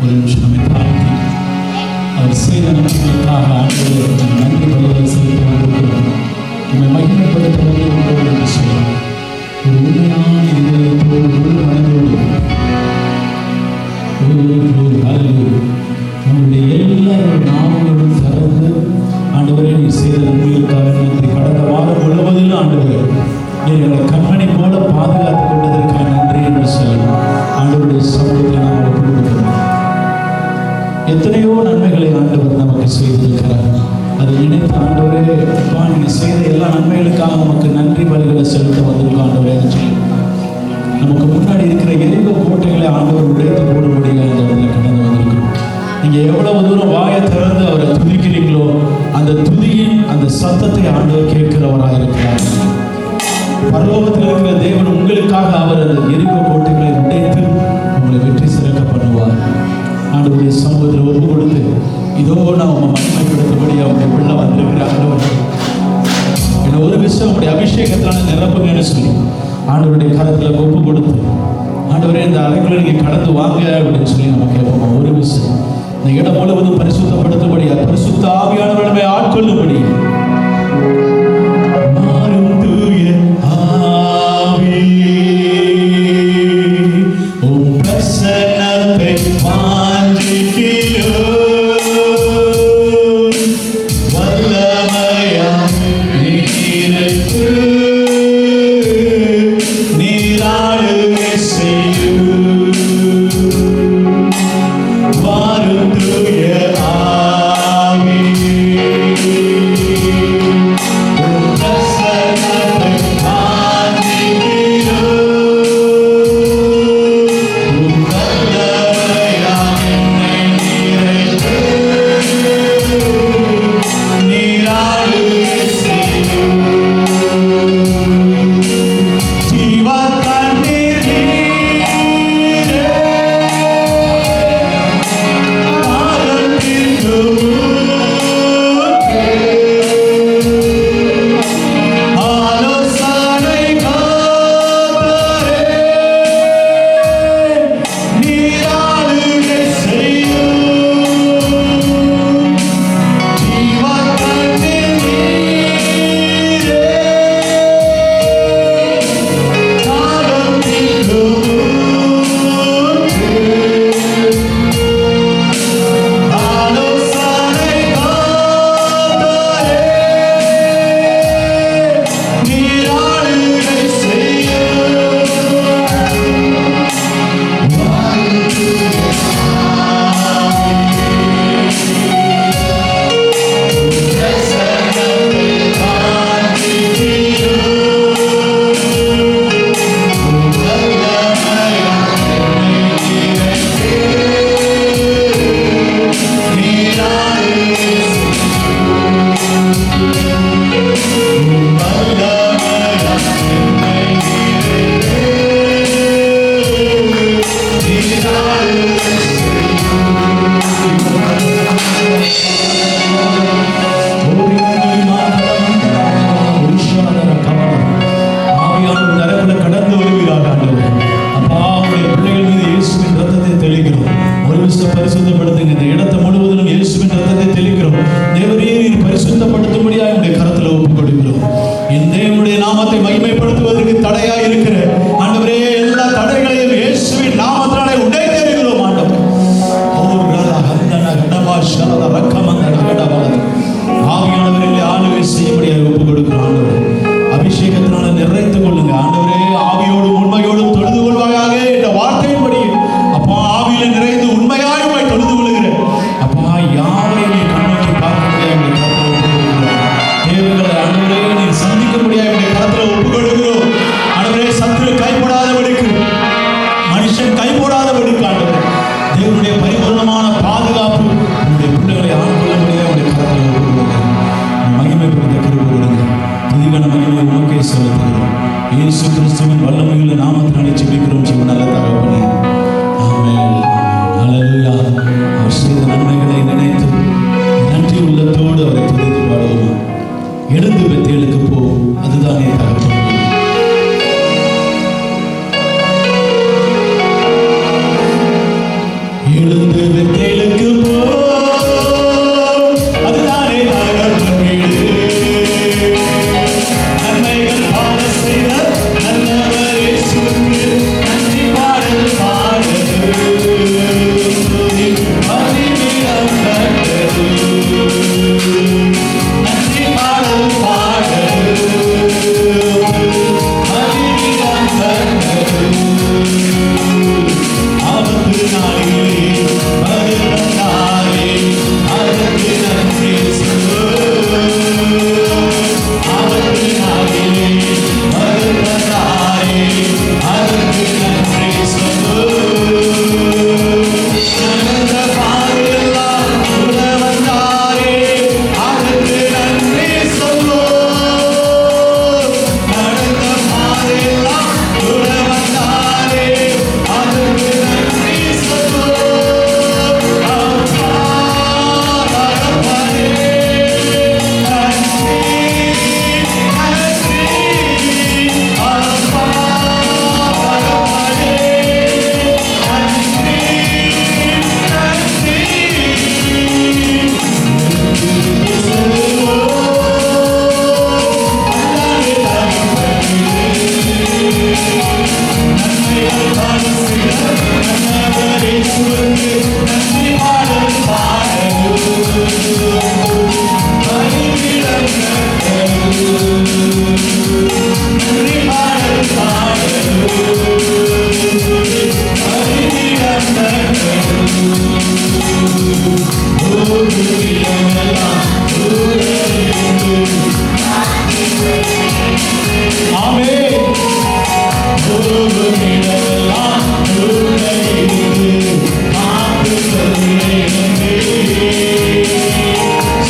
ஒரு நிமிஷம் நம்மை தாழ்த்தி அவர் செய்த நன்மைகளுக்காக ஆண்டவரே நன்றி பலிகளை செலுத்தி வந்திருக்கிறோம். நம்மை மகிமைப்படுத்த வந்திருக்கிறோம் என்று சொல்லலாம். ஒரு உண்மையான இதயத்தோடு முழு மனதோடு நம்முடைய எல்லாரும் நாமங்களும் திறந்து ஆண்டவரே நீ செய்த நன்மைகளுக்காக நன்றி. கடந்த வாரம் முழுவதிலும் ஆண்டவரே எங்களை கண்மணி போல பாதுகாத்துக் கொண்டதற்காக நன்றி என்று சொல்லி ஆண்டவருடைய சமூகத்தில் நாங்கள் கொடுக்கிறோம். எத்தனையோ நன்மைகளை ஆண்டவர் நமக்கு செய்திருக்கிறார். அதை நினைத்து ஆண்டவரே நீங்கள் செய்த எல்லா நன்மைகளுக்காக நமக்கு நன்றி பலிகளை செலுத்த வந்திருக்கோம் ஆண்டவரே என்று சொல்லி நமக்கு முன்னாடி இருக்கிற எரிந்த கோட்டைகளை ஆண்டவர் உடைத்து போடும்படியாக இந்த இடத்துல கடந்து வந்திருக்கிறோம். நீங்கள் எவ்வளவு தூரம் வாயை திறந்து அவரை துதிக்கிறீங்களோ அந்த துதியின் அந்த சத்தத்தை ஆண்டவர் கேட்கிறவராக இருக்கிறார். பரலோகத்தில் இருக்கிற தேவன் உங்களுக்காக அவர் அந்த எரிந்த கோட்டைகளை உடைத்து உங்களை வெற்றி சிறக்க பண்ணுவார். ஆண்டவருடைய சமூகத்தில் ஒப்பு கொடுத்து இதோ நான் உங்க மகிமைப்படுத்தபடி அவங்க உள்ள வந்திருக்கிற ஆண்டவர் என்ன ஒரு விஷயம் உங்களுடைய அபிஷேகத்திலான நிரப்புங்கன்னு சொல்லி ஆண்டவருடைய கரத்தில் ஒப்பு கொடுத்து ஆண்டவரே இந்த அறைக்குள்ள நீங்கள் கடந்து வாங்க அப்படின்னு சொல்லி நம்ம கேட்போம். ஒரு விஷயம் இந்த இடம் முழுவதும் பரிசுத்தப்படுத்தபடி பரிசுத்த ஆவியானவர்களை ஆட்கொள்ளும்படி நிறைந்து உண்மையாய் தொழுது கொள்கிறேன். அப்பா யாரை நீ கண்ணோக்கி பார்க்க முடியாது கொழுந்து வெத்தேலுக்கு போ, அதுதானே தகப்பன் வீடு. நன்மைகள் பாட செய்த நல்லவர் இயேசுவுக்கு நன்றி பாடல் பாடுது. மகிமையாம் கர்த்தரு. நன்றி பாடல் பாடுது. மகிமையாம் கர்த்தரு. ஆபத்து நாளிலே மறுபந்தாரே அதற்கு நன்றி சொல்லு. ஆபத்து நாளிலே மறுபந்தாரே அதற்கு நன்றி சொல்லு. நடந்த பாதையெல்லாம் கூட வந்தாரே அதற்கு நன்றி சொல்லு. நடந்த பாதையெல்லாம் கூட வந்தாரே அதற்கு நன்றி சொல்லு. அப்பா தகப்பனே நன்றி நன்றி. அப்பா தகப்பனே நன்றி நன்றி. நன்மைகள் பாட செய்த நல்லவர் இயேசுவுக்கு நன்றி பாடல் பாடுது. மகிமையாம் கர்த்தரு. நன்றி பாடல் பாடுது. மகிமையாம் கர்த்தரு. ஒரு இடமெல்லாம் தூரமிருந்து. ஆமென். ஒரு இடமெல்லாம் தூரமிருந்து காத்து சொல்லுகிறேனே.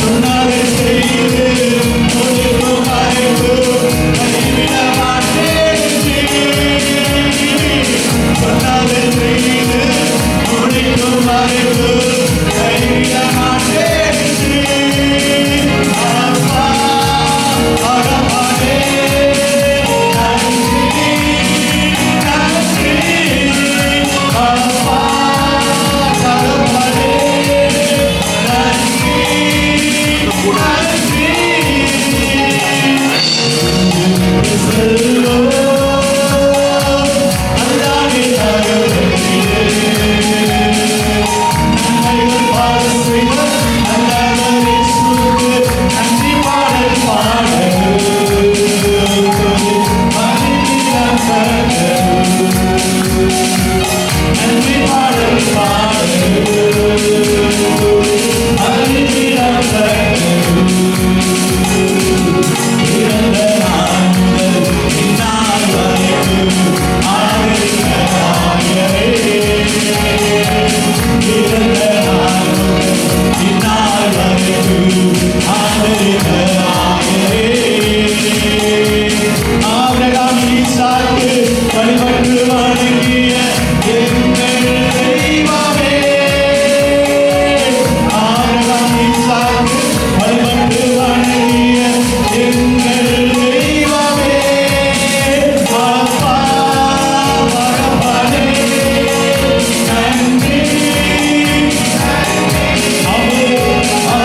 சொன்னதை செய்து முடிக்கும் வரைக்கும் கைவிட மாட்டேன். சொன்னதை செய்து முடிக்கும் வரைக்கும் கைவிட மாட்டேன். அப்பா தகப்பனே நன்றி நன்றி. அப்பா தகப்பனே நன்றி நன்றி. செல்லோ அதுதானே தகப்பன் வீடு. நன்மைகள் பாட செய்த நல்லவர் இயேசுவுக்கு நன்றி பாடல் பாடுது. மகிமையாம் கர்த்தரு. நன்றி பாடல் பாடுது. மகிமையாம் கர்த்தரு. இறந்த நாள் முதல் இந்நாள் வரைக்கும் ஆதரித்த ஆயரே. இறந்த நாள் முதல் இந்நாள் வரைக்கும் ஆதரித்த ஆயரே. ஆபிரகாம் ஈசாக்கு வழிபட்டு வணங்கிய எங்கள் தெய்வமே. ஆபிரகாம் ஈசாக்கு வழிபட்டு வணங்கிய எங்கள் தெய்வமே. அப்பா தகப்பனே நன்றி.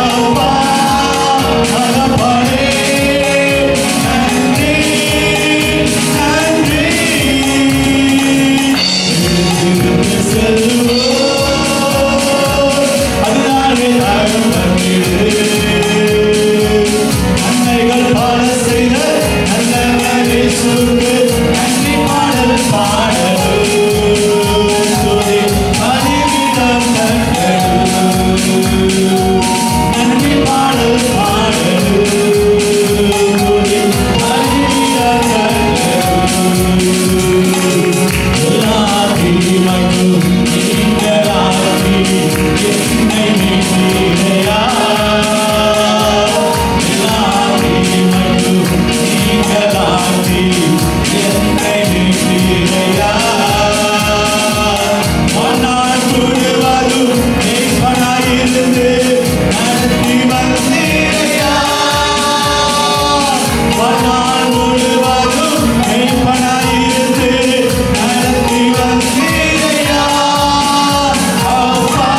அப்பா தகப்பனே நன்றி நன்றி. செல்வோ அதுதானே தகப்பன் வீடு. நன்மைகள் பாட செய்த நல்லவர் இயேசுவுக்கு நன்றி பாடல் பாடுது. மகிமையாம் கர்த்தரு. நன்றி பாடல் பாடுது. மகிமையாம் கர்த்தரு. எல்லா தீமைக்கும் நீங்களாகி என்னை மீட்டீரையா. எல்லா தீமைக்கும் நீங்களாகி என்னை மீட்டீரையா. வாழ்நாள் முழுவதும் மேய்ப்பனாயிருந்து நடத்தி வந்தீரையா. வாழ்நாள் முழுவதும் மேய்ப்பனாயிருந்து நடத்தி வந்தீரையா. அப்பா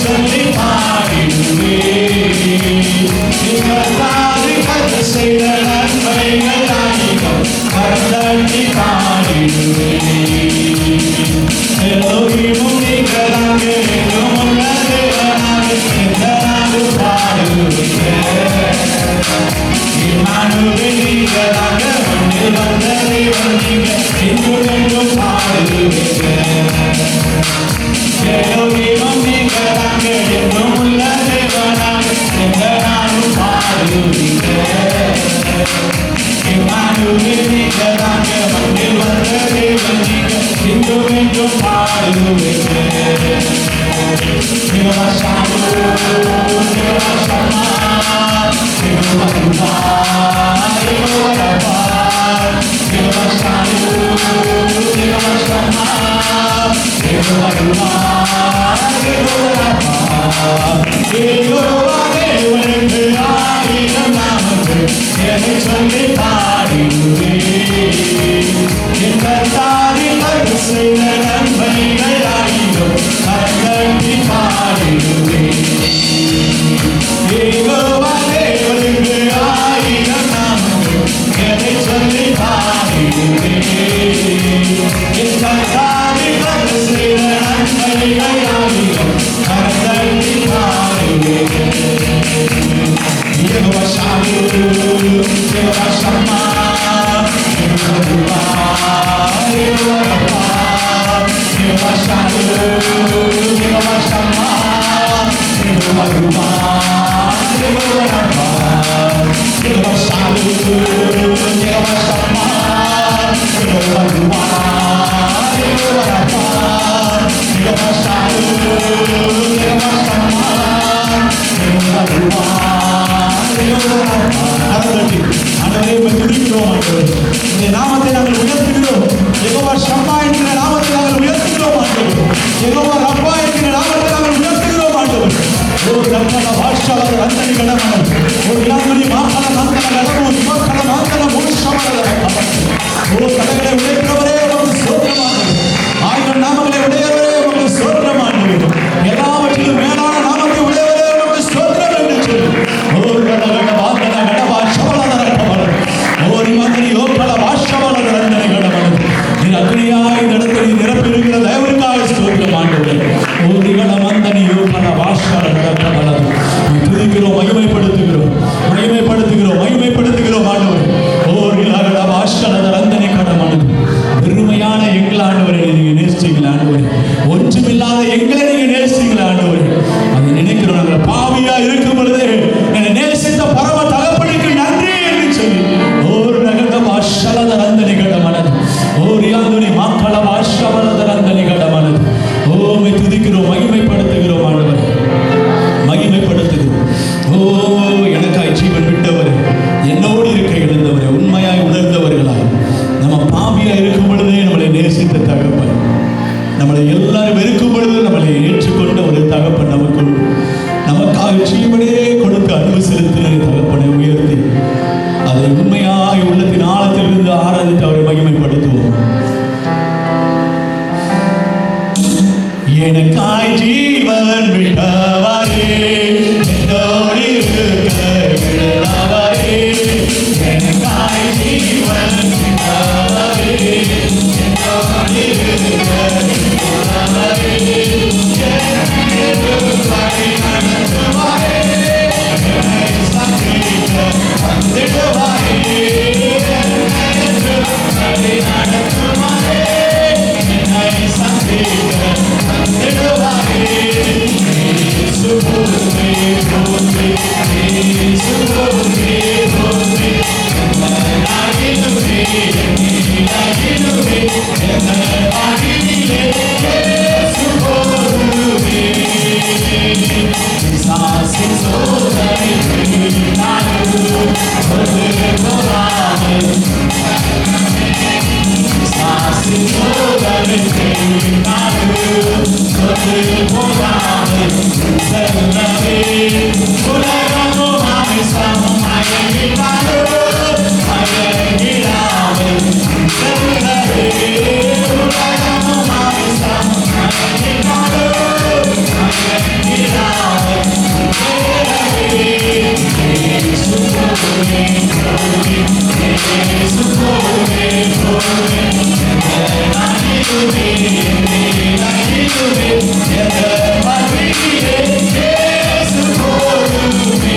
சொல்லி பாடிடுவே இம்மானுவேல் நீங்கதாங்க, மண்ணில் வந்த தேவன் நீங்க, என்றும் என்றும் பாடுவீங்க. எலோகிம் நீங்கதாங்க, என்றும் உள்ள தேவனாக எந்த நாளும் பாடுவீங்க. இம்மானுவேல் நீங்கதாங்க, மண்ணில் வந்த தேவன் நீங்க, என்றும் என்றும் பாடுவீங்க. Jehovah Shalom, Jehovah Shammah, Jehovah Ruah, Jehovah Rapha, Jehovah Shalom, Jehovah Shammah, Jehovah Ruah, Jehovah Rapha, Jehovah தேவனுக்கு ஆயிரம் நாமங்கள் என்னை சொல்லி பாடிடுவேன். என் கர்த்தாவின் அருள் செய்த நன்மைகள் ஆயிரம் கண்கட்டி பாடிடுவேன். யெகோவா தேவனுக்கு ஆயிரம் நாமங்கள் என்னை சொல்லி பாடிடுவேன். என் கர்த்தாவின் அருள் செய்த நன்மைகள் ஆயிரம் கண்கட்டி பாடிடுவேன். Jehovah Shalom, Jehovah Shammah, Jehovah Ruah, Jehovah Rapha, Jehovah Shalom, Jehovah Shammah, Jehovah Ruah, Jehovah Rapha, Jehovah Shalom, Jehovah Shammah, Jehovah Ruah, Jehovah Rapha, Jehovah Shalom, Jehovah Shammah, Jehovah Ruah. நாமத்தை நாங்கள் உயர்த்துகிறோம். யெகோவா ஷம்மா என்கிற நாமத்தை நாங்கள் உயர்த்துகிறோம் ஆண்டவர். யெகோவா ரப்பா என்கிற நாமத்தை நாங்கள் உயர்த்துகிறோம் ஆண்டவர். ஓ கர்த்தன பாஷாவர ரந்தனி கடமன ஓ யாமனி மாஹல நந்தன கடமோ சுமக்கன மாந்தன மூஷமர ஓ கடகளை உடைக்கிறவரே உமக்கு ஸ்தோத்திரமானது. ஆயிரம் நாமங்களை உடையவரே உமக்கு ஸ்தோத்திரமானது. எல்லாவற்றிலும் மேலான நாமத்தை உடையவரே உமக்கு ஸ்தோத்திரம் என்று சொல்லி ஓ கடகட வாந்தன கடவா சவலதர கமல ஓரி மந்திரி ஓப்பல வாஷவலதர ரந்தனி கடமன நீ அக்னியாய் நடத்தி நிரப்பி இருக்கிற தேவனுக்காக ஸ்தோத்திரம் ஆண்டவரே. ஓரி கட மந்தனி ஓப்பல வாஷவலதர கமல துதிக்கிறோம், மகிமைப்படுத்துகிறோம், மகிமைப்படுத்துகிறோம், மகிமைப்படுத்துகிறோம் ஆண்டவரே. ஓரி கட வாஷவலதர ரந்தனி கடமன பெருமையான எங்கள் ஆண்டவரை நீங்க நேசிச்சீங்களா ஆண்டவரே. ஒன்றுமில்லாத எங்களை நீங்க நேசிச்சீங்களா ஆண்டவரே. அதை நினைக்கிறோம். நாங்கள் பாவியா இருக்கும் பொழுது என்னை நேசித்த பரம தகப்பனுக்கு நன்றி என்று சொல்லி ஓர் நகட வாஷலத ரந்தனி கடமனது ஓர் யாதுனி மாக்கள வாஷவலத ரந்தனி கடமனது ஓமை துதிக்கிறோம், மகிமைப்படுத்துகிறோம் ஆண்டவரே, மகிமைப்படுத்துகிறோம். ஓ எனக்காய் ஜீவன் விட்டவரே, என்னோடு இருக்க எழுந்தவரே, உண்மையாய் உணர்ந்தவர்களாய் நம்ம பாவியா இருக்கும் பொழுதே நம்மளை நேசித்த தகப்பன், நம்மளை எல்லாரும் வெறுக்கும் பொழுது நம்மளை ஏற்றுக்கொண்ட ஒரு தகப்பன் நமக்குள் நமக்காக ஜீவனையே கொடுத்து அன்பு செலுத்தின தகப்பனை உயர்த்தி அதை உண்மையாய் உள்ளத்தின் ஆழத்திலிருந்து ஆராதித்து அவரை மகிமைப்படுத்துவோம். எனக்காய் ஜீவன் விட்டவரே, என்னோடு இருக்க விடாதவரே, எனக்காய் ஜீவன் விட்டவரே, என்னோடு இருக்க விடாதவரே, என்னை வழி நடத்துவாரே, என்னை சந்திக்க வந்திடுவாரே, என்னை வழி நடத்துவாரே, என்னை சந்திக்க வந்திடுவாரே. இயேசு போற்றி போற்றி, இயேசு போற்றி போற்றி, என்னை என்னை என்னை ஆகினிலே இயேசு போற்றி. சாசி சோதனை நாடு ஒரு போராடு, சாசி சோதனை நாடு ஒரு போராடு, செல்லவே உலகமோ மாமி சமம் அயங்கினாடு, அயங்கினாவே செல்லவே உலகமோ மாமி சமம் அயங்கினாடு, அயங்கினாவே செல்லவே. இயேசு போற்றி போற்றி, இயேசு போற்றி போற்றி, நானிடுவே நானிடுவே என்ற மகிமையே இயேசு போற்றி.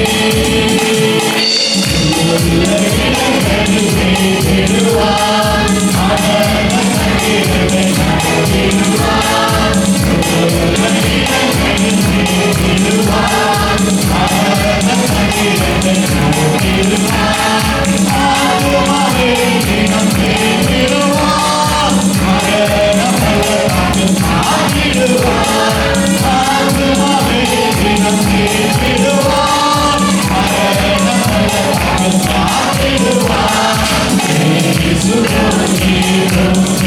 Hallelujah.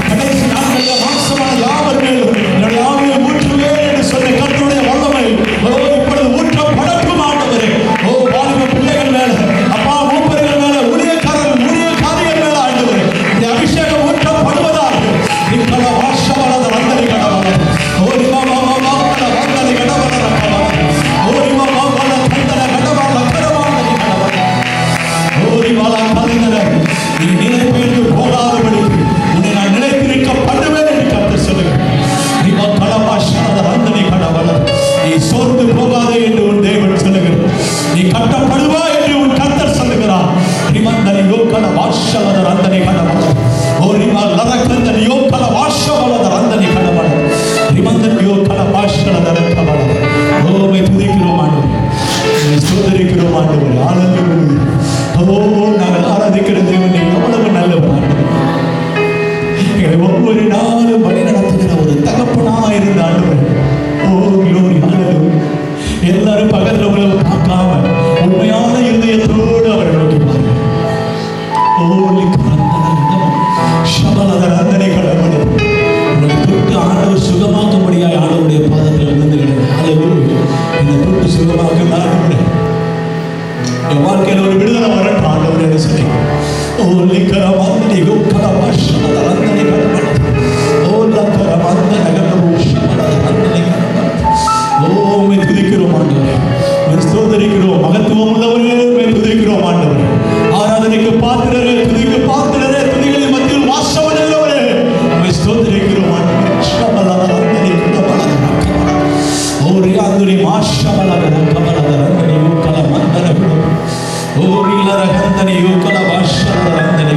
கடைசி நாட்களில் மாம்சமான யாவர் மேலும் என்னுடைய ஆவியை ஊற்றுவேன் என்று சொன்ன கர்த்தருடைய வல்லமை இப்பொழுது ஊற்றப்படட்டும் ஆண்டவரே. வாலிப பிள்ளைகள் மேல, அப்பா மூப்பர்கள் மேல, ஊழியக்காரர்கள் ஊழியக்காரிகள் மேல ஆண்டவரே இந்த அபிஷேகம் ஊற்றப்படுவதாக. நிக்கல வாஷவலத வந்தனை கடவல ஓரி மாமா மாமா வந்தனை கடவல ரக்கவல ஓரி மாமா வல தந்தன கடவல கடவல கடவல ஓரி மாலா கலிந்தன. நீ நிலைபெயர்ந்து போகாதபடி உன்னை நான் நிலைத்திருக்க பண்ணுவேன் என்று கர்த்தர் சொல்லுகிறார். நீ கடவாஷவலத வந்தனை கடவல. நீ சோர்ந்து போகாதே என்று உன் தேவன் சொல்லுகிறார். நீ கட்டப்படுவாய் என்று உன் கர்த்தர் சொல்லுகிறார். ரிமந்தனை யோகல வாஷவலத வந்தனை கடவல ஓரிமா லரக்கந்தன் யோகல வாஷவலத வந்தனை கடவல ரிமந்தன் யோகல வாஷவலத கடவல. ஓமை துதிக்கிறோம் ஆண்டவரே, ஸ்தோத்திரிக்கிறோம் ஆண்டவரே. ஹல்லேலூயா. நாங்கள் ஆராதிக்கிற தேவன் எவ்வளவு நல்லவர் ஆண்டவரே. எங்களை ஒவ்வொரு நாளும் வழி நடத்துகிற ஒரு தகப்பனாக இருந்த ஆண்டவரே. க்ளோரி ஹல்லேலூயா. எல்லாரும் பகல் உங்களை பார்க்காம உண்மையான இருதயத்தோடு அவரை நோக்கி பாருங்கள். உங்களை தொட்டு ஆண்டவர் சுகமாக்கும்படியாய் ஆண்டவருடைய பாதத்தில் விழுந்துகிறேன். என்னை தொட்டு சுகமாக்க ஆண்டவரே, என் வாழ்க்கையில் ஒரு விடுதலை வரட்டும் ஆண்டவரே என்று சொல்லி துதிக்கிறோம் ஆண்டவரே, ஸ்தோத்திரிக்கிறோம். மகத்துவம் உள்ளவரே துதிக்கிறோம் ஆண்டவரே. ஆராதனைக்கு பாத்திரரே, துதிக்கு பாத்திரரே, துதிகளின் மத்தியில் வாசம் உள்ளவரே ஸ்தோத்திரிக்கிறோம் ஆண்டவரே. ஓரி ஆந்துரி மாஷவலத கமலத ரந்தனி யூகல மந்தனகு ஓரி லரகந்தனி யூகல வாஷவலத ரந்தனி.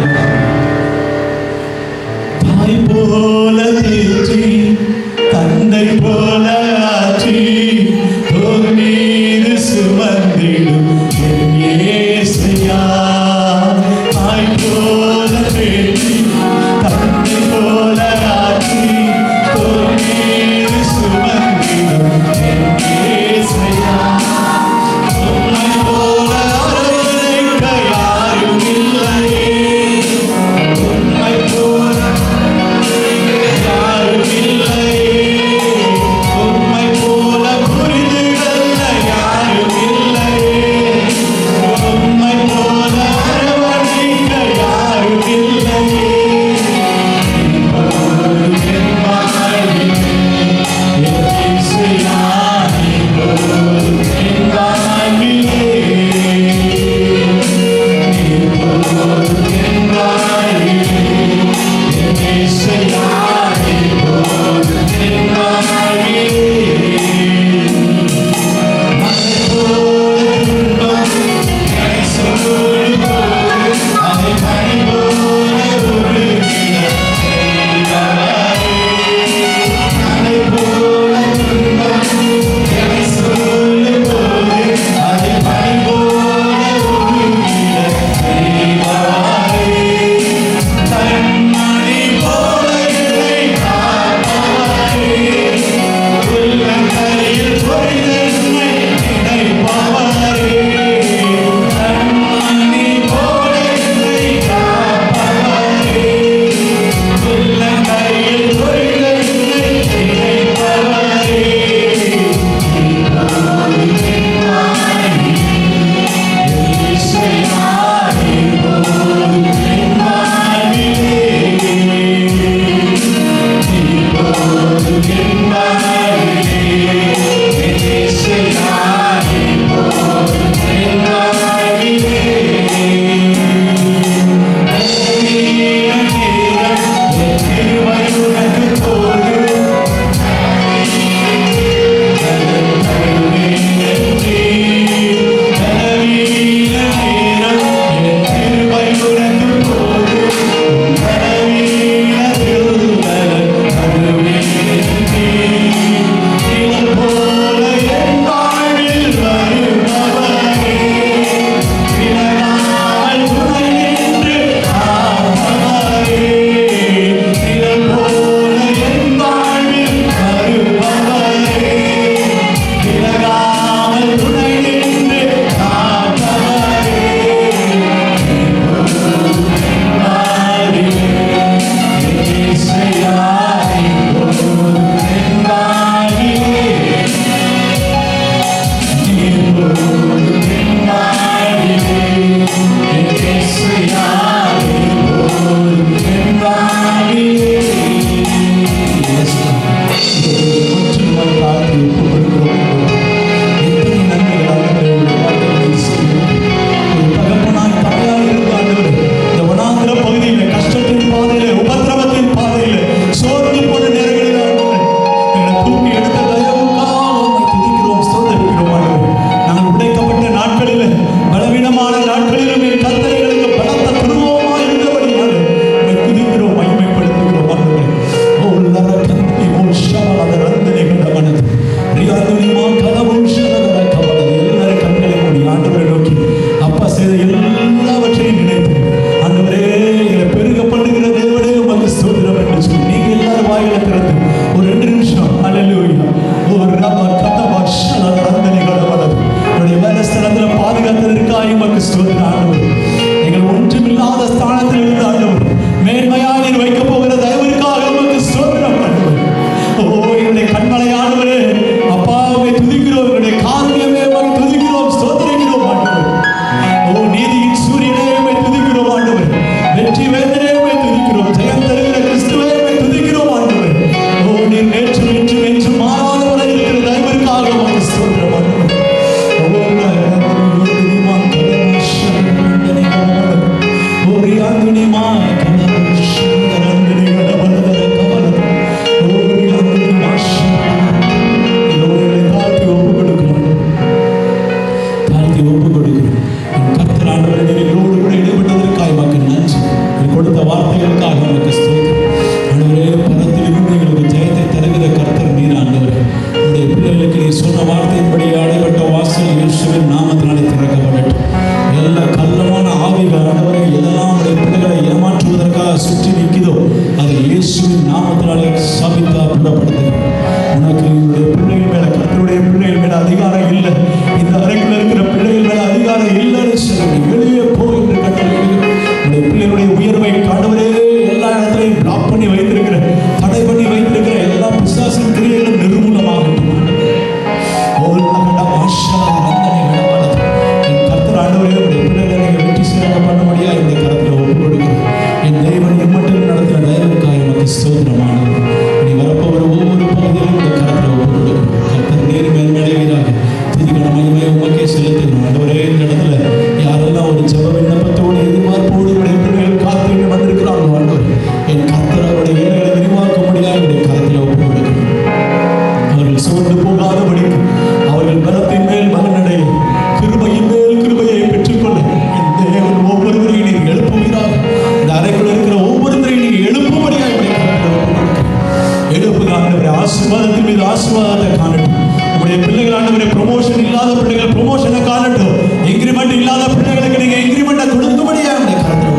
தாய் போல தேற்றி தந்தை போல ஆற்றி மீது சுமந்திடும் என் இயேசையா. தாய் போல தேற்றி தந்தை போல ஆற்றி மீது சுமந்திடும் என் இயேசையா. உம்மை போல அரவணைக்க யாரும் இல்லையே, உம்மை போல யாரும் இல்லையே, நிற்குதோ அதை இயேசுவின் நாமத்தினாலே சபித்து அப்புறப்படுத்துகிறோம். உனக்கு உன்னுடைய பிள்ளைகள் மேல, கர்த்தருடைய பிள்ளைகள் மேல அதிகாரம் இல்லை, இந்த அறைக்குள்ள இருக்கிற பிள்ளைகள் மேல அதிகாரம் இல்லைன்னு சொல்லி வெளியே போய் என்று கட்டளையிடுகிறோம். உன்னுடைய பிள்ளைகளுடைய உயர்வை ஆண்டவரே எல்லா இடத்திலையும் பிளாக் பண்ணி வைத்திருக்கிற, தடை பண்ணி வைத்திருக்கிற எல்லா பிசாசின் கிரியைகளும் நிர்மூலமாகட்டும். கர்த்தர் ஆண்டவரே உடைய பிள்ளைகளை வெற்றி சிறக்க பண்ணும்படியா என்னுடைய கரத்தில் ஒப்புக் கொடுக்கிறேன். என் தேவன் எம்மட்டும் நடத்தின தயவுக்காக எனக்கு ஸ்தோத்திரமானது. நீ வரப்போகிற ஒவ்வொரு பகுதியிலும் இந்த கரத்தில் ஒப்புக் கொடுக்கிறேன். கர்த்தர் நீர் மேன்மடைவீராக. துதிகன மகிமை உமக்கே செலுத்துகிறோம். ஆண்டவரே இந்த இடத்துல யாரெல்லாம் ஒரு ஜெப விண்ணப்பத்தோடு எதிர்பார்ப்போடு உடைய பிள்ளைகள் காத்து வந்திருக்கிறார்கள் ஆண்டவர், என் கர்த்தர் அவருடைய வேலைகளை விரிவாக்கும்படியா என்னுடைய கரத்தில் ஒப்புக் கொடுக்கிறேன். அவர்கள் சோர்ந்து போகாதபடிக்கு, அவர்கள் பலத்தின் மேல் பலனடைய, கிருபையின் மேல் கிருபையை பெற்றுக்கொள்ள என் தேவன் ஒவ்வொருவரையும் நீர் எழுப்புகிறார். இந்த அறைக்குள் இருக்கிற ஒவ்வொருவரையும் நீங்க எழுப்பும்படியா எழுப்புங்க ஆண்டவரே. ஆசீர்வாதத்தின் மீது ஆசீர்வாதத்தை காணட்டும். உங்களுடைய பிள்ளைகள் ஆண்டவரே ப்ரொமோஷன் இல்லாத பிள்ளைகள் ப்ரொமோஷனை காணட்டும். இன்கிரிமெண்ட் இல்லாத பிள்ளைகளுக்கு நீங்க இன்கிரிமெண்ட்டை கொடுக்கும்படியா என்னுடைய கரத்தில்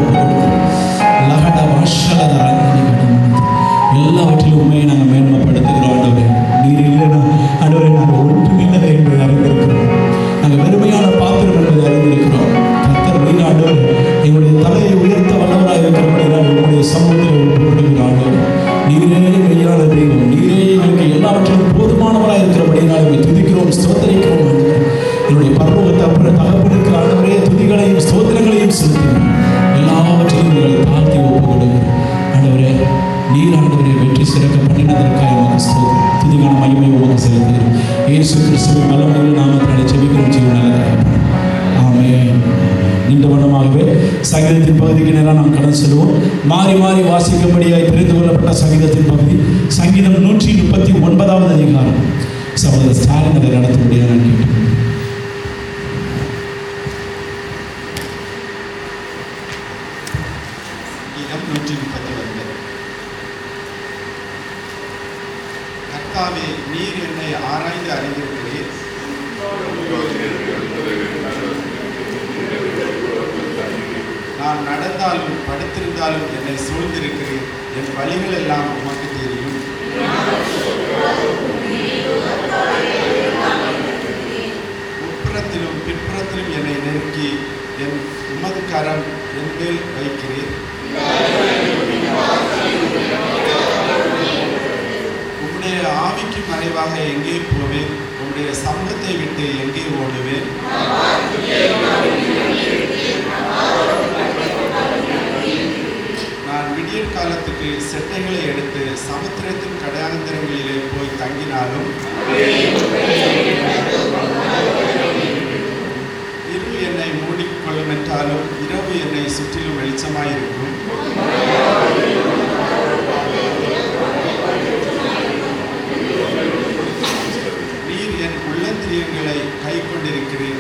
எல்லாவற்றிலும் உண்மையை நாங்கள் மேன்மைப்படுத்துகிறோம். ஆண்டவரே நீர் இல்லைன்னா ஆண்டவரே நாங்கள் ஒன்றும் இல்லை என்பதை அறிந்திருக்கிறோம். நாங்கள் வெறுமையான பாத்திரம் என்பதை அறிந்திருக்கிறோம். கர்த்தர் நீர் ஆண்டவர் எங்களுடைய தலையை உயர்த்த வல்லவராக இருக்கிறபடினால் உங்களுடைய சமூகத்தில் ஒப்புக்கொடுக்கிற ஆண்டவர் நீரே மெய்யான தெய்வம், நீரே எங்களுக்கு எல்லாவற்றிலும் போதுமானவராக இருக்கிறபடினால் எங்களை துதிக்கிறோம், ஸ்தோத்தரிக்கிறோம். ஆண்டவர் என்னுடைய பரலோகத்தை அப்புறம் தகப்பனுக்கு ஆண்டவரே துதிகளையும் ஸ்தோத்திரங்களையும் செலுத்துகிறோம். எல்லாவற்றிலும் எங்களை தாழ்த்தி ஒப்புக்கொடுக்கிறோம். ஆண்டவரே நீர் ஆண்டவரை வெற்றி சிறக்க பண்ணினதற்காக எமக்கு ஸ்தோத்திரம். துதிகான மகிமை உமக்கு செலுத்துகிறோம். இயேசு கிறிஸ்துவின் வல்லமையில் நாமத்தினாலே ஜெபிக்கிறோம். ஜீவன் ஆமென். இந்த வண்ணமாகவே சங்கீதத்தின் பகுதிக்கு நேரம் நாம் கடந்து செல்வோம். மாறி மாறி வாசிக்கும்படியாய் தெரிந்து கொள்ளப்பட்ட சங்கீதத்தின் பகுதி சங்கீதம் 139வது அதிகாரம். சகோதரர் ஸ்டாலின் அதை நடத்தும்படியாக நான் கேட்டேன். கர்த்தாவே, நீர் என்னை ஆராய்ந்து அறிந்திருக்கிறீர். நான் நடந்தாலும் படுத்திருந்தாலும் என்னை சூழ்ந்திருக்கிறீர். என் வழிகள் எல்லாம் உமக்கு தெரியும். உட்புறத்திலும் பின்புறத்திலும் என்னை நெருக்கி என் உமது கரம் என் மேல் வைக்கிறீர். உம்முடைய ஆவிக்கு மறைவாக எங்கே போவேன்? உம்முடைய சமூகத்தை விட்டு எங்கே ஓடுவேன்? நான் விடியற் காலத்துக்கு செட்டைகளை எடுத்து சமுத்திரத்தின் கடையாந்தரங்களிலே போய் தங்கினாலும், இருள் என்னை மூடிக்கொள்ளும் என்றாலும், இரவு என்னை சுற்றிலும் வெளிச்சமாயிருக்கும். நீர் என் உள்ளந்திரியங்களை கை கொண்டிருக்கிறேன்.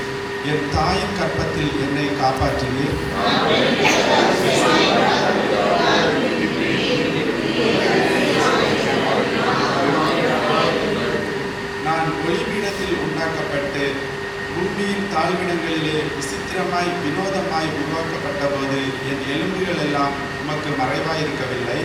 என் தாயின் கற்பத்தில் என்னை காப்பாற்றினீர். நான் ஒளிபீடத்தில் உண்டாக்கப்பட்டு பூமியின் தாழ்விடங்களிலே விசித்திரமாய் வினோதமாய் உருவாக்கப்பட்ட போது என் எலும்புகள் எல்லாம் உமக்கு மறைவாயிருக்கவில்லை.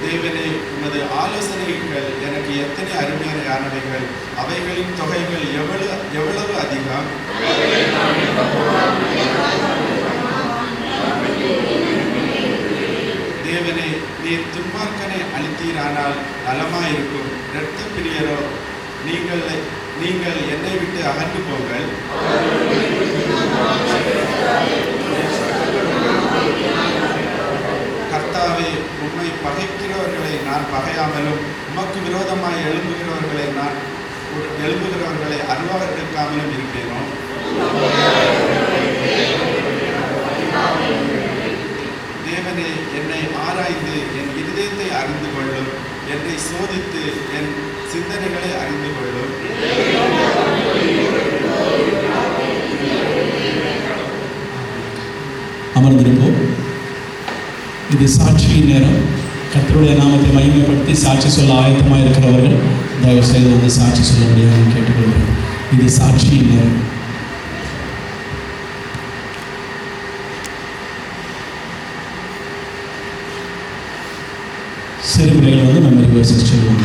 தேவனே, உமது ஆலோசனைகள் எனக்கு எத்தனை அருமையானவைகள்! அவைகளின் தொகைகள் எவ்வளவு அதிகம்! தேவனே, நீர் துன்மார்க்கனை அழித்தீரானால் நலமாயிருக்கும். இரத்த பிரியரோ, நீங்கள் என்னை விட்டு அகன்று போங்கள். கர்த்தாவே, உம்மை பகைக்கிறவர்களை நான் பகையாமலும் உமக்கு விரோதமாய் எழும்புகிறவர்களை அருவாவெடுக்காமலும் இருப்பேனோ? தேவனே, என்னை ஆராய்ந்து என் இருதயத்தை அறிந்து கொள்ளும். என்னை சோதித்து என் சிந்தனைகளை அறிந்து கொள்ளும். அமர்ந்திருப்போம். இது சாட்சியின் நேரம். கர்த்தருடைய நாமத்தை மகிமைப்படுத்தி சாட்சி சொல்ல ஆயத்தமாக இருக்கிறவர்கள் தயவு செய்து வந்து சாட்சி சொல்ல முடியாது கேட்டுக்கொள்கிறேன். இது சாட்சியின் நேரம். சிறு பிள்ளைகள் வந்து மெமரி வேர்ஸஸ் சொல்லுவாங்க.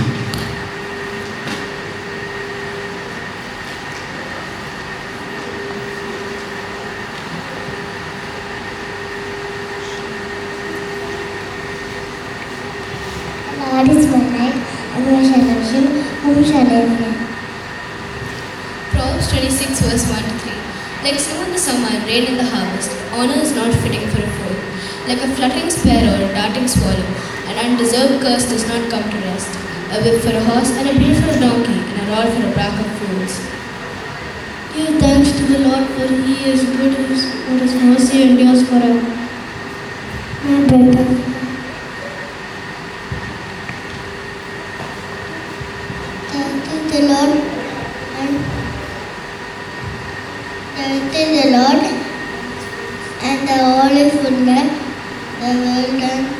Lord is my light, and whom shall I fear? Whom shall I fear? Proverbs 26 verse 1-3. Like snow in the summer and rain in the harvest, honor is not fitting for a fool. Like a fluttering sparrow or a darting swallow, an undeserved curse does not come to rest. A whip for a horse and a bill for a donkey, and a rod for a pack of fools. Give thanks to the Lord, for He is good, for His mercy endures forever. My brother. Thank the Lord and the holy fullness, the world and the earth.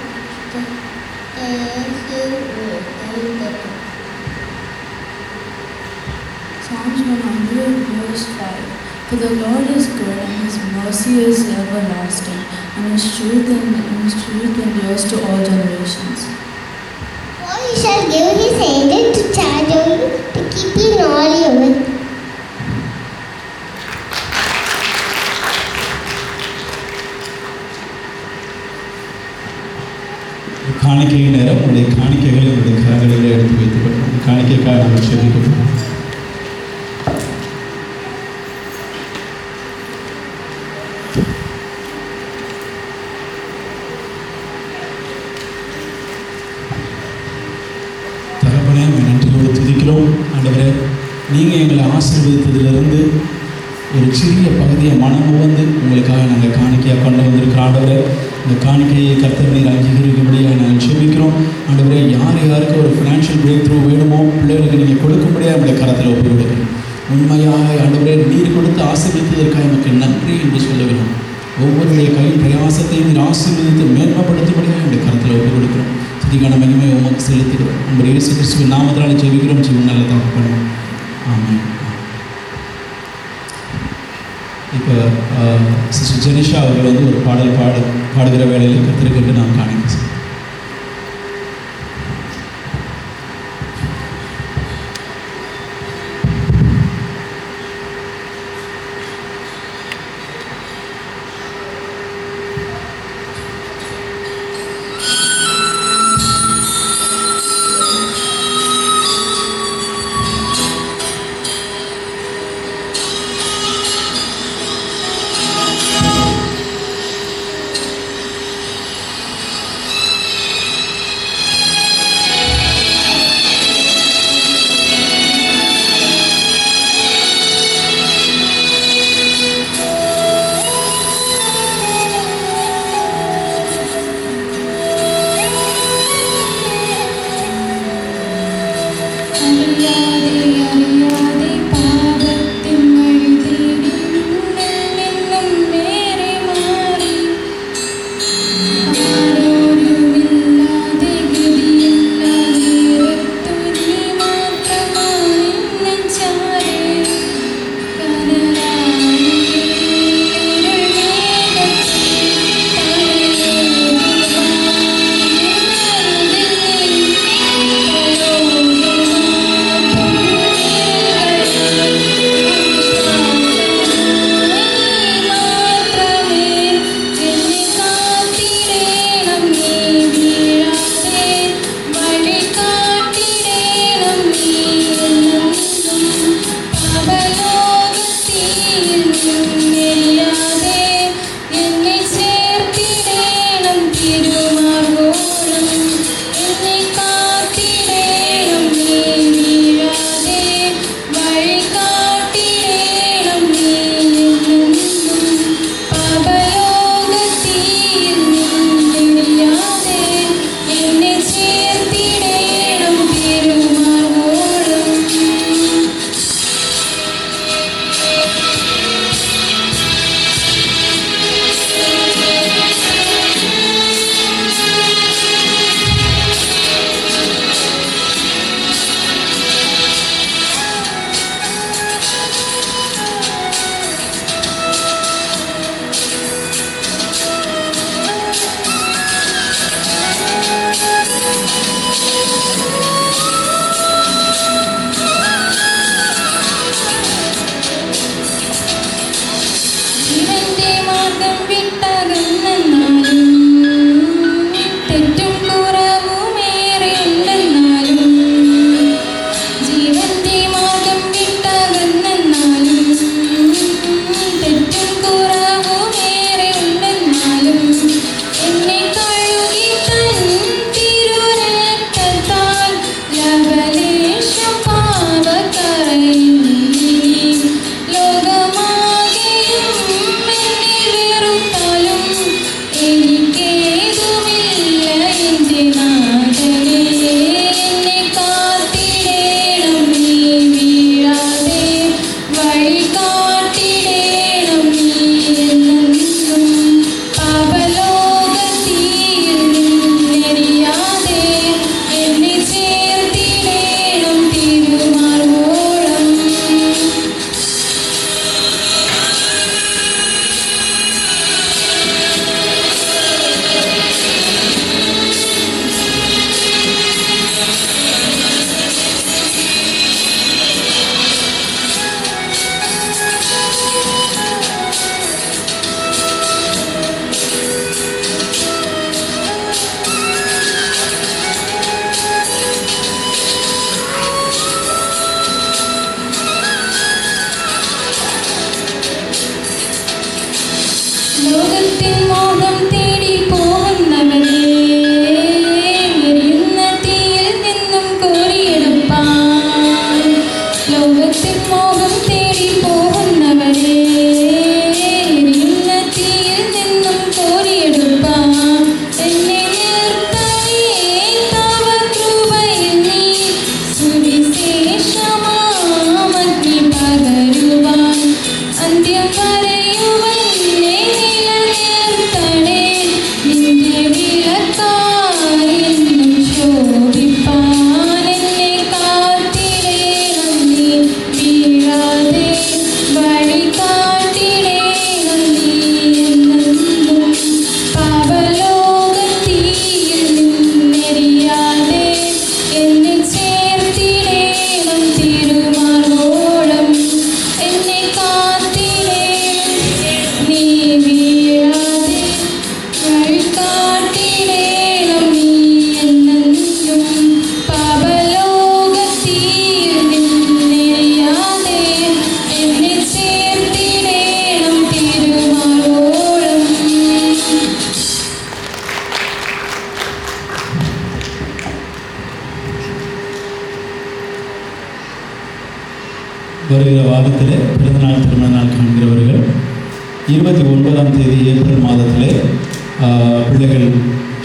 Psalms 100 verse 5. For the Lord is good and His mercy is everlasting, and His truth endures to all generations. For He shall give His angel to charge over you, to keep you in all your ways. காணிக்கை நேரம். உங்களுடைய காணிக்கைகளை உங்களுடைய கரங்களில் எடுத்து வைத்துக் கொள்ளும். காணிக்கைக்காக நாங்கள் செபிக்கிறோம். தகப்பனே, நன்றியோடு துதிக்கிறோம். ஆண்டவரே, நீங்கள் எங்களை ஆசீர்வதித்ததிலிருந்து ஒரு சிறிய பகுதியை மனம் வந்து உங்களுக்காக நாங்கள் காணிக்கையாக கொண்டு வந்திருக்கிறோம். ஆண்டவரே, இந்த காணிக்கையை கர்த்தர் நீர் அங்கீகரிக்கும்படியாக நாங்கள் செபிக்கிறோம். ஆண்டவரே, யாருக்கு ஒரு ஃபினான்ஷியல் பிரேக் த்ரூ வேணுமோ பிள்ளைகளுக்கு நீங்கள் கொடுக்கும்படியாக நம்முடைய கரத்தில் ஒப்புவிடுகிறோம். உண்மையாக ஆண்டவரே, நீர் கொடுத்து ஆசீர்வதித்ததற்காக நமக்கு நன்றி என்று சொல்லுகிறோம். ஒவ்வொருடைய கையில் பிரயாசத்தையும் நீர் ஆசீர்வதித்து மேன்மைப்படுத்தும்படியாக நம்முடைய கரத்தில் ஒப்புக் கொடுக்கிறோம். துதிக்கான மகிமை உமக்கு செலுத்துகிறோம். நம்முடைய இயேசு கிறிஸ்துவின் நாமத்தினால ஜெபிக்கிறோம். ஜீவன் நல்ல தகப்பனே, ஆமென். இப்போ சிஸ்டர் ஜெனிஷா அவர்கள் வந்து ஒரு பாடல் பாடுகிற வேலையில் கத்திருக்கிறது நாம் காணிக்க. வீழாதே வழிகாட்டிலே நம்பி என்னென்றும் பாபலோகத்தில் நினையாதே என்னை சேர்த்திலே நம் திருமாலோடும். வருகிற வாரத்தில் பிறந்தநாள் திருமண நாள் காண்கிறவர்கள் 29ஆம் தேதி ஏப்ரல் மாதத்திலே பிள்ளைகள்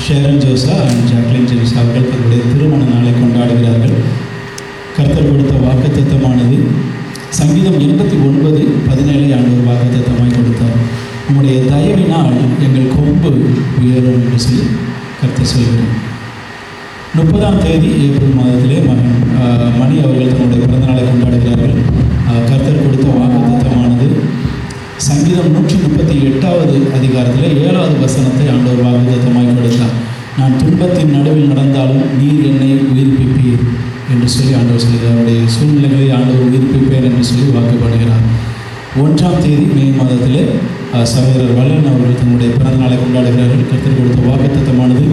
ஷேரன் ஜோசா அண்ட் ஜாக்லின் ஜேம்ஸ் அவர்கள் தன்னுடைய திருமண நாளை கொண்டாடுகிறார்கள். கர்த்தர் கொடுத்த வாக்குத்தத்தமானது சங்கீதம் 89:17 ஆண்டவர் வாக்குத்தத்தமாய் கொடுத்தார். நம்முடைய தயவினால் எங்கள் கொம்பு உயரும் என்று சொல்லி கர்த்தர் சொல்கிறார். 30ஆம் தேதி ஏப்ரல் மாதத்திலே மணி அவர்கள் தன்னுடைய பிறந்தநாளை கொண்டாடுகிறார்கள். கர்த்தர் கொடுத்த வாக்குத்தத்தமானது சங்கீதம் 138வது அதிகாரத்தில் 7வது வசனத்தை ஆண்டவர் வாக்குத்தத்தமாய் கொடுத்தார். நான் துன்பத்தின் நடுவில் நடந்தாலும் நீர் என்னை உயிர்ப்பிப்பீர் என்று சொல்லி ஆண்டவர் சொல்கிறார். அவருடைய சூழ்நிலைகளை ஆண்டவர் உயிர்ப்பிப்பேன் என்று சொல்லி வாக்கு பண்ணுகிறார். 1ஆம் தேதி மே மாதத்திலே சகோதரர் வல்லன் அவர்கள் தன்னுடைய பிறந்தநாளை கொண்டாடுகிறார்கள். கர்த்தர் கொடுத்த வாக்குத்தத்தமானது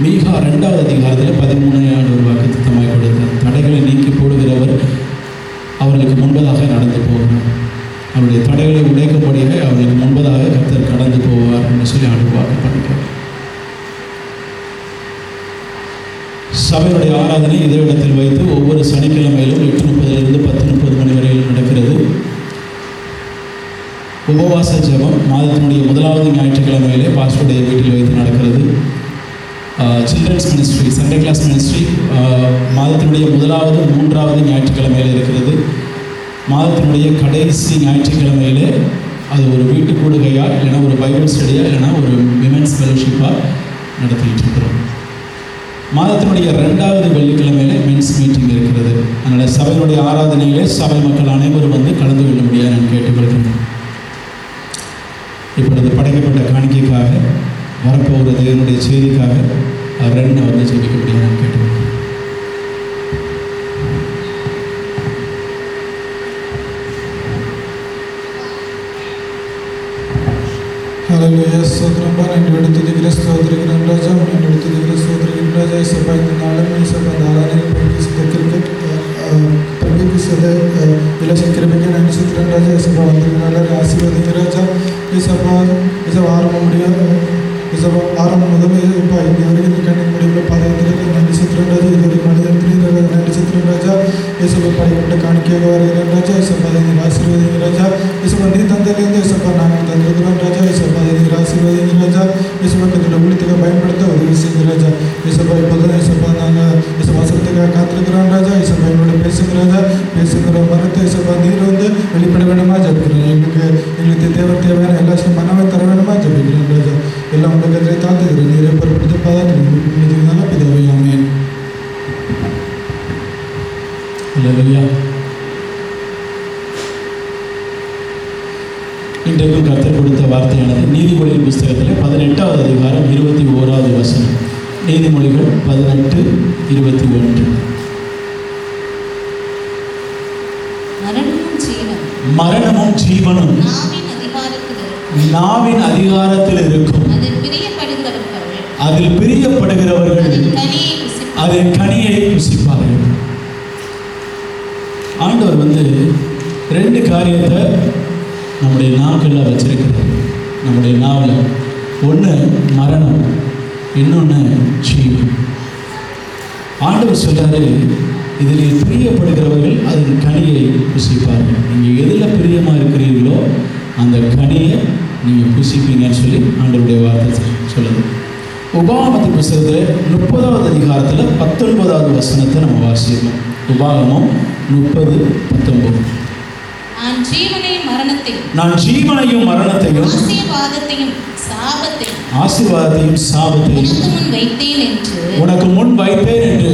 மீகா 2வது அதிகாரத்தில் 13 ஆண்டவர் வாக்குத்தத்தமாய் கொடுத்தார். தடைகளை நீக்கி போடுகிறவர் அவர்களுக்கு முன்பதாக நடந்து போகிறார். அவருடைய தடைகளை உடைக்கப்படுக அவர்களுக்கு முன்பதாக கர்த்தர் கடந்து போவார் என்று சொல்லி ஆண்டவர் வாக்கு பண்ணுகிறார். சபையுடைய ஆராதனை இதே இடத்தில் வைத்து ஒவ்வொரு சனிக்கிழமையிலும் 8:30 to 10:30 வரையில் நடக்கிறது. உபவாச ஜெபம் மாதத்தினுடைய 1வது ஞாயிற்றுக்கிழமையிலே பாஸ்டருடைய வீட்டில் வைத்து நடக்கிறது. Children's ministry, Sunday class ministry மாதத்தினுடைய 1வது 3வது ஞாயிற்றுக்கிழமையில் இருக்கிறது. மாதத்தினுடைய கடைசி ஞாயிற்றுக்கிழமையிலே அது ஒரு வீட்டு கூடுகையாக இல்லைனா ஒரு பைபிள் ஸ்டடியாக இல்லைனா ஒரு விமென்ஸ் ஃபெலோஷிப்பாக நடத்திட்டு இருக்கிறோம். மாதத்தினுடைய 2வது வெள்ளிக்கிழமையிலே மென்ஸ் மீட்டிங் இருக்கிறது. அதனால் சபையினுடைய ஆராதனையிலே சபை மக்கள் அனைவரும் வந்து கலந்து கொள்ள முடியாது நான் கேட்டுக்கொள்கிறேன். இப்பொழுது படைக்கப்பட்ட காணிக்கைக்காக வரப்போகிற தேவனுடைய செய்திக்காக ரெண்டு வந்து ஜெபிக்க முடியாது நான் கேட்டுக்கொள்கிறேன். Hallelujah. Sotram and to the grace of the Raja, and to the grace of the Raja is about the Nalami, Sabadala, the cricket, Pabik Sada, Election Cricket, and Sutran Raja is about the Nala, Asiva the Raja is a Aramia, is about Aram Mother by the American Parade, and Sutran Raja, the Mother, and Sutran Raja is about the Kanki Raja, is about the Asiva the Raja, is about the Tandalin, is about Raja, is about the Rasiva Raja, is about the Republic of Bimberta, is the Raja, is about Pala, is about is about the Katran Raja, is about the Pesach Raja, Pesach Ramarata, is about the Ronde, and the Padavamaja, in the Teva, and last Manama Taravamaja, Raja, the Lambagadreta, the Report of the Pada, Amen. Hallelujah. இன்றைக்கும் கர்த்தர் கொடுத்த வார்த்தையானது நீதிமொழியின் புஸ்தகத்தில் 18வது அதிகாரம் 21வது வசனம். நீதிமொழிகள் 18:21. மரணமும் ஜீவனும் நாவின் அதிகாரத்தில் இருக்கும். அதில் பிரியப்படுகிறவர்கள் அதன் கனியை புசிப்பார்கள். ஆண்டவர் வந்து 2 காரியத்தை நம்முடைய நாக்கில் வச்சிருக்கிறார். நம்முடைய நாவில் ஒன்று மரணம், இன்னொன்று ஜீவன். ஆண்டவர் சொல்றாரு, இதில் பிரியப்படுகிறவர்கள் அதன் கனியை புசிப்பார்கள். நீங்கள் எதில் பிரியமாக இருக்கிறீர்களோ அந்த கனியை நீங்கள் புசிப்பீங்கன்னு சொல்லி ஆண்டவருடைய வார்த்தை சொல்லுது. உபாகமத்தின் புஸ்தகத்தில் 30வது அதிகாரத்தில் 19வது வசனத்தை நம்ம வாசிக்கணும். உபாகமம் 30:19. நான் ஜீவனையும் மரணத்தையும் ஆசீர்வாதத்தையும் சாபத்தையும் உனக்கு முன் வைத்தேன் என்று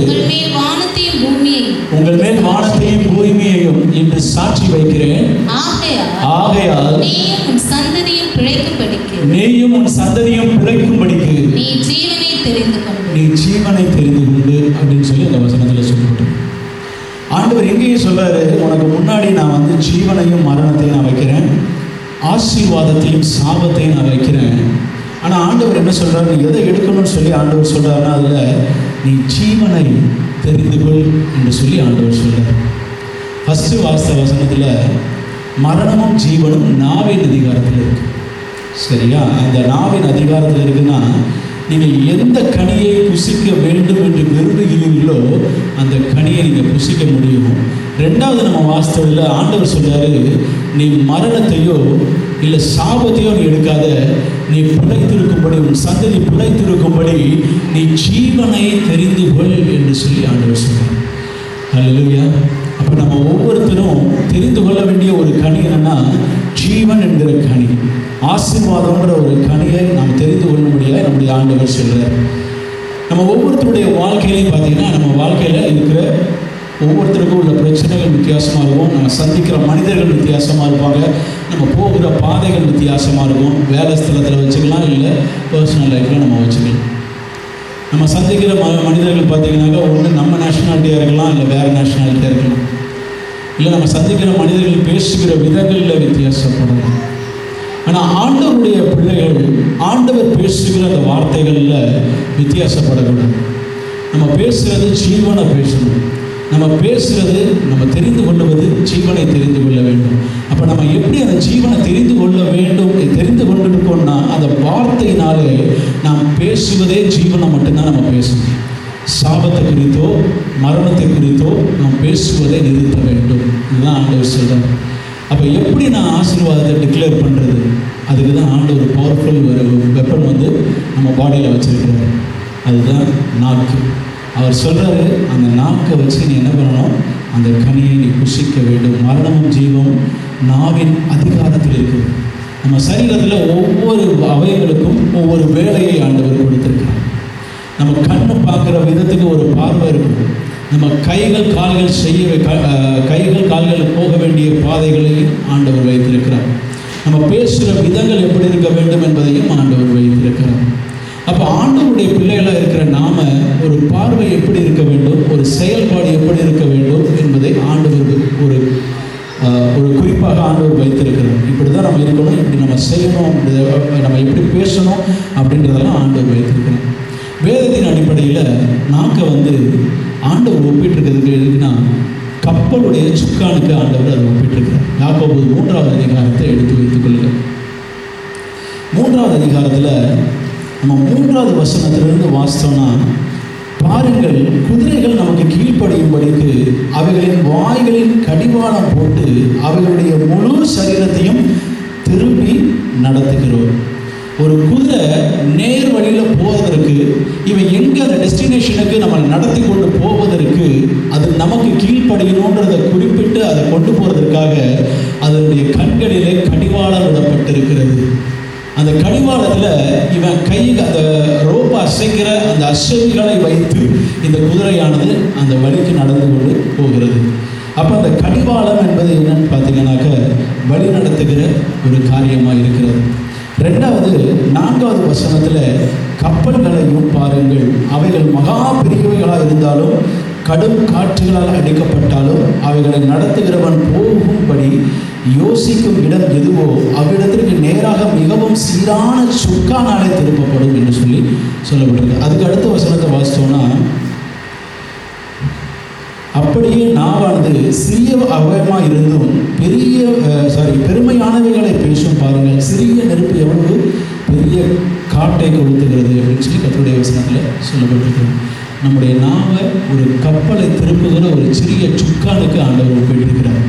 உங்கள் மேல் வானத்தையும் பூமியையும் என்று சாட்சி வைக்கிறேன். ஆகையால் நீயும் உன் சந்ததியும் பிழைக்கும்படிக்கு நீ ஜீவனை தெரிந்து கொண்டு அப்படின்னு சொல்லி அந்த வசனத்தில் சொல்லப்பட்டது. ஆண்டவர் எங்கேயும் சொல்றாரு, உனக்கு முன்னாடி நான் வந்து ஜீவனையும் மரணத்தையும் நான் வைக்கிறேன், ஆசீர்வாதத்தையும் சாபத்தையும் நான் வைக்கிறேன். ஆனால் ஆண்டவர் என்ன சொல்கிறார், நீ எதை எடுக்கணும்னு சொல்லி ஆண்டவர் சொல்கிறாருன்னா அதில் நீ ஜீவனை தெரிந்து கொள் என்று சொல்லி ஆண்டவர் சொல்கிறார். ஃபஸ்ட்டு வாஸ்தவ வசனத்தில் மரணமும் ஜீவனும் நாவின் அதிகாரத்தில் இருக்குது. சரியா? அந்த நாவின் அதிகாரத்தில் இருக்குன்னா நீங்கள் எந்த கனியை புசிக்க வேண்டும் என்று விரும்புகிறீர்களோ அந்த கனியை நீங்கள் புசிக்க முடியும். ரெண்டாவது நம்ம வாஸ்தவத்தில் ஆண்டவர் சொல்கிறாரு, நீ மரணத்தையோ இல்லை சாபத்தையோ நீ எடுக்காத, நீ பிழைத்திருக்கும்படி, உன் சந்ததி பிழைத்திருக்கும்படி நீ ஜீவனை தெரிந்து கொள் என்று சொல்லி ஆண்டவர் சொல்கிறார். அல்லேலூயா. அப்போ நம்ம ஒவ்வொருத்தரும் தெரிந்து கொள்ள வேண்டிய ஒரு கனி என்னன்னா ஜீவன் என்கிற கனி, ஆசீர்வாதம்ன்ற ஒரு கனியை நாம் தெரிந்து கொள்ள முடியாது நம்முடைய ஆண்டவர் சொல்கிறார். நம்ம ஒவ்வொருத்தருடைய வாழ்க்கையிலையும் பார்த்தீங்கன்னா நம்ம வாழ்க்கையில் இருக்கிற ஒவ்வொருத்தருக்கும் உள்ள பிரச்சனைகள் வித்தியாசமாக இருக்கும். நம்ம சந்திக்கிற மனிதர்கள் வித்தியாசமாக இருப்பாங்க. நம்ம போகிற பாதைகள் வித்தியாசமாக இருக்கும். வேலை ஸ்தலத்தில் வச்சுக்கலாம், இல்லை பர்சனல் லைஃப்பில் நம்ம வச்சுக்கலாம். நம்ம சந்திக்கிற மனிதர்கள் பார்த்தீங்கன்னாக்கா ஒன்று நம்ம நேஷனாலிட்டியாக இருக்கலாம், இல்லை வேறு நேஷனாலிட்டியாக இருக்கலாம். இல்லை நம்ம சந்திக்கிற மனிதர்கள் பேசுகிற விதங்களில் வித்தியாசப்படலாம். ஆனால் ஆண்டவருடைய பிள்ளைகள் ஆண்டவர் பேசுகிற அந்த வார்த்தைகளில் வித்தியாசப்படக்கூடாது. நம்ம பேசுகிறது ஜீவனை பேசணும். நம்ம பேசுகிறது, நம்ம தெரிந்து கொள்வது ஜீவனை தெரிந்து கொள்ள வேண்டும். அப்போ நம்ம எப்படி அந்த ஜீவனை தெரிந்து கொள்ள வேண்டும், தெரிந்து கொண்டிருக்கோம்னா அந்த வார்த்தையினாலே நாம் பேசுவதே ஜீவனை மட்டும்தான் நம்ம பேசணும். சாபத்தை குறித்தோ மரணத்தை குறித்தோ நாம் பேசுவதை நிறுத்த வேண்டும். இதுதான் ஆண்டவர் சொல்கிறார். அப்போ எப்படி நான் ஆசீர்வாதத்தை டிக்ளேர் பண்ணுறது? அதுக்கு தான் ஆண்டவர் பவர்ஃபுல் ஒரு வெப்பன் வந்து நம்ம பாடியில் வச்சுருக்கிறார். அதுதான் நாக்கு. அவர் சொல்கிறாரு, அந்த நாக்கை வச்சு நீ என்ன பண்ணணும், அந்த கனியை நீ புசிக்க வேண்டும். மரணமும் ஜீவமும் நாவின் அதிகாரத்தில் இருக்குது. நம்ம சரீரத்தில் ஒவ்வொரு அவயங்களுக்கும் ஒவ்வொரு வேலையை ஆண்டவர் கொடுத்துருக்கார். நம்ம கண்ணு பார்க்குற விதத்துக்கு ஒரு பார்வை இருக்கும். நம்ம கைகள் கால்கள் போக வேண்டிய பாதைகளையும் ஆண்டவர் வைத்திருக்கிறார். நம்ம பேசுகிற விதங்கள் எப்படி இருக்க வேண்டும் என்பதையும் ஆண்டவர் வைத்திருக்கிறார். அப்போ ஆண்டவருடைய பிள்ளைகளாக இருக்கிற நாம ஒரு பார்வை எப்படி இருக்க வேண்டும், ஒரு செயல்பாடு எப்படி இருக்க வேண்டும் என்பதை ஆண்டவர் ஒரு குறிப்பாக ஆண்டவர் வைத்திருக்கிறார். இப்படி தான் நம்ம இருக்கணும், இப்படி நம்ம செய்யணும், நம்ம எப்படி பேசணும் அப்படின்றதெல்லாம் ஆண்டவர் வைத்திருக்கிறார். வேதத்தின் அடிப்படையில் நாக்கை வந்து ஆண்டவர் ஒப்பிட்டிருக்கிறதுக்கு எதுக்குன்னா கப்பலுடைய சுக்கானுக்கு ஆண்டவர் அதை ஒப்பிட்டிருக்கிறார். யாக்கோபு 3வது அதிகாரத்தை எடுத்து வைத்துக் கொள்ளுங்கள். 3வது அதிகாரத்தில் நம்ம 3வது வசனத்திலிருந்து வாசித்தோம்னா, பாருங்கள், குதிரைகள் நமக்கு கீழ்ப்படியும்படிக்கு அவைகளின் வாய்களின் கடிவாளம் போட்டு அவைகளுடைய முழு சரீரத்தையும் திரும்பி நடத்துகிறோம். ஒரு குதிரை நேர் வழியில் போவதற்கு, இவன் எங்கே அந்த டெஸ்டினேஷனுக்கு நம்ம நடத்தி கொண்டு போவதற்கு அது நமக்கு கீழ்ப்படியணுன்றதை குறிப்பிட்டு அதை கொண்டு போகிறதுக்காக அதனுடைய கண்களிலே கடிவாளம் விடப்பட்டிருக்கிறது. அந்த கடிவாளத்தில் இவன் அந்த ரோப்பை அசைக்கிற அந்த அசைவுகளை வைத்து இந்த குதிரையானது அந்த வழிக்கு நடந்து கொண்டு போகிறது. அப்போ அந்த கடிவாளம் என்பது என்னன்னு பார்த்தீங்கன்னாக்க வழி நடத்துகிற ஒரு காரியமாக இருக்கிறது. 4வது வசனத்தில் கப்பல்களையும் பாருங்கள், அவைகள் மகா பெரியவைகளாக இருந்தாலும் கடும் காற்றுகளால் அடிக்கப்பட்டாலும் அவைகளை நடத்துகிறவன் போகும்படி யோசிக்கும் இடம் எதுவோ அவ்விடத்திற்கு நேராக மிகவும் சீரான சுக்கானாலே திருப்பப்படும் என்று சொல்லி சொல்லப்பட்டிருக்கு. அதுக்கு அடுத்த வசனத்தை வாசித்தோம்னா, அப்படியே நாவானது சிறிய அவயமாக இருந்தும் பெருமையானவைகளை பேசும் பாருங்கள், சிறிய நெருப்பு எவ்வளவு பெரிய காட்டை கொளுத்துகிறது அப்படின்னு சொல்லி கர்த்தருடைய வசனத்தில் சொல்லப்பட்டிருக்கு. நம்முடைய நாவை ஒரு கப்பலை திருப்புகிற ஒரு சிறிய சுக்கானுக்கு ஆண்டவர் ஒப்பிட்டிருக்கிறார்.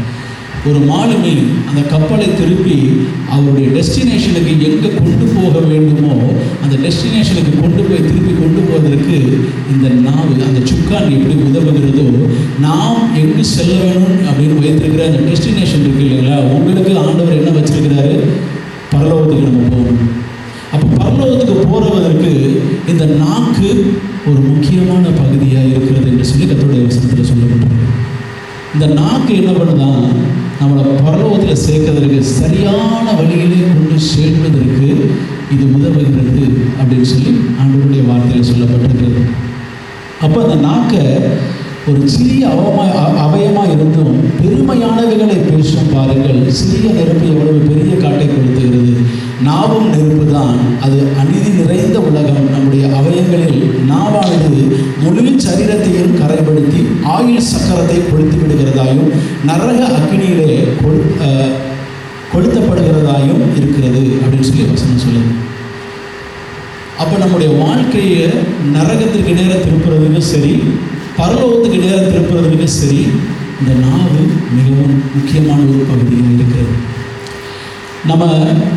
ஒரு மாலுமி அந்த கப்பலை திருப்பி அவருடைய டெஸ்டினேஷனுக்கு எங்கே கொண்டு போக வேண்டுமோ அந்த டெஸ்டினேஷனுக்கு திருப்பி கொண்டு போவதற்கு இந்த நாவு, அந்த சுக்கான் எப்படி உதவுகிறதோ, நாம் எங்கு செல்ல வேணும் அப்படின்னு வைத்திருக்கிற அந்த டெஸ்டினேஷன் இருக்கு இல்லைங்களா, உங்களுக்கு ஆண்டவர் என்ன வச்சிருக்கிறாரு, பரலோகத்துக்கு நம்ம போகணும். அப்போ பரலோகத்துக்கு போகிறதற்கு இந்த நாக்கு ஒரு முக்கியமான பகுதியாக இருக்கிறது என்று சொல்லி கர்த்தருடைய வசனத்தில் சொல்லப்பட்டிருக்கு. இந்த நாக்கு என்ன பண்ணுதான், நம்மளை பரலோகத்தில் சேர்க்கறதுக்கு, சரியான வழியிலே கொண்டு சேர்ப்பதற்கு இது உதவுகிறது அப்படின்னு சொல்லி ஆண்டவருடைய வார்த்தையில் சொல்லப்பட்டிருக்கிறது. அப்போ அந்த நாக்கை ஒரு சிறிய அவயமாக இருந்தும் பெருமையானவைகளை பேசும் பாருங்கள், சிறிய நெருப்பு எவ்வளவு பெரிய காட்டை கொடுத்து நாவும் நெருப்பு தான், அது அநீதி நிறைந்த உலகம். நம்முடைய அவயங்களில் நாவானது முழு சரீரத்தையும் கரைப்படுத்தி ஆயுள் சக்கரத்தை கொளுத்து விடுகிறதாயும் நரக அக்கினியிலே கொளுத்தப்படுகிறதாயும் இருக்கிறது அப்படின்னு சொல்லி வசனம் சொல்லுது. அப்போ நம்முடைய வாழ்க்கையை நரகத்திற்கு நேரம் திருப்புறதுக்கு சரி, பரலோகத்துக்கு நேரம் திருப்புறதுக்கு சரி, இந்த நாவு மிகவும் முக்கியமான ஒரு பகுதியில் இருக்கிறது. நம்ம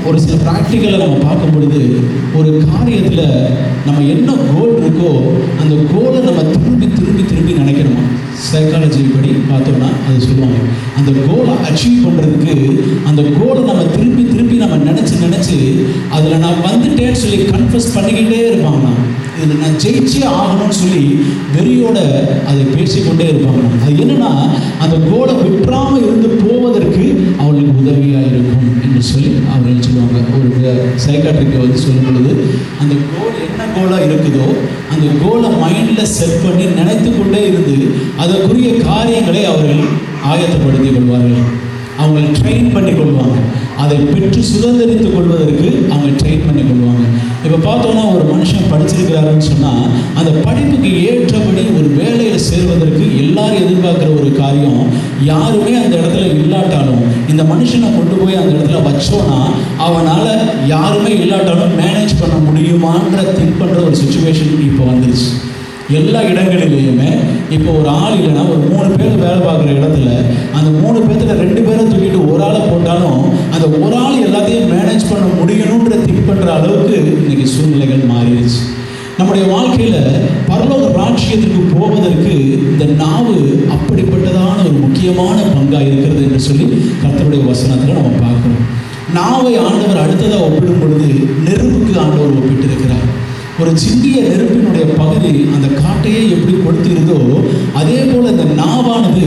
ஒரு சில ப்ராக்டிக்கலை நம்ம பார்க்கும் பொழுது, ஒரு காரியத்தில் நம்ம என்ன கோல் இருக்கோ அந்த கோலை நம்ம திரும்பி திரும்பி திரும்பி நினைக்கணுமா. சைக்காலஜி படி பார்த்தோம்னா அது சொல்லுவாங்க, அந்த கோலை அச்சீவ் பண்ணுறதுக்கு அந்த கோலை நம்ம திரும்பி திரும்பி நம்ம நினச்சி அதில் நான் வந்துட்டேன்னு சொல்லி கன்ஃபஸ் பண்ணிக்கிட்டே இருப்பாங்க. இதில் நான் ஜெயிச்சே ஆகணும்னு சொல்லி வெறியோட அதை பேசிக்கொண்டே இருப்பாங்க. அது என்னன்னா, அந்த கோலை விட்டுறாமல் இருந்து போவதற்கு அவளுக்கு உதவியாக இருக்கும் என்று சொல்லி அவர்கள் சொல்லுவாங்க. ஒரு சைக்காட்ரிக்கை வந்து சொல்லும் பொழுது, அந்த கோல் என்ன கோலாக இருக்குதோ அந்த கோலை மைண்டில் செட் பண்ணி நினைத்து கொண்டே இருந்து அதற்குரிய காரியங்களை அவர்கள் ஆயத்தப்படுத்திக் கொள்வார்கள். அவங்களை ட்ரெயின் பண்ணி கொள்வாங்க. அதை பெற்று சுதந்திரித்துக் கொள்வதற்கு அவங்க ட்ரெயின் பண்ணி கொள்வாங்க. இப்போ பார்த்தோன்னா, ஒரு மனுஷன் படிச்சிருக்கிறாருன்னு சொன்னால் அந்த படிப்புக்கு ஏற்றபடி ஒரு வேலையில் சேர்வதற்கு எல்லாரும் எதிர்பார்க்குற ஒரு காரியம், யாருமே அந்த இடத்துல இல்லாட்டாலும் இந்த மனுஷனை கொண்டு போய் அந்த இடத்துல வச்சோன்னா அவனால் யாருமே இல்லாட்டாலும் மேனேஜ் பண்ண முடியுமான்ற திங்க் பண்ணுற ஒரு சுச்சுவேஷன் இப்போ வந்துருச்சு. எல்லா இடங்களிலேயுமே இப்போ ஒரு ஆள் இல்லைன்னா ஒரு 3 பேர் வேலை பார்க்குற இடத்துல அந்த 3 பேர்த்தில் 2 பேரை தூக்கிட்டு ஒரு ஆளை போட்டாலும் அந்த ஒரு ஆள் எல்லாத்தையும் மேனேஜ் பண்ண முடியணுன்ற திங்க் பண்ணுற அளவுக்கு இன்றைக்கி சூழ்நிலைகள் மாறிடுச்சு. நம்முடைய வாழ்க்கையில் பரலோக ராஜ்யத்துக்கு போவதற்கு இந்த நாவு அப்படிப்பட்டதான ஒரு முக்கியமான பங்காக இருக்கிறது என்று சொல்லி கர்த்தருடைய வசனத்தில் நம்ம பார்க்கணும். நாவை ஆண்டவர் அடுத்ததாக ஒப்பிடும் பொழுது நெருப்புக்கு ஆண்டவர் ஒப்பிட்டு இருக்கிறார். ஒரு சிறிய நெருப்பினுடைய பகுதி அந்த காட்டையே எப்படி கொடுத்திருந்தோ அதே போல் இந்த நாவானது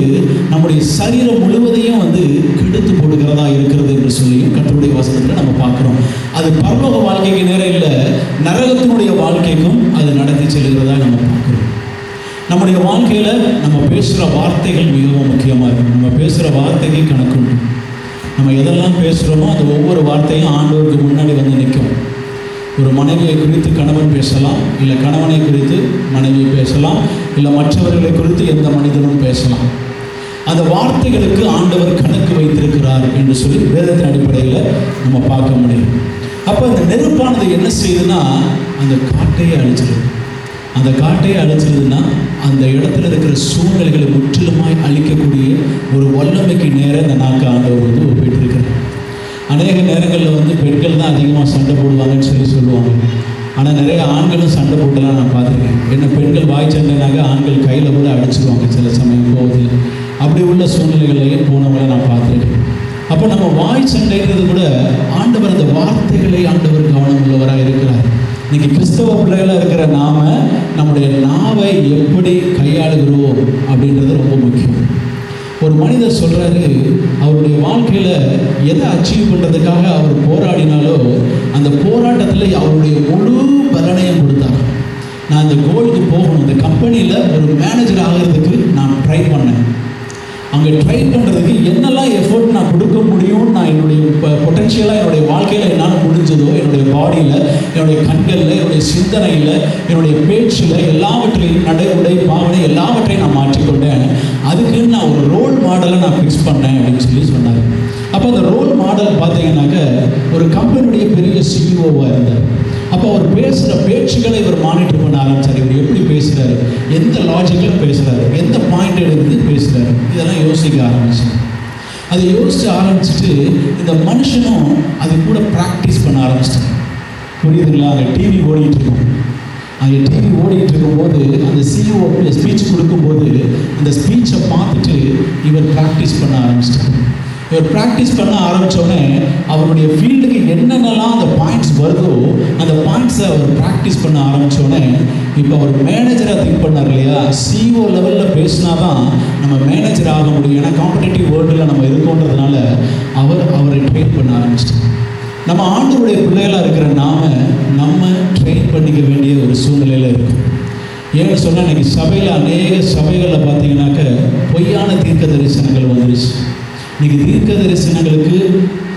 நம்முடைய சரீரம் முழுவதையும் வந்து கெடுத்து போடுகிறதா இருக்கிறது என்று சொல்லி கர்த்தருடைய வசனத்தில் நம்ம பார்க்குறோம். அது பரலோக வாழ்க்கைக்கு நேரம் இல்லை, நரகத்தினுடைய வாழ்க்கைக்கும் அது நடத்தி செல்கிறதா நம்ம பார்க்குறோம். நம்முடைய வாழ்க்கையில் நம்ம பேசுகிற வார்த்தைகள் மிகவும் முக்கியமாக இருக்கும். நம்ம பேசுகிற வார்த்தைக்கு கணக்கு உண்டு. நம்ம எதெல்லாம் பேசுகிறோமோ அது ஒவ்வொரு வார்த்தையும் ஆண்டவருக்கு முன்னாடி வந்து நிற்கும். ஒரு மனைவியை குறித்து கணவன் பேசலாம், இல்லை கணவனை குறித்து மனைவி பேசலாம், இல்லை மற்றவர்களை குறித்து எந்த மனிதனும் பேசலாம். அந்த வார்த்தைகளுக்கு ஆண்டவர் கணக்கு வைத்திருக்கிறார் என்று சொல்லி வேதத்தின் அடிப்படையில் நம்ம பார்க்க முடியும். அப்போ இந்த நெருப்பானது என்ன செய்யுதுன்னா அந்த காட்டையை அழிச்சிடுது. அந்த காட்டையை அழிச்சிடுதுன்னா அந்த இடத்துல இருக்கிற சூழ்நிலைகளை முற்றிலுமாய் அழிக்கக்கூடிய ஒரு வல்லமைக்கு நேரம் இந்த நாக்கு ஆண்டவர் வந்து ஒப்பிட்டிருக்கிறார். அநேக நேரங்களில் வந்து பெண்கள் தான் அதிகமாக சண்டை போடுவாங்கன்னு சொல்லி சொல்லுவாங்க. ஆனால் நிறைய ஆண்களும் சண்டை போட்டெல்லாம் நான் பார்த்துருக்கேன். என்ன பெண்கள் வாய் சண்டைனாக்க ஆண்கள் கையில் கூட அடிச்சிருவாங்க சில சமயம் கோவத்தில். அப்படி உள்ள சூழ்நிலைகளையும் போனவங்களை நான் பார்த்துருக்கேன். அப்போ நம்ம வாய் சண்டைங்கிறது கூட ஆண்டவர் அந்த வார்த்தைகளை ஆண்டவர் கவனம் உள்ளவராக இருக்கிறார். இன்றைக்கி கிறிஸ்தவ பிள்ளைகளாக இருக்கிற நாம நம்முடைய நாவை எப்படி கையாளுகிறோம் அப்படின்றது ரொம்ப முக்கியம். ஒரு மனிதர் சொல்கிறாரு, அவருடைய வாழ்க்கையில் எதை அச்சீவ் பண்ணுறதுக்காக அவர் போராடினாலோ அந்த போராட்டத்தில் அவருடைய முழு பலனையும் கொடுத்தார். நான் இந்த கோலுக்கு போகணும், இந்த கம்பெனியில் ஒரு மேனேஜர் ஆகிறதுக்கு நான் ட்ரை பண்ணேன். அங்கே ட்ரை பண்ணுறதுக்கு என்னெல்லாம் எஃபோர்ட் நான் கொடுக்க முடியும்னு நான் என்னுடைய பொட்டென்ஷியலாக என்னுடைய வாழ்க்கையில் என்னால் முடிஞ்சதோ, என்னுடைய பாடியில், என்னுடைய கண்களில், என்னுடைய சிந்தனையில், என்னுடைய பேச்சில் எல்லாவற்றையும் நடை உடை பாவனை எல்லாவற்றையும் நான் மாற்றிக்கொண்டேன். அதுக்குன்னு நான் ஒரு ரோல் மாடலை நான் ஃபிக்ஸ் பண்ணேன் அப்படின்னு சொல்லி சொன்னார். அப்போ அந்த ரோல் மாடல் பார்த்தீங்கன்னாக்க ஒரு கம்பெனியுடைய பெரிய சிஇஓவாக இருந்தார். அப்போ அவர் பேசுகிற பேச்சுக்களை இவர் மானிட்டர் பண்ண ஆரம்பித்தார். இவர் எப்படி பேசுகிறாரு, எந்த லாஜிக்கில் பேசுகிறாரு, எந்த பாயிண்ட் எடுத்து பேசுகிறாரு, இதெல்லாம் யோசிக்க ஆரம்பித்தார். அதை யோசித்து ஆரம்பிச்சுட்டு இந்த மனுஷனும் அது கூட ப்ராக்டிஸ் பண்ண ஆரம்பிச்சிட்டார். புரியுதுங்களா? அங்கே டிவி ஓடிட்டு இருக்கும். அங்கே டிவி ஓடிட்டு இருக்கும்போது அந்த சிஇஓ ஸ்பீச் கொடுக்கும்போது அந்த ஸ்பீச்சை பார்த்துட்டு இவர் ப்ராக்டிஸ் பண்ண ஆரம்பிச்சிட்டார். இவர் ப்ராக்டிஸ் பண்ண ஆரம்பித்தோடனே அவருடைய ஃபீல்டுக்கு என்னென்னலாம் அந்த பாயிண்ட்ஸ் வருதோ அந்த பாயிண்ட்ஸை அவர் ப்ராக்டிஸ் பண்ண ஆரம்பித்தோடனே இப்போ அவர் மேனேஜராக திங்க் பண்ணார் இல்லையா? சிஇஓ லெவலில் பேசினா தான் நம்ம மேனேஜர் ஆக முடியும். ஏன்னா காம்படிட்டிவ் வேர்ல்டில் நம்ம இருக்கோன்றதுனால அவரை ட்ரெயின் பண்ண ஆரம்பிச்சிட்டார். நம்ம ஆண்டவருடைய பிள்ளைகளாக இருக்கிற நம்ம ட்ரெயின் பண்ணிக்க வேண்டிய ஒரு சூழ்நிலையில் இருக்கும். ஏன்னு சொன்னால் இன்றைக்கி சபையில் அநேக சபைகளில் பார்த்தீங்கன்னாக்க பொய்யான தீர்க்க தரிசனங்கள் வந்துருச்சு. இன்றைக்கி தீர்க்க தரிசனங்களுக்கு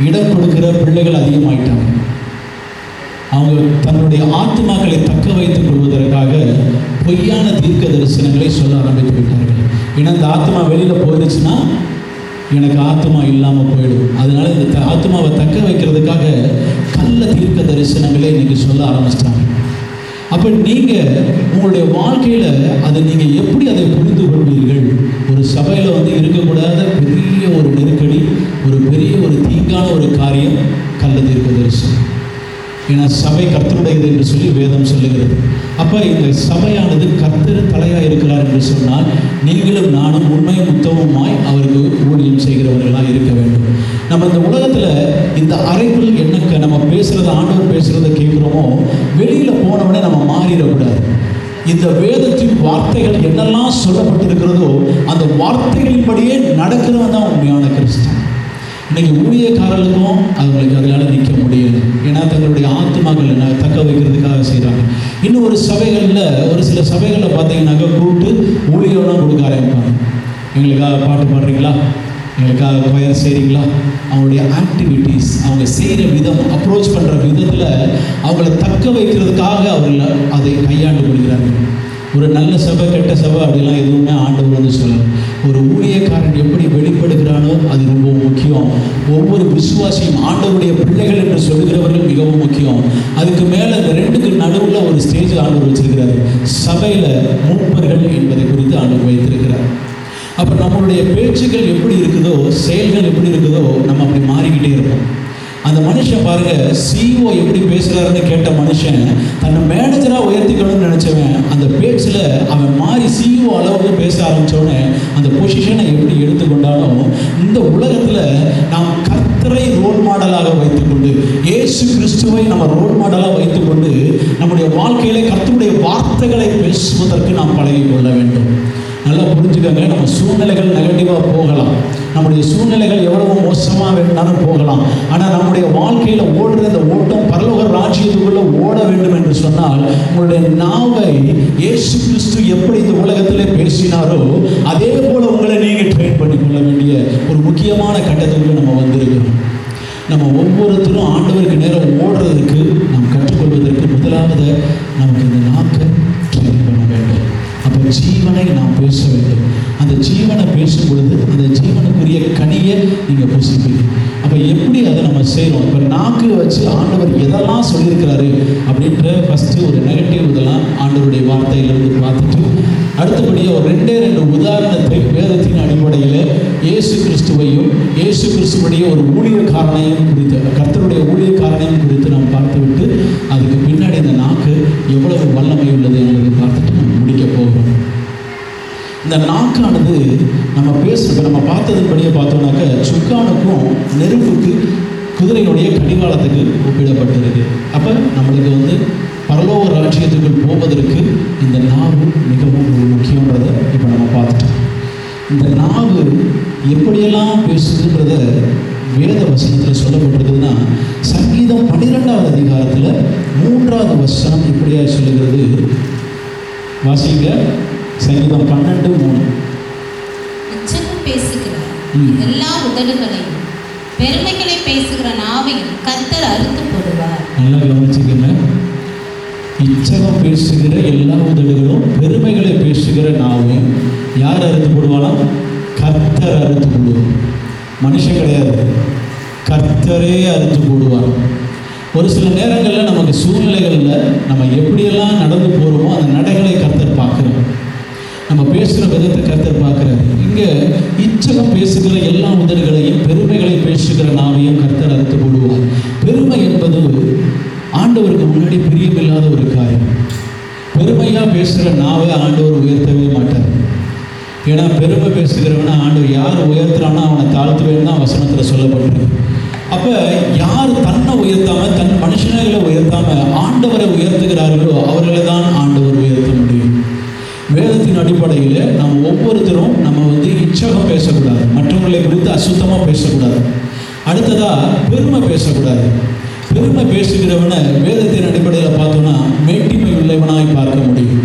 இடம் கொடுக்குற பிள்ளைகள் அதிகமாகிட்டாங்க. அவங்க தன்னுடைய ஆத்மாக்களை தக்க வைத்துக் கொள்வதற்காக பொய்யான தீர்க்க தரிசனங்களை சொல்ல ஆரம்பித்து விட்டார்கள். ஏன்னா இந்த ஆத்மா வெளியில் போயிடுச்சுன்னா எனக்கு ஆத்மா இல்லாமல் போயிடும். அதனால இந்த ஆத்மாவை தக்க வைக்கிறதுக்காக கள்ள தீர்க்க தரிசனங்களே இன்னைக்கு சொல்ல ஆரம்பிச்சிட்டாங்க. அப்போ நீங்கள் உங்களுடைய வாழ்க்கையில் அதை நீங்கள் எப்படி அதை புரிந்து கொள்வீர்கள்? ஒரு சபையில் இருக்கக்கூடாத பெரிய ஒரு நெருக்கடி, ஒரு பெரிய ஒரு தீங்கான ஒரு காரியம் கள்ள தீர்க்க தரிசனம். ஏன்னா சபை கர்த்தருடையது என்று சொல்லி வேதம் சொல்லுகிறது. அப்போ இந்த சபையானது கர்த்தர் தலையாக இருக்கிறார் என்று சொன்னால் நீங்களும் நானும் உண்மையும் உத்தமமாய் அவருக்கு ஊழியம் செய்கிறவர்களாக இருக்க வேண்டும். நம்ம இந்த உலகத்தில் இந்த அறைக்குள் என்ன நம்ம பேசுகிறத ஆண்டவர் பேசுகிறத கேட்குறோமோ வெளியில் போனவுடனே நம்ம மாறிடக்கூடாது. இந்த வேதத்தின் வார்த்தைகள் என்னெல்லாம் சொல்லப்பட்டிருக்கிறதோ அந்த வார்த்தைகளின்படியே நடக்கிறவன் தான் உண்மையான கிறிஸ்தவன். இன்னைக்கு ஊழியக்காரர்களுக்கும் அவங்களுக்கு அதனால் நிற்க முடியல. ஏன்னா தங்களுடைய ஆத்மாக்களை தக்க வைக்கிறதுக்காக செய்கிறாங்க. இன்னும் ஒரு சில சபைகளில் பார்த்தீங்கன்னாக்கா கூப்பிட்டு ஊழியம்லாம் கொடுக்க ஆரம்பிப்பாங்க. எங்களுக்காக பாட்டு பாடுறீங்களா, எங்களுக்காக கொயர் செய்கிறீங்களா, அவங்களுடைய ஆக்டிவிட்டீஸ், அவங்க செய்கிற விதம், அப்ரோச் பண்ணுற விதத்தில் அவங்கள தக்க வைக்கிறதுக்காக அவர்கள் அதை கையாண்டு கொள்கிறாங்க. ஒரு நல்ல சபை கெட்ட சபை அப்படிலாம் எதுவுமே ஆண்டவர் சொல்லலாம். ஒரு ஊழியக்காரன் எப்படி வெளிப்படுகிறானோ அது ரொம்ப முக்கியம். ஒவ்வொரு விசுவாசியும் ஆண்டவருடைய பிள்ளைகள் என்று சொல்கிறவர்கள் மிகவும் முக்கியம். அதுக்கு மேலே இந்த ரெண்டுக்கு நடுவில் ஒரு ஸ்டேஜ் ஆண்டவர் வச்சிருக்கிறார். சபையில் மூப்பர்கள் என்பதை குறித்து ஆண்டவர் வைத்திருக்கிறார். அப்போ நம்மளுடைய பேச்சுகள் எப்படி இருக்குதோ, செயல்கள் எப்படி இருக்குதோ, நம்ம அப்படி மாறிக்கிட்டே இருப்போம். அந்த மனுஷன் பாருங்க, சிஓ எப்படி பேசுகிறாருன்னு கேட்ட மனுஷன் தன்னை மேனேஜராக உயர்த்திக்கணும்னு நினச்சவன் அந்த பேச்சில் அவன் மாறி சிஓ அளவுக்கு பேச ஆரம்பித்தோடனே அந்த பொசிஷனை எப்படி எடுத்துக்கொண்டானோ, இந்த உலகத்தில் நாம் கர்த்தரை ரோல் மாடலாக வைத்துக்கொண்டு, இயேசு கிறிஸ்துவை நம்ம ரோல் மாடலாக வைத்துக்கொண்டு நம்முடைய வாழ்க்கையிலே கர்த்தருடைய வார்த்தைகளை பேசுவதற்கு நாம் பழகி கொள்ள வேண்டும். நல்லா புரிஞ்சுக்கோங்க. நம்ம சூழ்நிலைகள் நெகட்டிவாக போகலாம், நம்முடைய சூழ்நிலைகள் எவ்வளவு மோசமாக வேணும்னாலும் போகலாம். ஆனால் நம்முடைய வாழ்க்கையில் ஓடுற இந்த ஓட்டம் பரலோக ராஜ்யத்துக்குள்ளே ஓட வேண்டும் என்று சொன்னால் உங்களுடைய நாவை இயேசு கிறிஸ்து எப்படி இந்த உலகத்திலே பேசினாரோ அதே போல் உங்களை நீங்கள் ட்ரெயின் பண்ணி கொள்ள வேண்டிய ஒரு முக்கியமான கட்டத்துக்குள்ளே நம்ம வந்திருக்கிறோம். நம்ம ஒவ்வொருத்தரும் ஆண்டவருக்கு நேரம் ஓடுறதுக்கு நாம் கற்றுக்கொள்வதற்கு முதலாவது நமக்கு இந்த நாக்கை ட்ரெயின் பண்ண வேண்டும். அப்போ ஜீவனை நாம் பேச வேண்டும். அந்த ஜீவனை பேசும் பொழுது அந்த ஜீவனுக்குரிய கனியை நீங்கள் புசிப்பீங்க. அப்போ எப்படி அதை நம்ம செய்கிறோம்? இப்போ நாக்கு வச்சு ஆண்டவர் எதெல்லாம் சொல்லியிருக்கிறாரு அப்படின்ற ஃபஸ்ட்டு ஒரு நெகட்டிவ் இதெல்லாம் ஆண்டவருடைய வார்த்தையிலிருந்து பார்த்துட்டு அடுத்தபடியாக ஒரு ரெண்டு உதாரணத்தை வேதத்தின் அடிப்படையில் இயேசு கிறிஸ்துவையும் இயேசு கிறிஸ்துவனுடைய ஒரு ஊழியக்காரனையும் குறித்து, கர்த்தருடைய ஊழியக்காரனையும் குறித்து நாம் பார்த்துவிட்டு அதுக்கு பின்னாடி இந்த நாக்கு எவ்வளவு வல்லமை உள்ளது என்பதை பார்த்துட்டு நம்ம முடிக்க போகிறோம். இந்த நாக்கானது நம்ம பேசுகிறப்ப நம்ம பார்த்ததுபடியே பார்த்தோம்னாக்க சுக்கானுக்கும் நெருப்புக்கு குதிரையுடைய கடிவாளத்துக்கு ஒப்பிடப்பட்டிருக்கு. அப்போ நம்மளுக்கு பரலோக ராஜ்யத்துக்குள் போவதற்கு இந்த நாவு மிகவும் ஒரு முக்கியன்றதை இப்போ நம்ம பார்த்துட்டோம். இந்த நாவு எப்படியெல்லாம் பேசுதுன்றத வேத வசனத்தில் சொல்லப்பட்டிருக்குதுன்னா சங்கீதம் 12வது அதிகாரத்தில் 3வது வசனம் இப்படியா சொல்லுகிறது. வாசிங்க, சங்கீதம் 12:3. இச்சகம் பேசுகிற எல்லா உதடுகளையும் பெருமைகளை பேசுகிற நாவையும் கர்த்தர் அறுத்து போடுவார். நல்லா கவனிச்சுக்கங்க. இச்சகம் பேசுகிற எல்லா உதடுகளும் பெருமைகளை பேசுகிற நாவையும் யார் அறுத்து போடுவானா? கர்த்தர் அறுத்து போடுவார். மனுஷன் கிடையாது, கர்த்தரே அறுத்து போடுவார். ஒரு சில நேரங்களில் நமக்கு சூழ்நிலைகளில் நம்ம எப்படியெல்லாம் நடந்து போகிறோமோ அந்த நடைகளை கர்த்தர் பார்க்குறோம். நம்ம பேசுகிற விதத்தை கர்த்தர் பார்க்குறாரு. இங்கே இச்சகம் பேசுகிற எல்லா உதடுகளையும் பெருமைகளை பேசுகிற நாவையும் கர்த்தர் அறுத்து போடுவார். பெருமை என்பது ஆண்டவருக்கு முன்னாடி பிரியமில்லாத ஒரு காரியம். பெருமையாக பேசுகிற நாவை ஆண்டவர் உயர்த்தவே மாட்டார். ஏன்னா பெருமை பேசுகிறவனை ஆண்டவர் யார் உயர்த்துறானோ அவனை தாழ்த்துவேன்னு தான் வசனத்தில் சொல்லப்பட்டிருக்கு. அப்போ யார் தன்னை உயர்த்தாமல் தன் மனுஷனைகளை உயர்த்தாமல் ஆண்டவரை உயர்த்துகிறார்களோ அவர்களை தான் ஆண்டவர் உயர்த்த முடியும். வேதத்தின் அடிப்படையில் நம்ம ஒவ்வொருத்தரும் நம்ம இச்சகம் பேசக்கூடாது, மற்றவர்களை குறித்து அசுத்தமாக பேசக்கூடாது. அடுத்ததாக பெருமை பேசக்கூடாது. பெருமை பேசுகிறவனை வேதத்தின் அடிப்படையில் பார்த்தோன்னா மேட்டிமை உள்ளவனாய் பார்க்க முடியும்.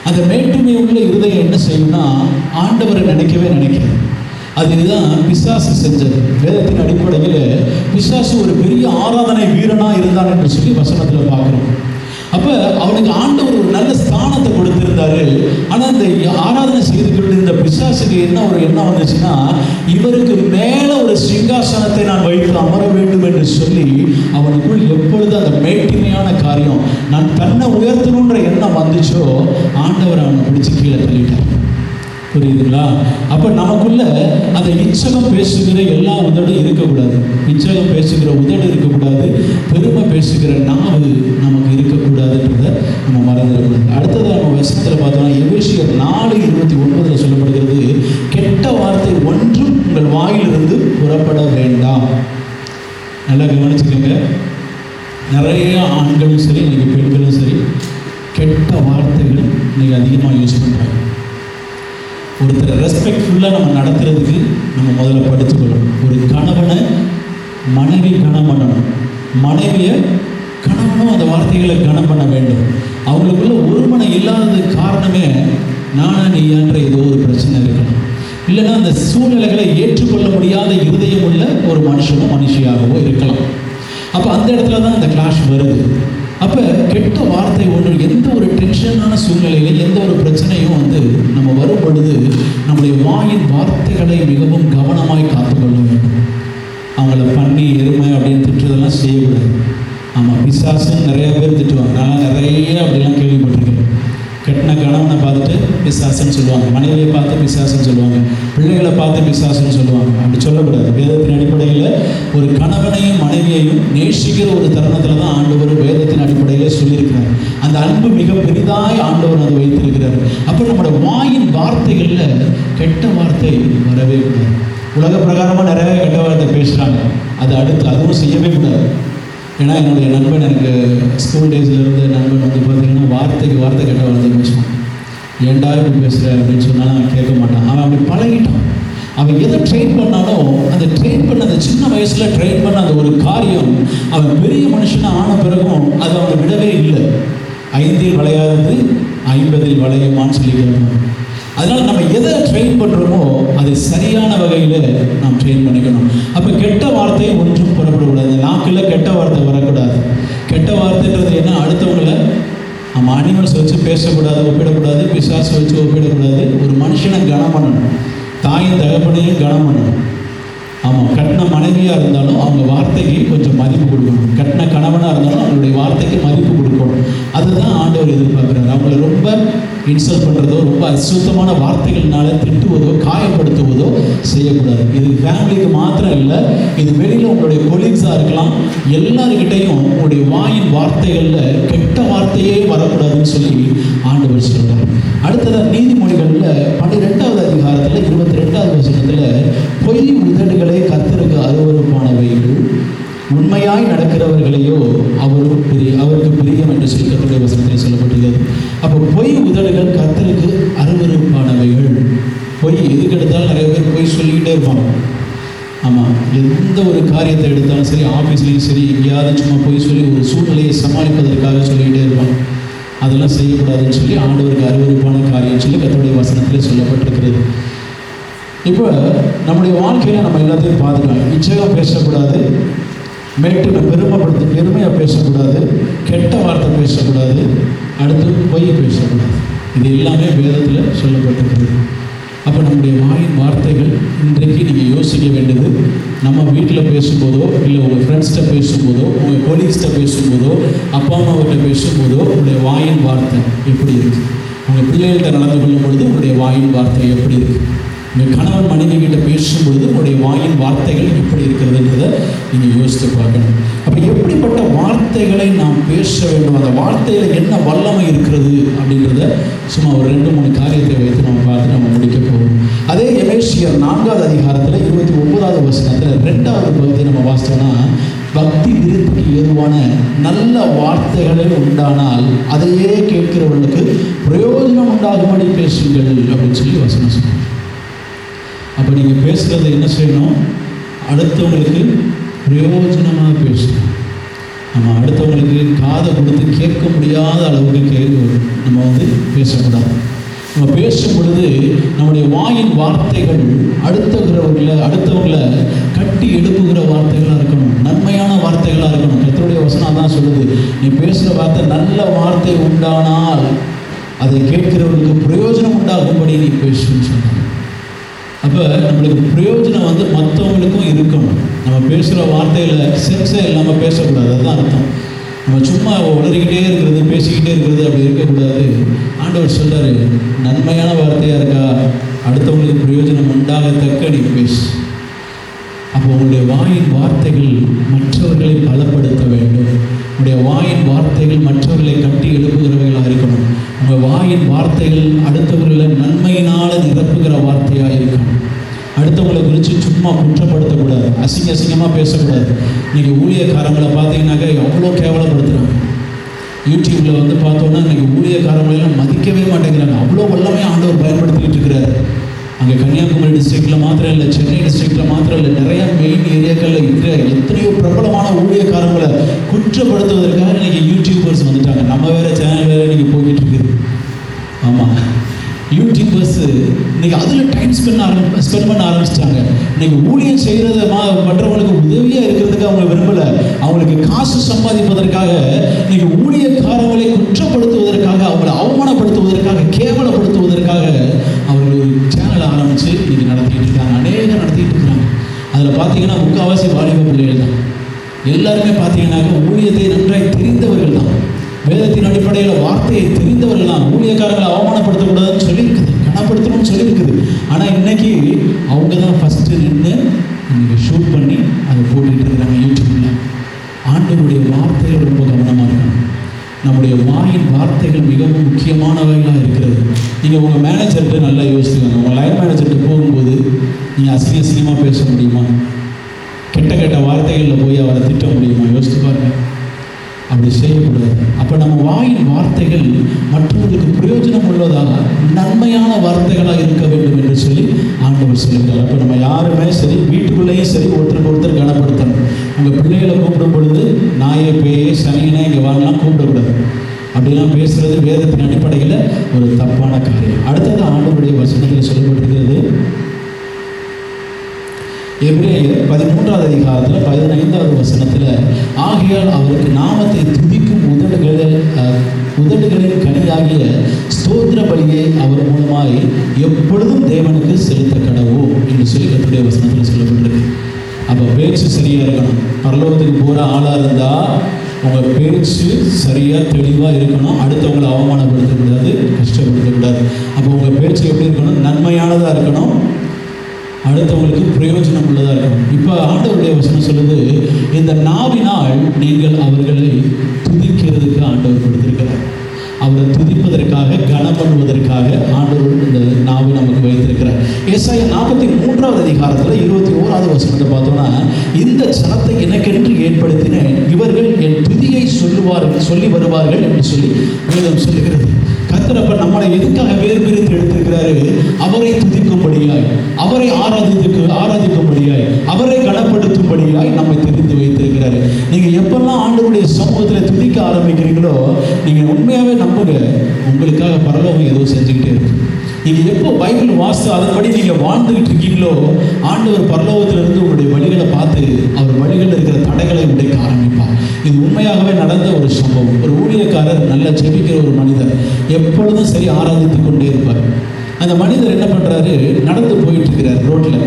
அந்த மேட்டுமை உள்ள இருதயம் என்ன செய்யும்னா ஆண்டவரை நினைக்கவே நினைக்காது. அதுதான் பிசாசு செஞ்சது. வேதத்தின் அடிப்படையில் பிசாசு ஒரு பெரிய ஆராதனை வீரனாக இருந்தான் என்று சொல்லி வசனத்தில் பார்க்குறோம். அப்போ அவனுக்கு ஆண்டவர் ஒரு நல்ல ஸ்தானத்தை கொடுத்திருந்தாரு. ஆனால் இந்த ஆராதனை செய்துக்கிட்டு இருந்த பிசாசுக்கு என்ன ஒரு எண்ணம் வந்துச்சுன்னா, இவருக்கு மேலே ஒரு சிங்காசனத்தை நான் வைத்து அமர வேண்டும் என்று சொல்லி அவனுக்குள் எப்பொழுது அந்த மேட்டிமையான காரியம், நான் தன்னை உயர்த்தணுன்ற எண்ணம் வந்துச்சோ, ஆண்டவர் அவனை பிடிச்சி கீழே தள்ளிட்டார். புரியுதுங்களா? அப்போ நமக்குள்ள அந்த இச்சகம் பேசுகிற எல்லா உதடும் இருக்கக்கூடாது. இச்சகம் பேசுகிற உதடு இருக்கக்கூடாது. பெருமை பேசுகிற நாவு நமக்கு இருக்கக்கூடாதுன்றதை நம்ம மறந்துடக்கூடாது. அடுத்ததாக நம்ம வசனத்தில் பார்த்தோம்னா எபேசியர் 4:29 சொல்லப்படுகிறது, கெட்ட வார்த்தை ஒன்றும் உங்கள் வாயிலிருந்து புறப்பட வேண்டாம். நல்லா கவனிச்சுக்கோங்க. நிறைய ஆண்களும் சரி, இன்னைக்கு பெண்களும் சரி, கெட்ட வார்த்தைகள் இன்னைக்கு அதிகமாக யூஸ் பண்ணுறாங்க. ஒருத்தரை ரெஸ்பெக்ட்ஃபுல்லாக நம்ம நடத்துறதுக்கு நம்ம முதல்ல படித்துக்கொள்ளணும். ஒரு கணவனை மனைவி கனம் பண்ணணும், மனைவியை கணவனும் அந்த வார்த்தைகளை கனம் பண்ண வேண்டும். அவங்களுக்குள்ள ஒருமனை இல்லாதது காரணமே நானா நீயான்ற ஏதோ ஒரு பிரச்சனை இருக்கலாம். இல்லைன்னா அந்த சூழ்நிலைகளை ஏற்றுக்கொள்ள முடியாத இருதயம் உள்ள ஒரு மனுஷனோ மனுஷியாகவோ இருக்கலாம். அப்போ அந்த இடத்துல தான் அந்த கிளாஷ் வருது. அப்போ கெட்ட வார்த்தை ஒன்று, எந்த ஒரு டென்ஷனான சூழ்நிலையில் எந்த ஒரு பிரச்சனையும் நம்ம வரும் பொழுது நம்முடைய வாயின் வார்த்தைகளை மிகவும் கவனமாய் காத்துக்கொள்ள வேண்டும். அவங்கள பண்ணி எருமை அப்படின்னு திட்டுறதெல்லாம் செய்யக்கூடாது. ஆமாம், பிசாசுன்னு நிறைய பேர் திட்டுவாங்க. நான் நிறைய அப்படிலாம் கேள்விப்பட்டிருக்கேன். கெட்டின கணவனை பார்த்துட்டு பிசாசுன்னு சொல்லுவாங்க, மனைவியை பார்த்து பிசாசுன்னு சொல்லுவாங்க, பிள்ளைகளை பார்த்து பிசாசுன்னு சொல்லுவாங்க. அப்படி சொல்லக்கூடாது. வேதத்தின் அடிப்படையில் ஒரு கணவனையும் மனைவியையும் நேசிக்கிற ஒரு தருணத்தில் தான் ஆண்டவர் வேதத்தின் அடிப்படையில் சொல்லியிருக்கிறார். அந்த அன்பு மிக பெரிதாய் ஆண்டவர் அதை வைத்திருக்கிறார். அப்போ நம்மளோட வாயின் வார்த்தைகளில் கெட்ட வார்த்தை வரவே கூடாது. உலக பிரகாரமாக நிறைய கெட்ட வார்த்தை பேசுகிறாங்க, அது அடுத்து அதுவும் செய்யவே கூடாது. ஏன்னா என்னுடைய நண்பன், எனக்கு ஸ்கூல் டேஸில் இருந்த நண்பன் பார்த்தீங்கன்னா வார்த்தைக்கு வார்த்தை கெட்ட வார்த்தை பேசுவான். ஏன்டா இப்படி பேசுகிற அப்படின்னு சொன்னாலும் அவன் கேட்க மாட்டான். அவன் அப்படி பழகிட்டான். அவன் எதை ட்ரெயின் பண்ணாலும் அந்த ட்ரெயின் பண்ண, அந்த சின்ன வயசில் ட்ரெயின் பண்ண அந்த ஒரு காரியம் அவன் பெரிய மனுஷனாக ஆன பிறகும் அது அவனை விடவே இல்லை. 5 வளையாதது 50 வளையுமான்னு சொல்லிக்கிறோம். அதனால் நம்ம எதை ட்ரெயின் பண்ணுறோமோ அதை சரியான வகையில் நாம் ட்ரெயின் பண்ணிக்கணும். அப்போ கெட்ட வார்த்தை ஒன்றும் புறப்படக்கூடாது. நாக்கில் கெட்ட வார்த்தை வரக்கூடாது. கெட்ட வார்த்தைன்றது என்ன, அடுத்தவங்களை நம்ம அனிமல்ஸ் வச்சு பேசக்கூடாது, ஒப்பிடக்கூடாது. பிசாசு வச்சு ஒப்பிடக்கூடாது. ஒரு மனுஷனை கனம் பண்ணணும், தாயின் தகப்பனையும் கனம் பண்ணணும். ஆமாம், கட்டின மனைவியாக இருந்தாலும் அவங்க வார்த்தைக்கு கொஞ்சம் மதிப்பு கொடுக்கணும். கட்டின கணவனாக இருந்தாலும் அவங்களுடைய வார்த்தைக்கு மதிப்பு கொடுக்கணும். அதுதான் ஆண்டவர் எதிர்பார்க்குறாரு. அவங்கள ரொம்ப இன்சல்ட் பண்ணுறதோ, ரொம்ப அசுத்தமான வார்த்தைகள்னால திட்டுவதோ, காயப்படுத்துவதோ செய்யக்கூடாது. இது ஃபேமிலிக்கு மாத்திரம் இல்லை, இது வெளியில் உங்களுடைய கொலீக்ஸாக இருக்கலாம். எல்லாருக்கிட்டையும் உங்களுடைய வாயின் வார்த்தைகளில் கெட்ட வார்த்தையே வரக்கூடாதுன்னு சொல்லி ஆண்டவர் சொல்கிறார். அடுத்ததாக நீதிமொழிகளில் 12வது அதிகாரத்தில் 22வது வசனத்தில் பொய் உதடுகளே கர்த்தருக்கு அருவருப்பானவைகள், உண்மையாய் நடக்கிறவர்களையோ அவருக்கு பிரியம் என்று சொல்லி கர்த்தருடைய வசனத்தில் சொல்லப்பட்டுள்ளது. அப்போ பொய் உதடுகள் கர்த்தருக்கு அருவருப்பானவைகள். பொய் எதுக்கு எடுத்தாலும் நிறைய பேர் பொய் சொல்லிக்கிட்டே இருப்பாங்க. ஆமாம், எந்த ஒரு காரியத்தை எடுத்தாலும் சரி, ஆஃபீஸ்லேயும் சரி, எங்கேயாவது சும்மா பொய் சொல்லி ஒரு சூழ்நிலையை சமாளிப்பதற்காக சொல்லிக்கிட்டே இருப்பாங்க. அதெல்லாம் செய்யக்கூடாதுன்னு சொல்லி ஆண்டவருக்கு அருவருப்பான காரியம் சொல்லி கர்த்தருடைய வசனத்தில் சொல்லப்பட்டிருக்கிறது. இப்போ நம்முடைய வாழ்க்கையில் நம்ம எல்லாத்தையும் பார்த்துக்கலாம். இச்சகம் பேசக்கூடாது, பெருமையாக பேசக்கூடாது, கெட்ட வார்த்தை பேசக்கூடாது, அடுத்து பொய் பேசக்கூடாது. இது எல்லாமே வேதத்தில் சொல்லப்பட்டிருக்கிறது. அப்போ நம்முடைய வாயின் வார்த்தைகள் இன்றைக்கு நீங்கள் யோசிக்க வேண்டியது, நம்ம வீட்டில் பேசும்போதோ, இல்லை உங்கள் ஃப்ரெண்ட்ஸ்கிட்ட பேசும்போதோ, உங்கள் கொலீக்ஸ்கிட்ட பேசும்போதோ, அப்பா அம்மாவிட்ட பேசும்போதோ உங்களுடைய வாயின் வார்த்தை எப்படி இருக்குது? உங்கள் பிள்ளைகள்கிட்ட நடந்து கொள்ளும் பொழுது உங்களுடைய வாயின் வார்த்தை எப்படி இருக்குது? உங்கள் கணவன் மனைவி கிட்ட பேசும்பொழுது உங்களுடைய வாயின் வார்த்தைகள் எப்படி இருக்கிறதுன்றதை நீங்கள் யோசித்து பார்க்கணும். அப்போ எப்படிப்பட்ட வார்த்தைகளை நாம் பேச வேண்டும், அந்த வார்த்தையில் என்ன வல்லமை இருக்கிறது அப்படின்றத சும்மா ஒரு 2-3 காரியத்தை வைத்து நம்ம பார்த்து நம்ம முடிக்க போகிறோம். அதே எபேசியர் 4வது அதிகாரத்தில் 29வது வசனத்தில் 2வது பகுதியை நம்ம வாசித்தோம்னா, பக்தி விருத்திக்கு ஏதுவான நல்ல வார்த்தைகளே உண்டானால் அதையே கேட்கிறவர்களுக்கு பிரயோஜனம் உண்டாகும்படி பேசுங்கள் அப்படின்னு சொல்லி வசனம் சொல்லுங்கள். அப்போ நீங்கள் பேசுகிறத என்ன செய்யணும், அடுத்தவங்களுக்கு பிரயோஜனமாக பேசணும். நம்ம அடுத்தவங்களுக்கு காதை கொடுத்து கேட்க முடியாத அளவுக்கு நம்ம பேசக்கூடாது. நம்ம பேசும் பொழுது நம்முடைய வாயின் வார்த்தைகள் அடுத்தவங்களை கட்டி எழுப்புகிற வார்த்தைகளாக இருக்கணும், நன்மையான வார்த்தைகளாக இருக்கணும். கர்த்தருடைய வசனம் தான் சொல்லுது, நீ பேசுகிற வார்த்தை நல்ல வார்த்தை உண்டானால் அதை கேட்கிறவர்களுக்கு பிரயோஜனம் உண்டாகும்படி நீ பேசுன்னு சொன்னாங்க. அப்போ நம்மளுக்கு பிரயோஜனம் மற்றவங்களுக்கும் இருக்கணும். நம்ம பேசுகிற வார்த்தையில் செக்ஸே இல்லாமல் பேசக்கூடாது, அதுதான் அர்த்தம். நம்ம சும்மா உளறிக்கிட்டே இருக்கிறது, பேசிக்கிட்டே இருக்கிறது அப்படி இருக்கக்கூடாது. ஆண்டவர் சொல்றாரு, நன்மையான வார்த்தையாக இருக்கா, அடுத்தவங்களுக்கு பிரயோஜனம் உண்டாகத்தக்க நீ பேசு. அப்போ உங்களுடைய வாயின் வார்த்தைகள் மற்றவர்களை பலப்படுத்த வேண்டும். உங்களுடைய வாயின் வார்த்தைகள் மற்றவர்களை கட்டி எழுப்புகிறவைகளாக இருக்கணும். உங்கள் வாயின் வார்த்தைகள் அடுத்தவர்களை நன்மையினால் நிரப்புகிற வார்த்தையாக இருக்கணும். அடுத்தவங்களை குறித்து சும்மா குற்றப்படுத்தக்கூடாது, அசிங்கமாக பேசக்கூடாது. இன்றைக்கி ஊழியக்காரங்களை பார்த்தீங்கன்னாக்கா எவ்வளோ கேவலப்படுத்துகிறாங்க. யூடியூப்பில் பார்த்தோன்னா இன்றைக்கி ஊழியக்காரங்களெல்லாம் மதிக்கவே மாட்டேங்கிறாங்க. அவ்வளோ வல்லமையாக ஆண்டவர் பயன்படுத்திக்கிட்டு இருக்கிறார். அங்கே கன்னியாகுமரி டிஸ்ட்ரிக்டில் மாத்திரம் இல்லை, சென்னை டிஸ்ட்ரிக்டில் மாத்திரம் இல்லை, நிறையா மெயின் ஏரியாக்களில் இருக்கிற எத்தனையோ பிரபலமான ஊழியக்காரங்களை குற்றப்படுத்துவதற்காக இன்றைக்கி யூடியூபர்ஸ் வந்துட்டாங்க. நம்ம வேறு சேனல் வேறு இன்றைக்கி போய்கிட்டு இருக்குது. ஆமாம், யூடியூபர்ஸ் இன்றைக்கி அதில் டைம் ஸ்பெண்ட் பண்ண ஆரம்பிச்சிட்டாங்க. இன்றைக்கி ஊழியம் செய்கிறத மற்றவங்களுக்கு உதவியாக இருக்கிறதுக்கு அவங்க விரும்பலை, அவங்களுக்கு காசு சம்பாதிப்பதற்காக, இன்றைக்கி ஊழியக்காரங்களை குற்றப்படுத்துவதற்காக, அவங்களை அவமானப்படுத்துவதற்காக, கேவலப்படுத்துவதற்காக அவர்கள் ஒரு சேனலை ஆரம்பித்து இன்றைக்கி நடத்திக்கிட்டு இருக்காங்க. அநேகம் நடத்திக்கிட்டு இருக்கிறாங்க. அதில் பார்த்தீங்கன்னா முக்கால்வாசி வாலிப பிள்ளைகள் தான். எல்லாருமே பார்த்தீங்கன்னாக்கா ஊழியத்தை நன்றாய் தெரிந்தவர்கள் தான், வேதத்தின் அடிப்படையில் வார்த்தையை தெரிந்தவர்கள் தான். ஊழியக்காரங்களை அவமானப்படுத்தக்கூடாதுன்னு சொல்லியிருக்குது, கனப்படுத்தணும்னு சொல்லியிருக்குது. ஆனால் இன்னைக்கு அவங்க தான் ஃபஸ்ட்டு நின்று இன்னைக்கு ஷூட் பண்ணி அதை போட்டுக்கிட்டு இருக்கிறாங்க யூடியூப்பில். ஆண்டவருடைய வார்த்தைகள் ரொம்ப கவனமாக இருக்கணும். நம்முடைய வாயின் வார்த்தைகள் மிகவும் முக்கியமானவைகளாக இருக்கிறது. நீங்கள் உங்கள் மேனேஜர்கிட்ட நல்லா யோசிச்சுக்கோங்க. உங்கள் லைன் மேனேஜர்கிட்ட போகும்போது நீங்கள் அசிங்கமாக பேச முடியுமா? கெட்ட வார்த்தைகளில் போய் அவரை திட்ட முடியுமா? யோசித்து பாருங்கள். அப்படி செய்யக்கூடாது. அப்போ நம்ம வாயின் வார்த்தைகள் மற்றவர்களுக்கு பிரயோஜனம் உள்ளதாக நன்மையான வார்த்தைகளாக இருக்க வேண்டும் என்று சொல்லி ஆண்டவர் சொல்லுகிறார். அப்போ நம்ம யாருமே சரி, வீட்டுக்குள்ளேயும் சரி, ஒருத்தருக்கு ஒருத்தர் கனப்படுத்தணும். உங்கள் பிள்ளைகளை கூப்பிடும் பொழுது நாயை பேயே சனியனே இங்கே வாங்கலாம் கூப்பிடக்கூடாது. அப்படிலாம் பேசுகிறது வேதத்தின் அடிப்படையில் ஒரு தப்பான காரியம். அடுத்தது ஆண்டவருடைய வசனத்தில் சொல்லப்பட்டிருக்கிறது. எபிரேயர் 13வது அதிகாரத்தில் 15வது வசனத்தில், ஆகையால் அவருக்கு நாமத்தை துதிக்கும் உதடுகளின் கனியாகிய ஸ்தோத்திர பலியை அவர் மூலமாய் எப்பொழுதும் தேவனுக்கு செலுத்த கடவோம் என்று சொல்லி கர்த்தருடைய வசனத்தில் சொல்லப்பட்டிருக்கு. அப்போ பேச்சு சரியாக இருக்கணும். பரலோகத்துக்கு போகிற ஆளாக இருந்தால் உங்கள் பேச்சு சரியாக தெளிவாக இருக்கணும். அடுத்தவங்களை அவமானப்படுத்தக்கூடாது, கஷ்டப்படுத்தக்கூடாது. அப்போ உங்கள் பேச்சு எப்படி இருக்கணும்? நன்மையானதாக இருக்கணும், அடுத்தவங்களுக்கு பிரயோஜனம் உள்ளதாக இருக்கணும். இப்போ ஆண்டவருடைய வசனம் சொல்லுது, இந்த நாவினால் நீங்கள் அவர்களை துதிக்கிறதுக்கு ஆண்டவர் கொடுத்திருக்கிறார். அவரை துதிப்பதற்காக, கனம் பண்ணுவதற்காக ஆண்டவர் இந்த நாவை நமக்கு வைத்திருக்கிறார். ஏசாயா 43வது அதிகாரத்தில் 21வது வசனத்தை பார்த்தோன்னா, இந்த ஜனத்தை எனக்கென்று ஏற்படுத்தினேன், இவர்கள் என் துதியை சொல்லி வருவார்கள் என்று சொல்லி வேதம் சொல்லுகிறது. கர்த்தர் அப்ப நம்மளை எதுக்காக வேறு பிரித்து எடுத்திருக்கிறாரு? அவரை துதிக்கும்படியாய், அவரை ஆராதிக்கும்படியாய், அவரை கனப்படுத்தும்படியாய் நம்மை தெரிந்து வைத்திருக்கிறாரு. நீங்க எப்பெல்லாம் ஆண்டவருடைய சமூகத்தில் துதிக்க ஆரம்பிக்கிறீங்களோ, நீங்க உண்மையாவே நம்புங்க, உங்களுக்காக பரலோகம் ஏதோ செஞ்சுக்கிட்டே இருக்கு. நீங்க எப்போ பைபிள் வாசித்து அதன்படி நீங்க வாழ்ந்துகிட்டு இருக்கீங்களோ, ஆண்டவர் பரலோகத்திலிருந்து உங்களுடைய வழிகளை பார்த்து அவர் வழிகளில் இருக்கிற தடைகளை உடைக்க ஆரம்பிப்பார். இது உண்மையாகவே நடந்த ஒரு சம்பவம். ஒரு ஊழியக்காரர் நல்ல ஜெபிக்கிற ஒரு மனிதர், எப்பொழுதும் சரி ஆராதித்து கொண்டே இருப்பார். அந்த மனிதர் என்ன பண்ணுறாரு, நடந்து போயிட்டு இருக்கிறார். ரோட்டில்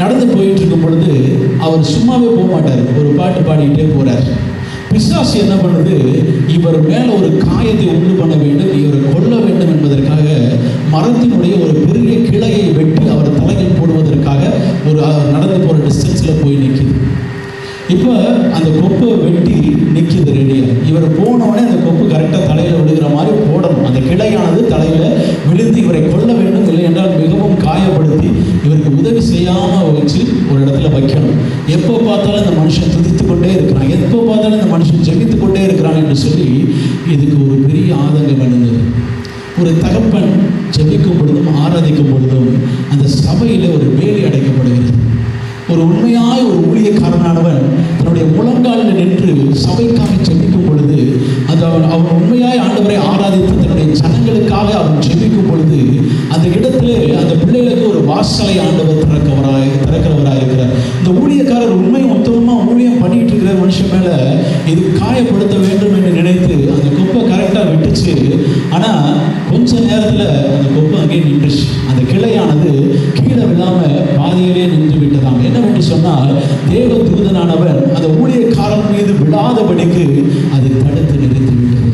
நடந்து போயிட்டு இருக்கும் பொழுது அவர் சும்மாவே போக மாட்டார், ஒரு பாட்டு பாடிக்கிட்டே போகிறார். பிசாசு என்ன பண்ணுது, இவர் மேலே ஒரு காயத்தை உண்டு பண்ண வேண்டும், இவரை கொல்ல வேண்டும் என்பதற்காக மரத்தினுடைய ஒரு பெரிய கிளையை வெட்டி அவர் தலையில் போடுவதற்காக ஒரு நடந்து போகிற டிஸ்டன்ஸில் போய் நிற்கிது. இப்போ அந்த கொப்பை வெட்டி நிற்கிது ரெடியாக. இவர் போனோடனே அந்த கொப்பு கரெக்டாக தலையில் விழுகிற மாதிரி போடணும். அந்த கிளையானது தலையில் விழுந்து இவரை கொல்ல வேண்டும், இல்லை என்றால் மிகவும் காயப்படுத்தி இவருக்கு உதவி செய்யாமல் வச்சு ஒரு இடத்துல வைக்கணும். எப்போ பார்த்தாலும் இந்த மனுஷன் துதித்து கொண்டே இருக்கிறான், எப்போ பார்த்தாலும் இந்த மனுஷன் ஜெபித்து கொண்டே இருக்கிறான் என்று சொல்லி இதுக்கு ஒரு பெரிய ஆதங்கம் இருந்தது. ஒரு தகப்பன் ஜெபிக்கும் பொழுதும் ஆராதிக்கும் பொழுதும் அந்த சபையில் ஒரு வேலி அடைக்கப்படுகிறது. ஒரு உண்மையாய் ஒரு ஊழியக்காரனானவன் தன்னுடைய முழங்காலில் நின்று சபைக்காக ஜெபிக்கும் பொழுது, அது அவன் உண்மையாய் ஆண்டவரை ஆராதித்து தன்னுடைய ஜனங்களுக்காக அவன் ஜெபிக்கும் பொழுது இது காயப்படுத்த வேண்டும் என்று நினைத்து அந்த கொப்பை கரெக்டாக விட்டுச்சு. ஆனால் கொஞ்ச நேரத்தில் அந்த கொப்பை அங்கே நின்றுச்சு. அந்த கிளையானது கீழே விழாமல் பாதியிலே நின்று விட்டதாம். என்னவென்று சொன்னால், தேவ தூதனானவன் அந்த ஊழியக்காரன் மீது விழாதபடிக்கு அது தடுத்து நிறுத்தி விட்டது.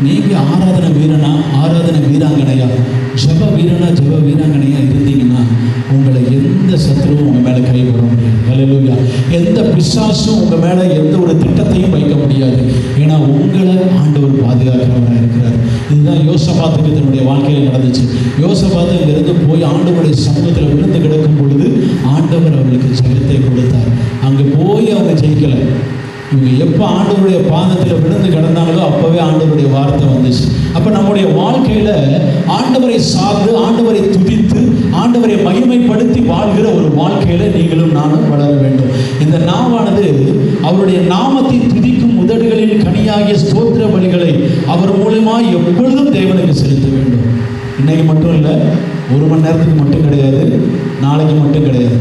நீங்கள் ஆராதனை வீரனா, ஆராதனை வீராங்கனையா, ஜப வீரனா, ஜப வீராங்கனையா இருந்தீங்கன்னா உங்களை எந்த சத்துருவும் உங்கள் மேலே கை போட முடியாது. ஹல்லேலூயா. எந்த பிசாசும் உங்கள் மேலே எந்த ஒரு திட்டத்தையும் வைக்க முடியாது. ஏன்னா உங்களை ஆண்டவர் பாதுகாக்கிறவராக இருக்கிறார். இதுதான் யோசபாத்துக்கு தன்னுடைய வாழ்க்கையில் நடந்துச்சு. யோசபாத்து இங்கிருந்து போய் ஆண்டவருடைய சமூகத்தில் விழுந்து கிடக்கும் பொழுது ஆண்டவர் அவர்களுக்கு ஜெயத்தை கொடுத்தார். அங்கே போய் அவங்க ஜெயிக்கலை. இவங்க எப்போ ஆண்டவருடைய பாதத்தில் விழுந்து கிடந்தாங்களோ அப்போவே ஆண்டவருடைய வார்த்தை வந்துச்சு. அப்போ நம்முடைய வாழ்க்கையில் ஆண்டவரை சார்ந்து, ஆண்டவரை துதித்து, ஆண்டவரை மகிமைப்படுத்தி வாழ்கிற ஒரு வாழ்க்கையில் நீங்களும் நானும் வளர வேண்டும். இந்த நாவானது அவருடைய நாமத்தை துதிக்கும் உதடுகளின் கனியாகிய ஸ்தோத்திர பலிகளை அவர் மூலமாக எப்பொழுதும் தேவனுக்கு செலுத்த வேண்டும். இன்னைக்கு மட்டும் இல்லை, 1 மணி நேரத்துக்கு மட்டும் கிடையாது, நாளைக்கு மட்டும் கிடையாது,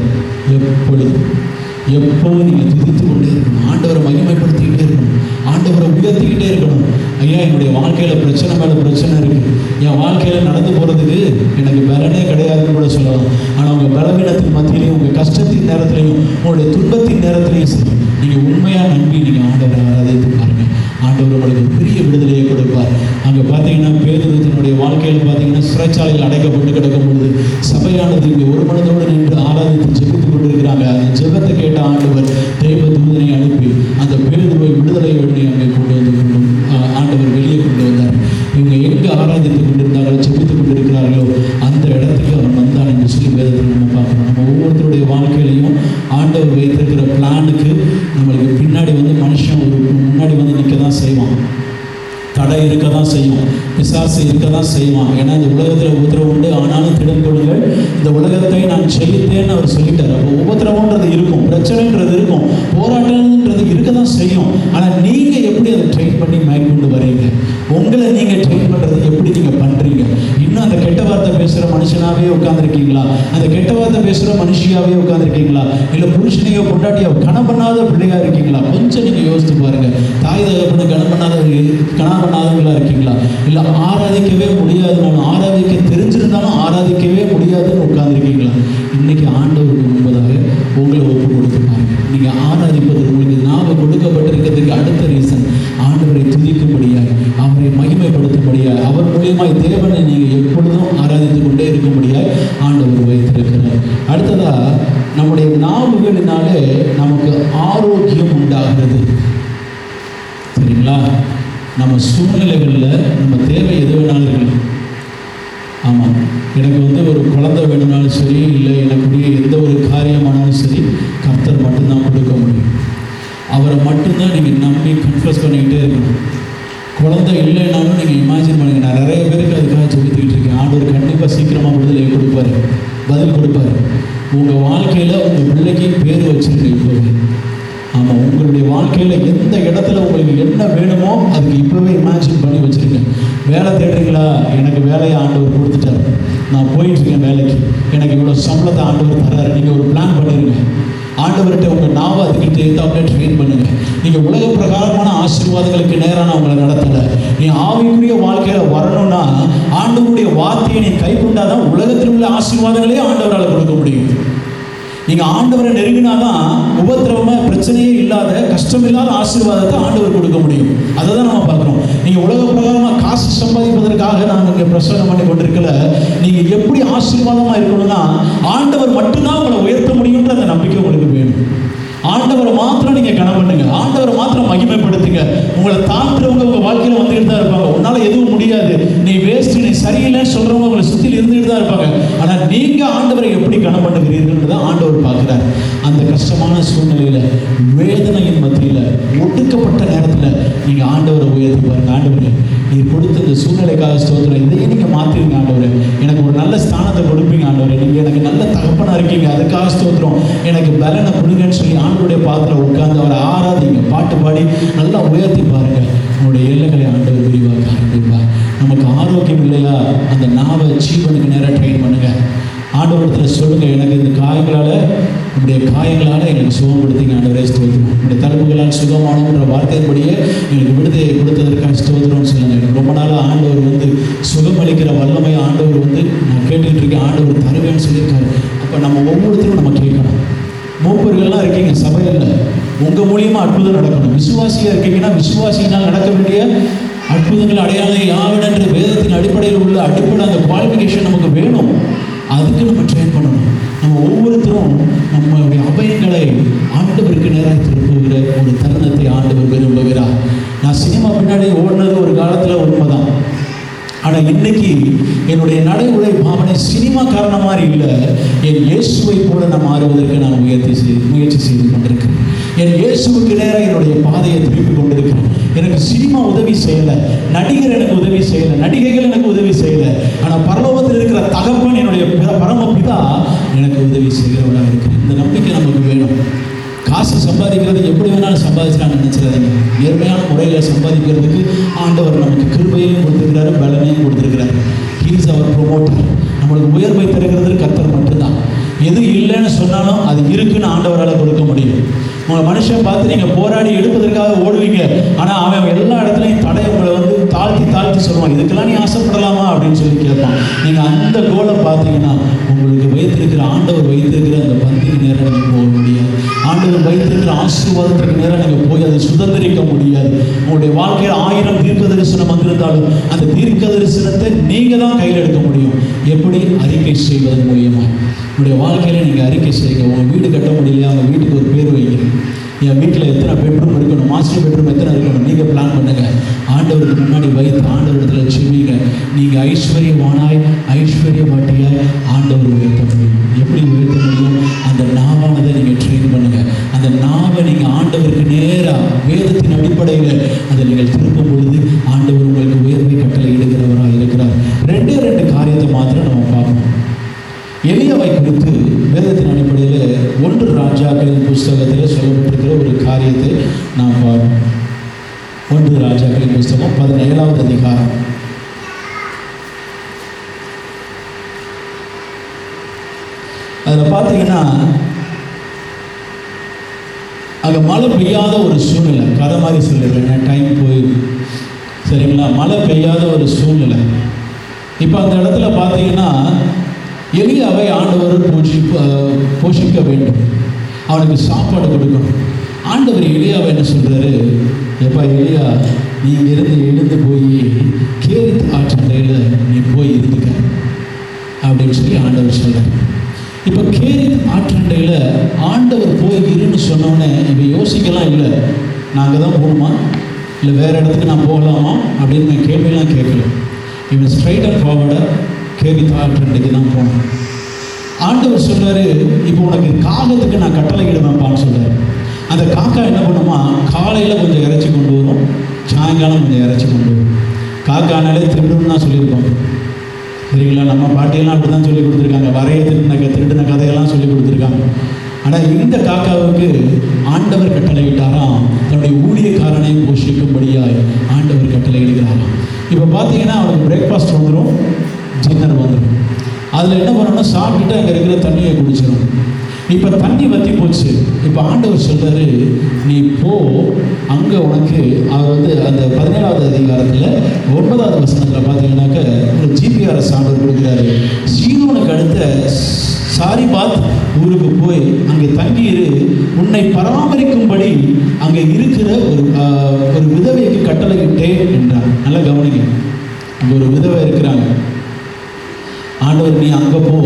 எப்போவும் நீங்கள் துதித்து கொண்டே இருக்கணும். ஆண்டவரை மகிமைப்படுத்திக்கிட்டே இருக்கணும். ஆண்டவரை உயர்த்திக்கிட்டே இருக்கணும். ஐயா, என்னுடைய வாழ்க்கையில் பிரச்சனை மேலே பிரச்சனை இருக்குது, என் வாழ்க்கையில் நடந்து போகிறதுக்கு எனக்கு பலனே கிடையாதுன்னு கூட சொல்லலாம். ஆனால் உங்கள் பலவீனத்தின் மத்தியிலையும், உங்கள் கஷ்டத்தின் நேரத்துலையும், உங்களுடைய துன்பத்தின் நேரத்துலையும் சரி, நீங்கள் உண்மையாக நம்பி நீங்கள் ஆண்டவரை ஆராதித்து பாருங்கள். ஆண்டவர் உங்களுக்கு பெரிய விடுதலையை கொடுப்பார். அங்கே பார்த்தீங்கன்னா பேதுரு தன்னுடைய வாழ்க்கையில் பார்த்தீங்கன்னா சிறைச்சாலையில் அடைக்கப்பட்டு கிடக்கும் பொழுது சபையானது இங்கே ஒரு மனதோடு நின்று ஆராதித்து ஜெபித்து கொண்டிருக்கிறாங்க. அந்த ஜெபத்தை கேட்ட ஆண்டவர் தெய்வ தூதனை அனுப்பி அந்த பேதுருவை விடுதலை பண்ணி அங்கே கொண்டு வந்து ஆண்டவர் வெளியே கொண்டு வந்தார். இவங்க எங்கே ஆராதித்து கொண்டிருந்தாங்களோ, ஜெபித்து கொண்டிருக்கிறார்களோ அந்த இடத்துக்கு அவன் வந்தான் என்று சொல்லி வேதத்தில் நம்ம பார்க்கணும். நம்ம ஒவ்வொருத்தருடைய வாழ்க்கையிலையும் ஆண்டவர் வைத்திருக்கிற பிளானுக்கு நம்மளுக்கு பின்னாடி வந்து மனுஷன் ஒரு முன்னாடி வந்து நிற்க தான் செய்வான். தடை இருக்க தான் செய்யும், பிசாசு இருக்க தான் செய்வான். ஏன்னா இந்த உலகத்தில் உபத்திரவம் உண்டு, ஆனாலும் திடம் கொள்ளுங்கள், இந்த உலகத்தை நான் ஜெயித்தேன்னு அவர் சொல்லிட்டார். அப்போ உபத்திரவன்றது இருக்கும், பிரச்சனைன்றது இருக்கும், போராட்டம்ன்றது இருக்க தான் செய்யும். ஆனால் நீங்கள் எப்படி அதை ட்ரெயின் பண்ணி மேற்கொண்டு வரீங்க, உங்களை நீங்கள் ட்ரெயின் பண்ணுறது எப்படி நீங்கள் பண்ணுறீங்க? இன்னும் அந்த கெட்ட வார்த்தை பேசுகிற மனுஷனாகவே உட்காந்துருக்கீங்களா? அந்த கெட்ட வார்த்தை பேசுகிற மனுஷியாகவே உட்காந்துருக்கீங்களா? இல்லை புருஷனையோ பொண்டாட்டியோ கணம் பண்ணாத பிள்ளையாக இருக்கீங்களா? கொஞ்சம் நீங்கள் யோசித்து பாருங்கள். தாய் தகப்பனை கணம் பண்ணாதவங்களா இருக்கீங்களா? இல்லை ஆராதிக்கவே முடியாதுனாலும், ஆராதிக்க தெரிஞ்சிருந்தாலும் ஆராதிக்கவே முடியாதுன்னு உட்காந்துருக்கீங்களா? இன்னைக்கு ஆண்டவருக்கு முன்பதாக உங்களை ஒப்பு கொடுத்து பாருங்க. நீங்கள் ஆராதிப்பதற்கு உங்களுக்கு ஞாபகம் கொடுக்கப்பட்டிருக்கிறதுக்கு அடுத்த ரீசன் ஆண்டவரை துதிக்கும்படியாக, அவரை மகிமைப்படுத்தும்படியாக, அவர் மூலியமாய் தேவனை நீங்கள் எப்பொழுதும் ஆராதித்து கொண்டே இருக்கும்படியாக ஆண்டவர் வைத்திருக்கிறார். அடுத்ததாக நம்முடைய நாவுகளினாலே நமக்கு ஆரோக்கியம் உண்டாகிறது. சரிங்களா? நம்ம சூழ்நிலைகளில் நம்ம தேவை எது வேணாலும் இருக்கணும். ஆமாம், எனக்கு வந்து ஒரு குழந்தை வேணும்னாலும் சரி, இல்லை எனக்குரிய எந்த ஒரு காரியமானாலும் சரி, கர்த்தர் மட்டும்தான் கொடுக்க முடியும். அவரை மட்டும்தான் நீங்கள் நம்பி கன்ஃபஸ் பண்ணிக்கிட்டே இருக்கணும். குழந்தை இல்லைன்னாலும் நீங்கள் இமேஜின் பண்ணுங்கள். நான் நிறைய பேருக்கு அதுக்காக ஜெபித்துக்கிட்டு இருக்கேன். ஆண்டவர் கண்டிப்பாக சீக்கிரமாக விடுதலை கொடுப்பார், பதில் கொடுப்பார். உங்கள் வாழ்க்கையில் உங்கள் பிள்ளைக்கு பேர் வச்சுருங்க. இப்போவே ஆமாம், உங்களுடைய வாழ்க்கையில் எந்த இடத்துல உங்களுக்கு என்ன வேணுமோ அதுக்கு இப்போவே இமேஜின் பண்ணி வச்சுருங்க. வேலை தேடுறீங்களா? எனக்கு வேலையை ஆண்டவர் கொடுத்துட்டார், நான் போயிட்டுருக்கேன் வேலைக்கு, எனக்கு இவ்வளோ சம்பளத்தை ஆண்டவர் தர்றாரு. நீங்கள் ஒரு பிளான் பண்ணிடுங்க. ஆண்டவர்கிட்ட உங்கள் நாவை அதுக்கிட்ட இருந்தாலே ட்ரெயின் பண்ணுங்கள். நீங்கள் உலக பிரகாரமான ஆசீர்வாதங்களுக்கு நேராக நான் உங்களை நடத்தலை. நீ ஆவிக்குரிய வாழ்க்கையில் வரணும்னா ஆண்டவருடைய வார்த்தையை நீ கை கொண்டாதான் உலகத்தில் உள்ள ஆசீர்வாதங்களே ஆண்டவரால் கொடுக்க முடியும். நீங்கள் ஆண்டவரை நெருங்கினாதான் உபத்திரவமாக பிரச்சனையே இல்லாத, கஷ்டம் இல்லாத ஆசீர்வாதத்தை ஆண்டவர் கொடுக்க முடியும். அதை தான் நம்ம பார்க்குறோம். நீங்கள் உலக பிரகாரமாக காசு சம்பாதிப்பதற்காக நாங்கள் இங்கே பிரசங்கம் பண்ணி கொண்டிருக்கல. நீங்கள் எப்படி ஆசீர்வாதமாக இருக்கணும்னா ஆண்டவர் மட்டும்தான் உங்களை உயர்த்த முடியுன்ற அந்த நம்பிக்கை உங்களுக்கு வேணும். ஆண்டவரை மாத்திரம் நீங்கள் கனம் பண்ணுங்க, ஆண்டவரை மாத்திரம் மகிமைப்படுத்துங்க. உங்களை தாழ்த்துறவங்க உங்கள் வாழ்க்கையில் வந்துக்கிட்டு தான் இருப்பாங்க. உன்னால் எதுவும் முடியாது, நீ வேஸ்ட், நீ சரியில்லைன்னு சொல்கிறவங்க உங்களை சுற்றில் இருந்துகிட்டு தான் இருப்பாங்க. ஆனால் நீங்கள் ஆண்டவரை எப்படி கனம் பண்ணுகிறீர்கள்ன்றதை ஆண்டவர் பார்க்குறார். அந்த கஷ்டமான சூழ்நிலையில், வேதனையின் மத்தியில், ஒடுக்கப்பட்ட நேரத்தில் நீங்கள் ஆண்டவரை உயர்த்தி பாருங்க. ஆண்டவரே, நீ கொடுத்த இந்த சூழ்நிலைக்காக ஸ்தோத்திரம், இதையே நீங்கள் மாற்றிருங்க ஆண்டவரே. எனக்கு ஒரு நல்ல ஸ்தானத்தை கொடுப்பீங்க ஆண்டவரே. நீங்கள் எனக்கு நல்ல தகப்பனாக இருக்கீங்க, அதுக்காக ஸ்தோத்திரம். எனக்கு பலனை கொடுங்கன்னு சொல்லி ஆண்டவருடைய பாதத்தில் உட்கார்ந்து அவரை ஆராதிங்க. பாட்டு பாடி நல்லா உயர்த்தி பாருங்க. உங்களுடைய எல்லைகளை ஆண்டவர் விரிவாக்க ஆரம்பிப்பார். நமக்கு ஆரோக்கியம் இல்லையா? அந்த நாவை ஜீவனுக்கு நேராக ட்ரெயின் பண்ணுங்க. ஆண்டவரிடத்தில் சொல்லுங்கள், எனக்கு இந்த உங்களுடைய காயங்களால் எனக்கு சுகப்படுத்திங்க ஆண்டவரே, ஸ்தோத்திரம். உங்களுடைய தழும்புகளால் சுகமானோன்ற வார்த்தையின்படியே எனக்கு விடுதலை கொடுத்ததற்காக ஸ்தோத்திரம்னு சொல்லுங்கள். எனக்கு ரொம்ப நாளாக ஆண்டவர் சுகமளிக்கிற வல்லமையை ஆண்டவர் நான் கேட்டுக்கிட்டு இருக்கேன், ஆண்டவர் தருவேன்னு சொல்லியிருக்காரு. அப்போ நம்ம ஒவ்வொருத்தரும் நம்ம கேட்கணும். மூப்பர்கள்லாம் இருக்கீங்க சபையில், உங்கள் மூலியமாக அற்புதம் நடக்கணும். விசுவாசியாக இருக்கீங்கன்னா விசுவாசியினால் நடக்க வேண்டிய அற்புதங்கள் அடையாளம் யாவென்று வேதத்தின் அடிப்படையில் உள்ள அடிப்படை அந்த குவாலிஃபிகேஷன் நமக்கு வேணும். அதுக்கு நம்ம ட்ரெயின் பண்ணணும். நம்ம ஒவ்வொருத்தரும் நம்மளுடைய அபயங்களை ஆண்டவருக்கு நேராக திருப்புகிற ஒரு தருணத்தை ஆண்டவர் விரும்புகிறார். நான் சினிமா பின்னாடி ஓடினது ஒரு காலத்தில் உண்மைதான். ஆனால் இன்னைக்கு என்னுடைய நடை உடை பாவனை சினிமா காரணம் மாதிரி இல்லை. என் இயேசுவை போல நான் மாறுவதற்கு நான் முயற்சி செய்து கொண்டிருக்கிறேன். என் இயேசுவுக்கு நேராக என்னுடைய பாதையை திருப்பி கொண்டிருக்கிறேன். எனக்கு சினிமா உதவி செய்யலை, நடிகர் எனக்கு உதவி செய்யலை, நடிகைகள் எனக்கு உதவி செய்யலை. ஆனால் பரலோகத்தில் இருக்கிற தகப்பன் என்னுடைய பரமபிதா எனக்கு உதவி செய்கிறவனாக இருக்கிறேன். இந்த நம்பிக்கை நமக்கு வேணும். காசு சம்பாதிக்கிறது எப்படி வேணாலும் சம்பாதிச்சான்னு நினச்சிடாதீங்க. நேர்மையான முறையில் சம்பாதிக்கிறதுக்கு ஆண்டவர் நமக்கு கிருபையும் கொடுத்துருக்கிறாரு, பலனையும் கொடுத்துருக்கிறாரு. He is our promoter. நம்மளுக்கு உயர்வை தருகிறது கர்த்தர் மட்டும்தான். எது இல்லைன்னு சொன்னாலும் அது இருக்குன்னு ஆண்டவரால் கொடுக்க முடியும். உங்களை மனுஷன் பார்த்து நீங்கள் போராடி எடுப்பதற்காக ஓடுவீங்க, ஆனால் அவன் எல்லா இடத்துலையும் தடை உங்களை தாழ்த்தி சொல்லுவான். இதுக்கெல்லாம் நீ ஆசைப்படலாமா அப்படின்னு சொல்லி கேட்பான். நீங்கள் அந்த கோலை பார்த்தீங்கன்னா உங்களுக்கு வைத்திருக்கிற ஆண்டவர் வைத்திருக்கிற அந்த பந்திக்கு நேரம் நீங்கள் போக முடியாது. ஆண்டவர் வைத்திருக்கிற ஆசீர்வாதத்துக்கு நேரம் நீங்கள் போய் அதை சுதந்திரிக்க முடியாது. உங்களுடைய வாழ்க்கையில் 1000 தீர்க்க தரிசனம் வந்திருந்தாலும் அந்த தீர்க்க தரிசனத்தை நீங்கள் தான் கையில் எடுக்க முடியும். எப்படி? அறிக்கை செய்வதன் மூலியமாக. உங்களுடைய வாழ்க்கையில் நீங்கள் அறிக்கை செய்யுங்க. உங்கள் வீடு கட்ட முடியலையா, அவங்க வீட்டுக்கு ஒரு பேர் வைங்க. என் வீட்டில் எத்தனை பெட்ரூம் இருக்கணும், மாஸ்டர் பெட்ரூம் எத்தனை இருக்கணும், நீங்கள் பிளான் பண்ணுங்கள். ஆண்டவருக்கு முன்னாடி வைத்து ஆண்டவரத்தில் செய்வீங்க. நீங்கள் ஐஸ்வர்யவானாய் ஐஸ்வர்யவாட்டியாய் ஆண்டவர் உயர்த்த முடியும். எப்படி உயர்த்த முடியும்? அந்த நாவானதை நீங்கள் ட்ரெயின் பண்ணுங்கள். அந்த நாவை நீங்கள் ஆண்டவருக்கு நேராக வேதத்தின் அடிப்படையில் அதை நீங்கள் திருப்பும் பொழுது ஆண்டவர் உங்களுக்கு உயர்வை கட்டளை இடுகிறவராக இருக்கிறார். 2 காரியத்தை மாத்திரம் நம்ம பார்க்கணும். எலியாவை குறித்து வேதத்தின் அடிப்படையில் 1 ராஜாக்களின் புஸ்தகத்தில் சொல்லப்பட்டிருக்கிற ஒரு காரியத்தை நாம் பார்ப்போம். 1 ராஜாக்களின் புஸ்தகம் 17வது அதிகாரம். அதில் பார்த்தீங்கன்னா அங்கே மழை பெய்யாத ஒரு சூழ்நிலை. கதை மாதிரி சொல்லிடுறேன், டைம் போயிடும் சரிங்களா. மழை பெய்யாத ஒரு சூழ்நிலை. இப்போ அந்த இடத்துல பார்த்தீங்கன்னா எலியாவை ஆண்டவர் போஷிக்க வேண்டும், அவனுக்கு சாப்பாடு கொடுக்கணும். ஆண்டவர் எலியாவை என்ன சொல்கிறாரு? எப்பா எலியா, நீ இங்கிருந்து எழுந்து போய் கேரித் ஆற்றண்டையில் நீ போய் இருந்துக்க அப்படின்னு சொல்லி ஆண்டவர் சொல்கிறார். இப்போ கேரித் ஆற்றண்டையில் ஆண்டவர் போய் இருன்னு சொன்னோடனே இப்போ யோசிக்கலாம், இல்லை நாங்கள் தான் போகணுமா, இல்லை வேறு இடத்துக்கு நான் போகலாமா அப்படின்னு நான் கேள்வியெல்லாம் கேட்கல. இவன் ஸ்ட்ரைட் அண்ட் ஃபார்வர்டாக கேரித் ஆற்றண்டைக்கு தான் போகணும். ஆண்டவர் சொல்கிறாரு, இப்போ உனக்கு காகத்துக்கு நான் கட்டளை இடுவேன்ப்பான்னு சொல்கிறார். அந்த காக்கா என்ன பண்ணுமா, காலையில் கொஞ்சம் இறைச்சி கொண்டு வரும், சாயங்காலம் கொஞ்சம் இறைச்சி கொண்டு வரும். காக்கானாலே திருடுன்னு தான் சொல்லியிருக்கோம் சரிங்களா. நம்ம பாட்டியெல்லாம் அப்படி தான் சொல்லி கொடுத்துருக்காங்க. வரைய திருடின கதையெல்லாம் சொல்லி கொடுத்துருக்காங்க. ஆனால் இந்த காக்காவுக்கு ஆண்டவர் கட்டளையிட்டாராம், தன்னுடைய ஊழியக்காரனை போஷிக்கும்படியாய் ஆண்டவர் கட்டளை இடுகிறாராம். இப்போ பார்த்தீங்கன்னா அவனுக்கு பிரேக்ஃபாஸ்ட் வந்துடும், டின்னர் வந்துடும். அதில் என்ன பண்ணணும்னா சாப்பிட்டுட்டு அங்கே இருக்கிற தண்ணியை குடிச்சிடும். இப்போ தண்ணி வற்றி போச்சு. இப்போ ஆண்டவர் சொல்கிறாரு, நீ போ, அங்கே உனக்கு அவர் அந்த 17வது அதிகாரத்தில் 9வது வசனத்தில் பார்த்தீங்கன்னாக்க ஒரு ஜிபிஆர்எஸ் ஆண்டவர் கொடுக்குறாரு. சீதோனுக்கு அடுத்த சாரிபாத் ஊருக்கு போய் அங்கே தங்கியிரு, உன்னை பராமரிக்கும்படி அங்கே இருக்கிற ஒரு விதவைக்கு கட்டளையிட்டேன் என்றார். நல்லா கவனிங்க, அங்கே ஒரு விதவை இருக்கிறாங்க. ஆண்டவர் நீ அங்கே போ,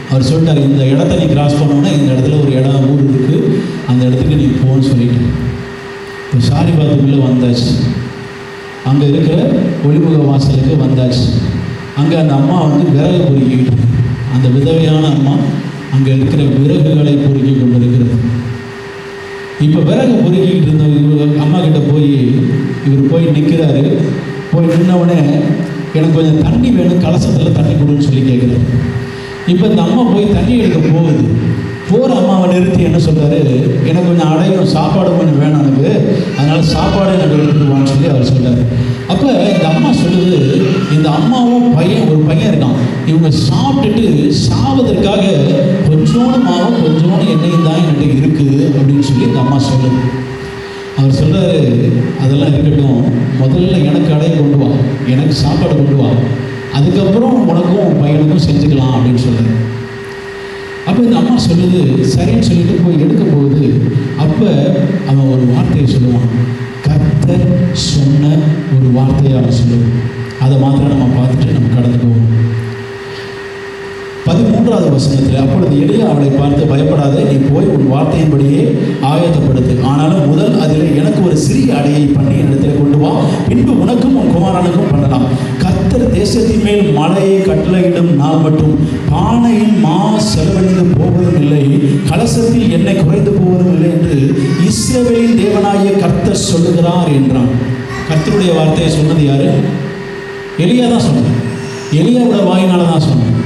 அவர் சொல்லிட்டார், இந்த இடத்த நீ கிராஸ் பண்ணோன்னா இந்த இடத்துல ஒரு ஊர் இருக்குது, அந்த இடத்துக்கு நீ போன்னு சொல்லிட்டு இப்போ சாரிபாத்துக்குள்ளே வந்தாச்சு. அங்கே இருக்கிற ஒளிமுக வாசலுக்கு வந்தாச்சு. அங்கே அந்த அம்மா விறகு பொறுக்கிக்கிட்டு, அந்த விதவையான அம்மா அங்கே இருக்கிற விறகுகளை பொறுக்கி கொண்டு இருக்கிறது. இப்போ விறகு பொறுக்கிக்கிட்டு இருந்த இவர் அம்மா கிட்ட இவர் போய் நிற்கிறாரு. போய் நின்னவுடனே எனக்கு கொஞ்சம் தண்ணி வேணும், கலசத்தில் தண்ணி கொடுன்னு சொல்லி கேட்குறாரு. இப்போ இந்த அம்மா போய் தண்ணி எடுக்க போகிற அம்மாவை நிறுத்தி என்ன சொல்கிறாரு, எனக்கு கொஞ்சம் அடையும், சாப்பாடு கொஞ்சம் வேணும் எனக்கு, அதனால் சாப்பாடு எனக்கு எடுத்துட்டு வான்னு சொல்லி அவர் சொல்கிறார். அப்போ இந்த அம்மா சொல்லுது, இந்த அம்மாவும் ஒரு பையன் இருக்கான், இவங்க சாப்பிட்டுட்டு சாவதற்காக கொஞ்சோண்டு மாவும் கொஞ்சோண்டு எண்ணெயும் தான் என்கிட்ட இருக்குது அப்படின்னு சொல்லி இந்த அம்மா சொல்லுது. அவர் சொல்கிறாரு, அதெல்லாம் இருக்கட்டும், முதல்ல எனக்கு அடைய கொண்டு வா, எனக்கு சாப்பாடு கொண்டு வா, அதுக்கப்புறம் உனக்கும் பையனுக்கும் செஞ்சுக்கலாம் அப்படின்னு சொல்கிறார். அப்போ இந்த அம்மா சொல்லுது, சரின்னு சொல்லிட்டு போய் எடுக்க போகுது. அப்போ அவன் ஒரு வார்த்தையை சொல்லுவான், கர்த்தர் சொன்ன ஒரு வார்த்தையை அவன் சொல்லுவான். அதை மாத்திரம் நம்ம பார்த்துட்டு நம்ம கடந்து போவோம். 13வது வசனத்தில், அப்பொழுது எலியா அவளை பார்த்து, பயப்படாதே, நீ போய் உன் வார்த்தையின்படியே ஆயத்தப்படுத்து, ஆனாலும் முதல் அதில் எனக்கு ஒரு சிறிய அடையை பண்ணி என்னிடத்தில் கொண்டு வா, பின்பு உனக்கும் உன் குமாரனுக்கும் பண்ணலாம். கர்த்தர் தேசத்தின் மேல் மழையை கட்டளையிடும் நாள் மட்டும் பானையின் மா செலவழிந்து போவதும் இல்லை, கலசத்தில் எண்ணெய் குறைந்து போவதும் இல்லை என்று இஸ்ரவேலின் தேவனாகிய கர்த்தர் சொல்லுகிறார் என்றான். கர்த்தருடைய வார்த்தையை சொன்னது யாரு? எலியா தான் சொன்னான். எலியாவோட வாயினால தான் சொன்னான்.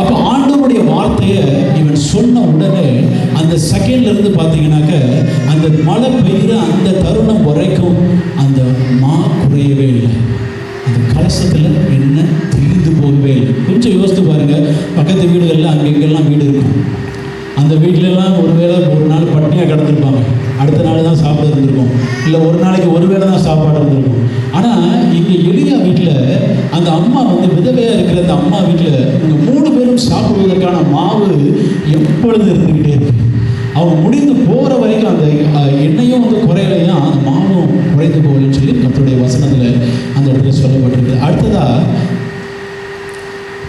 அப்போ ஆண்டவருடைய வார்த்தையை இவன் சொன்ன உடனே அந்த செகண்ட்லேருந்து பார்த்தீங்கன்னாக்க அந்த மழை பெய்கிற அந்த தருணம் வரைக்கும் அந்த மா குறையவே இல்லை, அந்த கலசத்தில் என்ன தீர்ந்து போகவே இல்லை. கொஞ்சம் யோசித்து பாருங்கள், பக்கத்து வீடுகளில் அங்கெங்கெல்லாம் வீடு இருக்கும், அந்த வீட்டிலலாம் ஒருவேளை ஒரு நாள் பட்டினியாக கிடந்திருப்பாங்க, அடுத்த நாள் தான் சாப்பிட இருந்திருக்கும், இல்லை ஒரு நாளைக்கு ஒரு வேளை தான் சாப்பாடு இருந்திருக்கும். ஆனால் இங்கே எலியா வீட்டில் அந்த அம்மா விதவையாக இருக்கிற அந்த அம்மா வீட்டில் இவங்க 3 பேரும் சாப்பிடுவதற்கான மாவு எப்பொழுது இருந்துக்கிட்டே இருக்கு. அவங்க முடிந்து போகிற வரைக்கும் அந்த எண்ணெயும் குறையலையா, அந்த மாவும் குறைந்து போகலன்னு சொல்லி கர்த்தருடைய வசனத்தில் அந்த இடத்துல சொல்லப்பட்டிருக்கு. அடுத்ததாக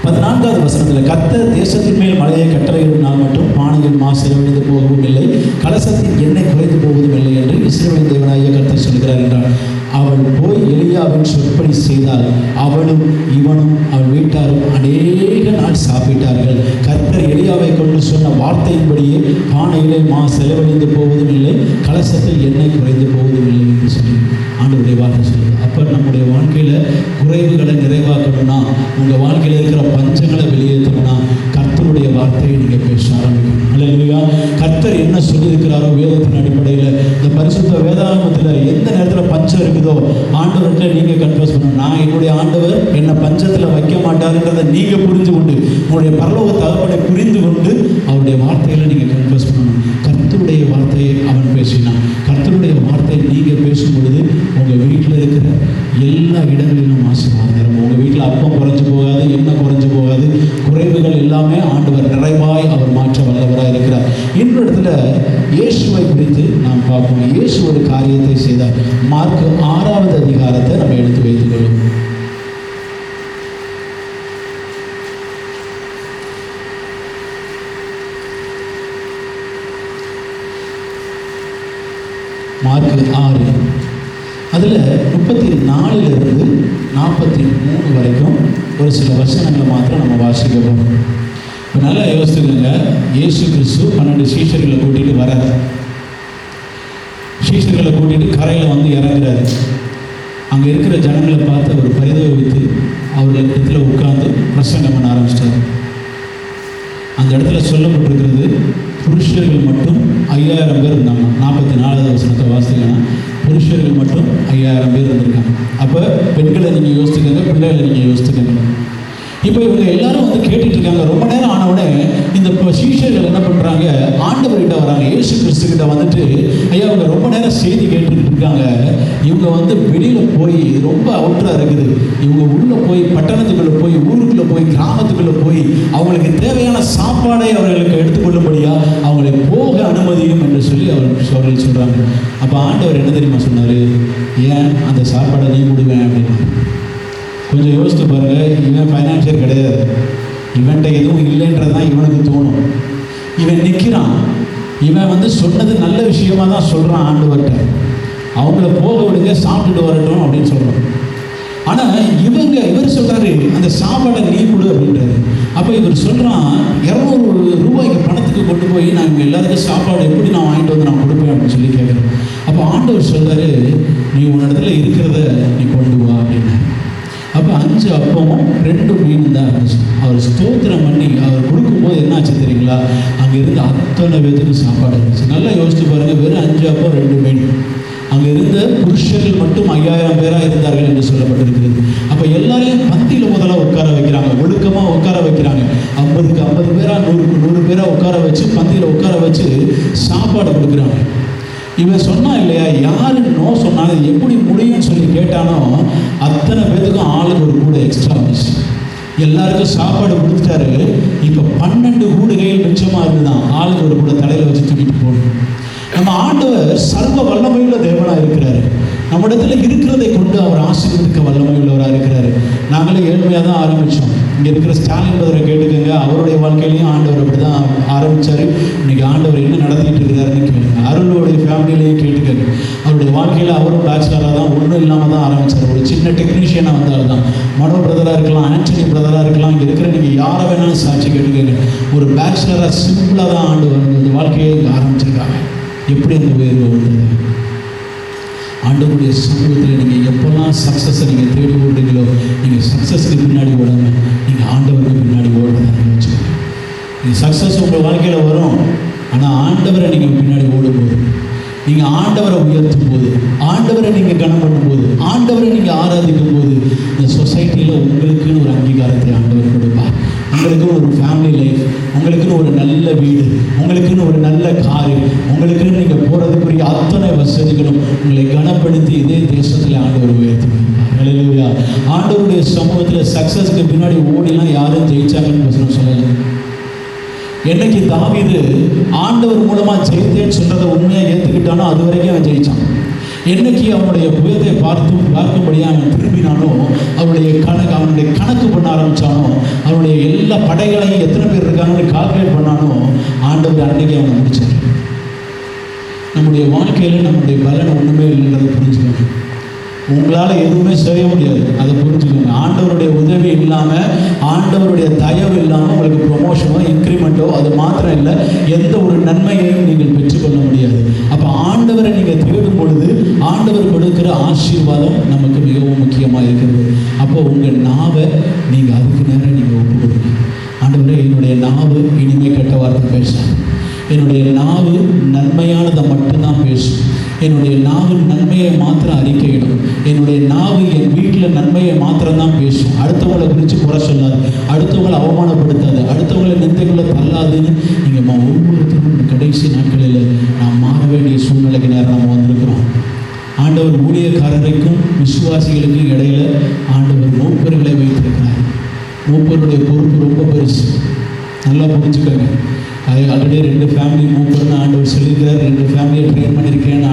14வது வசனத்தில், கர்த்தர் தேசத்தின் மேல் மழையை கட்டளையிடும் நாள் மட்டும் பானையில் மா செலவழிந்து போகவும் இல்லை, கலசத்தின் எண்ணெய் குறைந்து போவதும் இல்லை என்று இஸ்ரவேலின் தேவனாகிய கர்த்தர் சொல்கிறார் என்றார். அவள் போய் எலியாவின் சொற்படி செய்தால் அவளும் இவனும் அவள் வீட்டாரும் அநேக நாள் சாப்பிட்டார்கள். கர்த்தர் எலியாவை கொண்டு சொன்ன வார்த்தையின்படியே பானையிலே மா செலவழிந்து போவதும் இல்லை, கலசத்தில் எண்ணெய் குறைந்து போவதும் இல்லை என்று சொல்லி ஆண்டவருடைய வார்த்தை சொல்லுது. அப்போ நம்முடைய வாழ்க்கையில் குறைவுகளை நிறைவாக்கணும்னா, உங்கள் வாழ்க்கையில் இருக்கிற பஞ்சங்களை வெளியேற்றணும்னா கர்த்தருடைய வார்த்தையை நீங்கள் பேச ஆரம்பிக்கணும். அல்லேலூயா. கர்த்தர் என்ன சொல்லியிருக்கிறாரோ வேதத்தின் அடிப்படையில், இந்த பரிசுத்த வேதாகமத்தில் எந்த நேரத்தில் பஞ்சம் இருக்குதோ ஆண்டவர்கிட்ட நீங்கள் கன்ஃபஸ் பண்ணணும். நான் என்னுடைய ஆண்டவர் என்னை பஞ்சத்தில் வைக்க மாட்டாருன்றதை நீங்கள் புரிந்து கொண்டு, உங்களுடைய பரலோக தகப்பனை புரிந்து கொண்டு அவருடைய வார்த்தையில் நீங்கள் கன்ஃபஸ் பண்ணணும். கர்த்தருடைய வார்த்தையை அவன் பேசினான். கர்த்தருடைய வார்த்தையை நீங்கள் பேசும் பொழுது உங்கள் வீட்டில் இருக்கிற எல்லா இடங்களிலும் ஆசீர்வாதம். உங்கள் வீட்டில் அப்பம் குறைஞ்சு போகாது, எண்ணெய் குறைஞ்சு போகாது, குறைவுகள் எல்லாமே ஆண்டவர் நிறைவாய் அவர் மாற்ற வல்லவராக இருக்கிறார். இன்னொரு இடத்துல இயேசுவை குறித்து நாம் பார்ப்போம். இயேசு ஒரு காரியத்தை செய்தார். மார்க் 6வது அதிகாரத்தை நம்ம எடுத்து வைத்துக் கொள்ளும். மார்க் 6 அதில் 34லிருந்து 43 வரைக்கும் ஒரு சில வசனங்களை மாத்திரம் நம்ம வாசிக்கிறோம். இப்போ நல்லா யோசிச்சுக்கோங்க. இயேசு கிறிஸ்து 12 சீஷர்களை கூட்டிகிட்டு வரார். சீஷர்களை கூட்டிகிட்டு கரையில் இறங்குறாரு. அங்கே இருக்கிற ஜனங்களை பார்த்து அவர் பரிதவித்து அவர்களிடத்துல உட்கார்ந்து பிரசங்கம் பண்ண ஆரம்பிச்சிட்டார். அந்த இடத்துல சொல்லப்பட்டிருக்கிறது, புருஷர்கள் மட்டும் 5000 பேர் இருந்தாங்க. 44வது வசனத்தை வாசித்தீங்கன்னா புருஷர்கள் மட்டும் 5000 பேர் இருந்திருக்காங்க. அப்போ பெண்களை நீங்கள் யோசித்துக்கங்க, பிள்ளைகளை நீங்கள் யோசித்துக்கங்க. இப்போ இவங்க எல்லாரும் கேட்டுட்டு இருக்காங்க. ரொம்ப நேரம் ஆனவுடனே இந்த சீஷர்கள் என்ன பண்ணுறாங்க, ஆண்டவர்கிட்ட வராங்க. இயேசு கிறிஸ்துக்கிட்ட வந்துட்டு, ஐயா அவங்க ரொம்ப நேரம் செய்தி கேட்டுக்கிட்டு இருக்காங்க, இவங்க வெளியில் போய் ரொம்ப அவுட்டராக இருக்குது, இவங்க உள்ளே போய் பட்டணத்துக்குள்ளே போய் ஊருக்குள்ளே போய் கிராமத்துக்குள்ளே போய் அவங்களுக்கு தேவையான சாப்பாடை அவர்களுக்கு எடுத்துக்கொள்ளும்படியா அவங்களை போக அனுமதியும் என்று சொல்லி அவர்கள் சொல்கிறாங்க. அப்போ ஆண்டவர் என்ன தெரியுமா சொன்னார், ஏன் அந்த சாப்பாடை நீ கொடுவேன் அப்படின்னு. கொஞ்சம் யோசித்து பாருங்கள். இவன் ஃபைனான்சியர் கிடையாது, இவன்கிட்ட எதுவும் இல்லைன்றது தான் இவனுக்கு தோணும். இவன் நிற்கிறான், இவன் சொன்னது நல்ல விஷயமாக தான் சொல்கிறான் ஆண்டவர்கிட்ட, அவங்கள போக விடுங்க சாப்பிட்டுட்டு வரட்டும் அப்படின்னு சொல்கிறான். ஆனால் இவர் சொல்கிறாரு அந்த சாப்பாடை நீ கொடு அப்படின்றாரு. அப்போ இவர் சொல்கிறான், 200 ரூபாய்க்கு பணத்துக்கு கொண்டு போய் நான் இவங்க எல்லாருக்கும் சாப்பாடு எப்படி நான் வாங்கிட்டு நான் கொடுப்பேன் அப்படின்னு சொல்லி கேட்குறேன். அப்போ ஆண்டவர் சொல்கிறாரு, நீ உன்னிடத்துல இருக்கிறத நீ கொண்டு வா அப்படின்னு. அப்போ 5 அப்பமும் 2 மீனும் தான் இருந்துச்சு. அவர் ஸ்தோத்திரம் பண்ணி அவர் கொடுக்கும்போது என்ன ஆச்சு தெரியுங்களா, அங்கே இருந்து அத்தனை பேருக்கு சாப்பாடு இருந்துச்சு. நல்லா யோசிச்சு பாருங்கள். வெறும் 5 அப்பம் 2 மீன். அங்கே இருந்த புருஷர்கள் மட்டும் 5000 பேராக இருந்தார்கள் என்று சொல்லப்பட்டிருக்கிறது. அப்போ எல்லாரையும் பந்தியில் முதல்ல உட்கார வைக்கிறாங்க, ஒழுக்கமாக உட்கார வைக்கிறாங்க. 50க்கு 50 பேரா 100க்கு 100 பேராக உட்கார வச்சு பந்தியில் உட்கார வச்சு சாப்பாடு கொடுக்குறாங்க. இவன் சொன்னா இல்லையா, யாரு நோ சொன்னாலும் எப்படி முடியும்னு சொல்லி கேட்டானோ அத்தனை பேத்துக்கும் ஆளுக்கு ஒரு கூட எக்ஸ்ட்ரா வந்துச்சு. எல்லாருக்கும் சாப்பாடு கொடுத்துட்டாரு. இப்போ 12 கூடுகையில் மிச்சமாக இருக்குதான், ஆளுக்கு ஒரு கூட தலையில் வச்சு தூக்கிட்டு போகணும். நம்ம ஆண்டவர் சர்வ வல்லமையுள்ள தேவனாக இருக்கிறாரு. நம்மிடத்தில் இருக்கிறதை கொண்டு அவர் ஆசீர்வதிக்க வல்லமையுள்ளவராக இருக்கிறாரு. நாங்களே ஏழ்மையாக தான் ஆரம்பித்தோம். இங்கே இருக்கிற ஸ்டாலின் பதரை கேட்டுக்கோங்க, அவருடைய வாழ்க்கையிலையும் ஆண்டவர் அப்படி தான் ஆரம்பித்தார். இன்றைக்கி ஆண்டவர் என்ன நடத்திட்டு இருக்கிறாருன்னு கேளுங்க. அருளுடைய ஃபேமிலியிலையும் கேட்டுக்கோங்க, அவருடைய வாழ்க்கையில் அவரும் பேச்சுலராக தான், ஒன்றும் இல்லாமல் தான் ஆரம்பித்தார். ஒரு சின்ன டெக்னீஷியனாக வந்தால் தான். மனோ பிரதராக இருக்கலாம், ஆண்டனி பிரதராக இருக்கலாம், இங்கே இருக்கிற நீங்கள் யாரை வேணாலும் சாட்சி கேட்டுக்கோங்க. ஒரு பேச்சுலராக சிம்பிளாக தான் ஆண்டவர் வாழ்க்கையை ஆரம்பிச்சிருக்காங்க. எப்படி அந்த உயர்வு வந்தது? ஆண்டவருடைய சமூகத்தில் நீங்கள் எப்போல்லாம் சக்ஸஸை நீங்கள் தேடி ஓடுறீங்களோ, நீங்கள் சக்ஸஸ்க்கு பின்னாடி ஓடாமல் நீங்கள் ஆண்டவருக்கு பின்னாடி ஓடுறதாக வச்சுக்கோங்க. நீங்கள் சக்ஸஸ் உங்கள் வாழ்க்கையில் வரும், ஆனால் ஆண்டவரை நீங்கள் பின்னாடி ஓடும்போது, நீங்கள் ஆண்டவரை உயர்த்தும் போது, ஆண்டவரை நீங்கள் கனம் பண்ணும்போது, ஆண்டவரை நீங்கள் ஆராதிக்கும் போது, இந்த சொசைட்டியில் உங்களுக்குன்னு ஒரு அங்கீகாரத்தை ஆண்டவர் கொடுப்பார். உங்களுக்குன்னு ஒரு ஃபேமிலி லைஃப், உங்களுக்குன்னு ஒரு நல்ல வீடு, உங்களுக்குன்னு ஒரு நல்ல காரு, உங்களுக்குன்னு நீங்கள் போகிறதுக்குரிய அத்தனை வசதிகளும் உங்களை கனப்படுத்தி இதே தேசத்தில் ஆண்டவர் உயர்த்தி வைப்பார். ஹல்லேலூயா. ஆண்டவருடைய சமூகத்தில் சக்ஸஸ்க்கு பின்னாடி ஓடிலாம் யாரும் ஜெயிச்சாங்கன்னு சொல்லலை. என்னைக்கு தாவீது ஆண்டவர் மூலமாக ஜெயித்தேன்னு சொல்கிறத உண்மையாக ஏற்றுக்கிட்டானோ அது வரைக்கும் அவன் ஜெயித்தான். என்னைக்கு அவனுடைய புயத்தை பார்க்கும்படியாக அவன் திரும்பினானோ, அவனுடைய கணக்கு பண்ண ஆரம்பித்தானோ, அவனுடைய எல்லா படைகளையும் எத்தனை பேர் இருக்காங்கன்னு கால்குலேட் பண்ணானோ, ஆண்டவர் அன்றைக்கி அவனை முடிச்சார். நம்முடைய வாழ்க்கையில் நம்முடைய பலன் ஒன்றுமே இல்லைன்றதை புரிஞ்சுக்கணும். உங்களால் எதுவுமே செய்ய முடியாது, அதை புரிஞ்சுக்கோங்க. ஆண்டவருடைய உதவி இல்லாமல், ஆண்டவருடைய தயவு இல்லாமல் உங்களுக்கு ப்ரொமோஷனோ இன்க்ரிமெண்ட்டோ அது மாத்திரம் இல்லை, எந்த ஒரு நன்மையையும் நீங்கள் பெற்றுக்கொள்ள முடியாது. அப்போ ஆண்டவரை நீங்கள் தேடும் பொழுது ஆண்டவர் கொடுக்குற ஆசீர்வாதம் நமக்கு மிகவும் முக்கியமாக இருக்கிறது. அப்போ உங்கள் நாவை நீங்கள் அதுக்கு நேரம் நீங்கள் ஒப்பு கொடுங்க. ஆண்டவரே, என்னுடைய நாவு இனிமேல் கெட்ட வார்த்தை பேசாது, என்னுடைய நாவு நன்மையானதை மட்டும்தான் பேசும், என்னுடைய நாவு நன்மையை மாத்திரம் அறிக்கையிடும், என்னுடைய நாவு என் வீட்டில் நன்மையை மாத்திரம்தான் பேசும், அடுத்தவங்களை குறித்து குறை சொல்லாது, அடுத்தவங்களை அவமானப்படுத்தாது, அடுத்தவங்களை நிந்தைக்குள்ளே தள்ளாதுன்னு நீங்கள் ஒவ்வொருத்தரும் கடைசி நாட்களில் நாம் மாற வேண்டிய சூழ்நிலைக்கு நேரம் நம்ம வந்திருக்கிறோம். ஆண்டவர் ஊழியக்காரருக்கும் விசுவாசிகளுக்கும் இடையில ஆண்டவர் மூப்பர்களை வைத்திருக்கிறார். மூப்பருடைய பொறுப்பு ரொம்ப பெருசு, நல்லா புரிஞ்சுக்கோங்க. அது ஆல்ரெடி 2 ஃபேமிலி மூப்பர்னு ஆண்டவர் சொல்லியிருக்கிறார். 2 ஃபேமிலியை ட்ரெயின் பண்ணிட்டு இருக்கேன்னு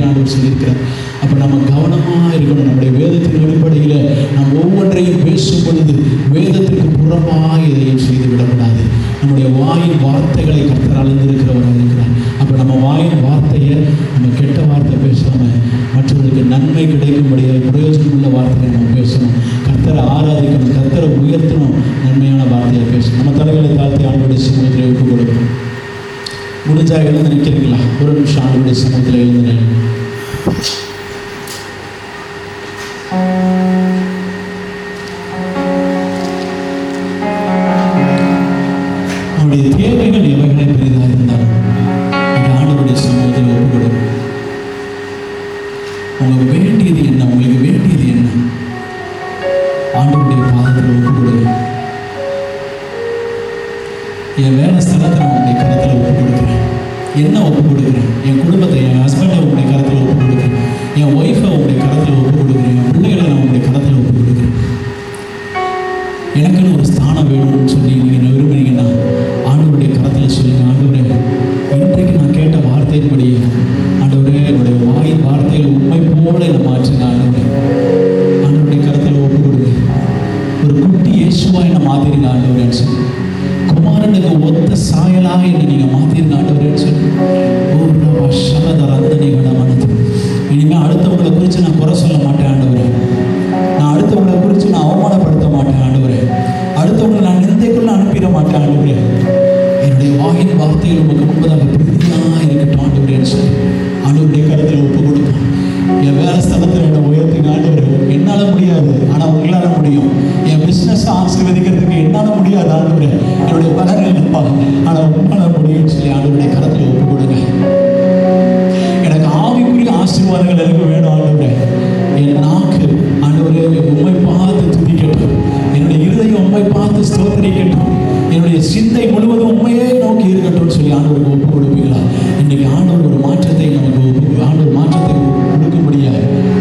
ஆண்டவர் சொல்லியிருக்கிறார். அப்போ நம்ம கவனமாக இருக்கணும். நம்முடைய வேதத்தின் அடிப்படையில் நாம் ஒவ்வொன்றையும் பேசும் பொழுது வேதத்திற்கு புறமாக எதையும் செய்து விடக்கூடாது. நம்முடைய வாயின் வார்த்தைகளை கர்த்தர் அளந்திருக்கிறவராக இருக்கிறார். அப்போ நம்ம வாயின் வார்த்தையை நம்ம கெட்ட வார்த்தை பேசாமல் மற்றவர்களுக்கு நன்மை கிடைக்கும்படியாக பிரயோஜனமுள்ள வார்த்தையை நம்ம பேசணும். கர்த்தரை ஆராதிக்கணும், கர்த்தரை உயர்த்தணும், நன்மையான வார்த்தையை பேசணும். நம்ம தலைகளை தாழ்த்தி ஆண்டவருடைய சமூகத்தில் ஒப்பு கொடுக்கணும். முடிஞ்சா எழுந்து நிற்கிறீங்களா? ஒரு நிமிஷம் ஆண்டவருடைய சமூகத்தில் எழுந்து. அவருடைய தேவைகள் எவைகளை பெரிதாக இருந்தாலும் இந்த ஆண்டவருடைய சமூகத்தில் ஒப்பு கொடுக்கணும். உங்களுக்கு வேண்டியது என்ன, உங்களுக்கு வேண்டியது என்ன, ஆண்டவருடைய பாதத்தில் ஒப்பு கொடுக்கணும். என் வேலை ஸ்தலத்தை நான் உங்களுடைய கருத்தில் ஒப்பு கொடுக்குறேன். என்ன ஒப்பு கொடுக்குறேன்? என் குடும்பத்தை, என் ஹஸ்பண்டை உங்களுடைய கருத்தில் ஒப்பு கொடுக்குறேன். என் ஒய்ஃபை உங்களுடைய கருத்தில் ஒப்பு கொடுக்குறேன். என் பிள்ளைகளை நான் உங்களுடைய கருத்தில் ஒப்பு கொடுக்குறேன். எனக்குன்னு ஒரு ஸ்தானம் வேணும்னு சொல்லி நீங்கள் விரும்புனீங்கன்னா ஆண்டவருடைய கருத்தில் சொல்லுங்கள். ஆண்டவரே, இன்றைக்கு நான் கேட்ட வார்த்தையின்படி ஆண்டவரே, என்னுடைய வாயின் வார்த்தையில் உண்மை போல என்னை மாற்றுங்க. ஆண்டவருடைய கருத்தில் ஒப்பு கொடுங்க. ஒரு குட்டி இயேசுவா என்னை மாற்றிருங்க ஆண்டவரேன்னு சொல்லி, குமாரனுக்கு ஒத்த சாயலாக என்னை நீங்கள் மாற்றிருங்க ஆண்டவரேன்னு சொல்லி, இனிமேல் அடுத்தவங்களை குறித்து நான் குறை சொல்ல மாட்டேன் ஆண்டவரே. நான் அடுத்தவங்களை குறித்து நான் அவமானப்படுத்த மாட்டேன் ஆண்டவரே. அடுத்தவங்களை நான் நிந்தைக்குள்ள அனுப்பிட மாட்டேன் ஆண்டவரே. என்னுடைய வாயின் வார்த்தையில் உங்களுக்கு முன்பதாக பிரீதியாக இருக்கட்டும் ஆண்டவரேன்னு சொல்லி ஆண்டவருடைய கருத்தில் ஒப்பு கொடுக்கும். என் வேலை ஸ்தலத்தில் என்னை உயர்த்துங்க ஆண்டவரே. என்னால் முடியாது, ஆனால் உங்களால் முடியும். என் பிஸ்னஸை ஆசீர்வதிக்கிறதுக்கு என்னால் முடியாது ஆண்டவரே, என்னுடைய பலன் இல்லைப்பா, ஆனால் உங்களால் முடியும்னு சொல்லி ஆண்டவருடைய கருத்தில் ஒப்பு கொடுங்க. எனக்கு ஆவிக்குரிய ஆசீர்வாதம் ஆண்டவரே, என் நாக்கு ஆண்டவரே உம்மை பார்த்து துதிக்கட்டும், என்னுடைய இருதயம் உம்மை பார்த்து ஸ்தோத்திரிக்கட்டும், என்னுடைய சிந்தை முழுவதும் உண்மையே நோக்கி இருக்கட்டும் சொல்லி ஆண்டவருக்கு ஒப்பு கொடுப்பீங்களா? இன்னைக்கு ஆண்டவர் ஒரு மாற்றத்தை நமக்கு ஆண்டவர் மாற்றத்தை கொடுக்கும்படியாக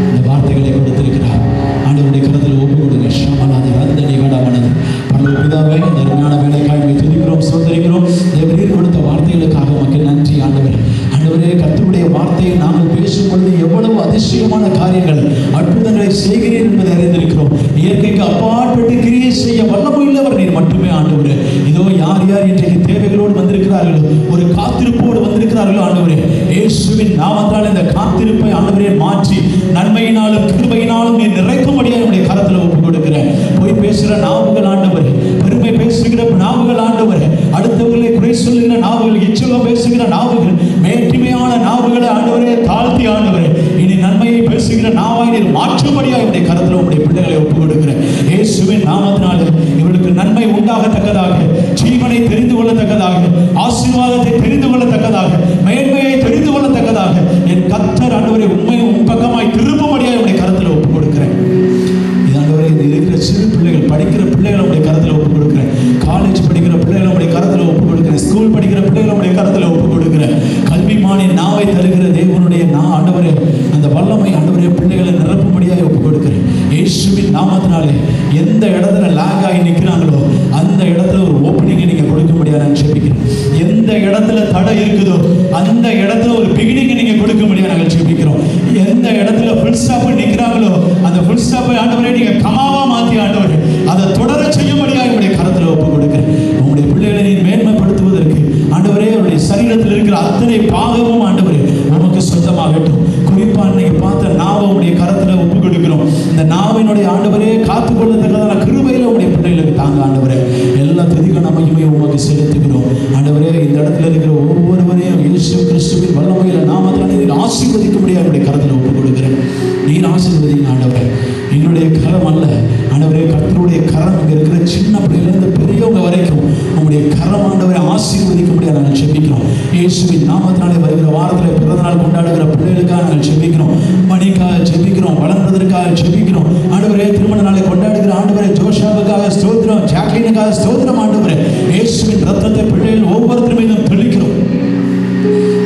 இந்த வார்த்தைகளை கொடுத்திருக்கிறார். ஆண்டவருடைய கருத்தில் ஒப்பு கொடுங்க. ஷமலாத ரந்தடி வடமனது பரலோக பிதாவே, இந்த அருமையான வேலைக்காய் துதிக்கிறோம், ஸ்தோத்திரிக்கிறோம். தேவரீர் கொடுத்த வார்த்தைகளுக்காக மக்கள் நன்றி ஆண்டவர். ஆண்டவரே, கர்த்தருடைய வார்த்தையை நாங்கள் பேசும் பொழுது எவ்வளவு அதிசயமான காரியங்கள், அற்புதங்களை செய்கிறீர் என்பதை அறிந்திருக்கிறோம். இயற்கைக்கு அப்பாற்பட்டு கிரியை செய்ய வல்லமையுள்ளவர் நீர் மட்டுமே ஆண்டவரே. இதோ யார் யார் இன்றைக்கு தேவைகளோடு வந்திருக்கிறார்களோ, ஒரு காத்திருப்போடு வந்திருக்கிறார்களோ ஆண்டவரே, இயேசுவின் நாமத்தால் இந்த காத்திருப்பை ஆண்டவரே மாற்றி நன்மையினாலும் கிருபையினாலும் நீர் நிறைக்கும்படியாக என்னுடைய கரத்தில் ஒப்பு கொடுக்கிறேன். போய் பேசுகிற நாவுகள் ஆண்டவரே, பெருமை பேசுகிற நாவுகள் ஆண்டவரே, அடுத்தவர்களை குறை சொல்லுகிற நாவுகள், இச்சகம் பேசுகிற நாவுகள், மேன்மையான நாவுகளை ஆண்டவரே தாழ்த்தி ஆண்டவரே, இனி நன்மையை பேசுகிற நாவாய் நீர் மாற்றும்படியாக என்னுடைய கரத்தில் உங்களுடைய பிள்ளைகளை ஒப்பு கொடுக்கிறேன். இயேசுவின் நாமத்தினாலே இவர்களுக்கு நன்மை உண்டாகத்தக்கதாக, ஜீவனை தெரிந்து கொள்ளத்தக்கதாக, ஆசீர்வாதத்தை தெரிந்து கொள்ளத்தக்கதாக, மேன்மையை தெரிந்து கொள்ளத்தக்கதாக என் கர்த்தர் ஆண்டவரே உண்மை உன் பக்கமாய் திரும்பும்படியாக என்னுடைய கரத்தில் ஒப்பு கொடுக்கிறேன். இது ஆண்டவரே, இது இருக்கிற சிறு பிள்ளைகள், படிக்கிற பிள்ளைகளை உடைய கரத்தில் ஒப்பு கொடுக்கிறேன். காலேஜ் படிக்கிற பிள்ளைகளை உடைய கரத்தில் ஒப்பு கொடுக்கிறேன். ஸ்கூல் படிக்கிற பிள்ளைகளை உடைய கரத்தில் ஒப்பு கொடுக்கிறேன். கல்விமானின் நாவை தருகிற தேவனுடைய ஆண்டவரே, அந்த வல்லமை ஆண்டவரே பிள்ளைகளை நிரப்பும்படியாக ஒப்பு கொடுக்கிறேன். இயேசுவின் நாமத்தினாலே எந்த இடத்துல லாக் ஆகி நிற்கிறாங்களோ அந்த இடத்துல ஒரு ஓப்பனிங்கை நீங்கள் கொடுக்கும்படியாக நான் ஜெபிக்கிறேன். எந்த இடத்துல தடை இருக்குதோ அந்த இடத்துல ஒரு பிகினிங்கை நீங்கள் கொடுக்கும்படியாக நாங்கள் ஜெபிக்கிறோம். எந்த இடத்துல ஃபுல் ஸ்டாப் நிற்கிறாங்களோ அந்த ஃபுல் ஸ்டாப்பை ஆண்டவரே நீங்கள் கமாவா மாற்றி ஆண்டவரே அதை தொடர செய்யும்படியாக என்னுடைய கரத்தில் ஒப்பு கொடுக்கிறேன். உங்களுடைய பிள்ளைகளை நீ மேன்மைப்படுத்துவதற்கு ஆண்டவரே அவருடைய சரீரத்தில் இருக்கிற அத்தனை பாகமும் ஆண்டவரே உமக்கு சொந்தமாகட்டும். குறிப்பா இன்னைக்கு பார்த்த நாவை உடைய கரத்தில் ஒப்பு கொடுக்கிறோம். இந்த நாவினுடைய ஆண்டவரே காத்துக்கொள்ளத்தக்கதான கிருபையில உடைய பிள்ளைகளுக்கு தாங்க ஆண்டவரே. எல்லா துதிக்க மகிமையும் உமக்கு செலுத்துகிறோம் ஆண்டவரே. இந்த இடத்துல இருக்கிற ஒவ்வொருவரையும் இயேசு கிறிஸ்துவின் வல்லமையில நாமத்தினாலே நீர் ஆசீர்வதிக்கும்படியாக என்னுடைய கரத்தில் ஒப்பு கொடுக்கிறேன். நீர் ஆசீர்வதிங்க ஆண்டவரே. என்னுடைய கரம் அல்ல ஆண்டவரே, கர்த்தருடைய கரம் இங்கே இருக்கிற சின்ன பிள்ளைகளிலிருந்து பெரியவங்க வரைக்கும் உங்களுடைய கரம் ஆண்டவரை ஆசீர்வதிக்கும்படியாக நாங்கள் ஜெபிக்கிறோம். இயேசுவின் நாமத்தினாலே வருகிற வாரத்தில் பிறந்த நாள் கொண்டாடுகிற பிள்ளைகளுக்காக நாங்கள் ஜெபிக்கிறோம். மணிக்காக ஜெபிக்கிறோம், வளர்ந்ததற்காக ஜெபிக்கிறோம் ஆண்டவரே. திருமண நாளை கொண்டாடுகிற ஆண்டவரே ஜோஷாவுக்காக ஸ்தோத்திரம், ஜாக்லினுக்காக ஸ்தோத்திரம் ஆண்டவரே. இயேசுவின் ரத்தத்தை பிள்ளைகள் ஒவ்வொருத்தர் மீதும் தெளிக்கிறோம்.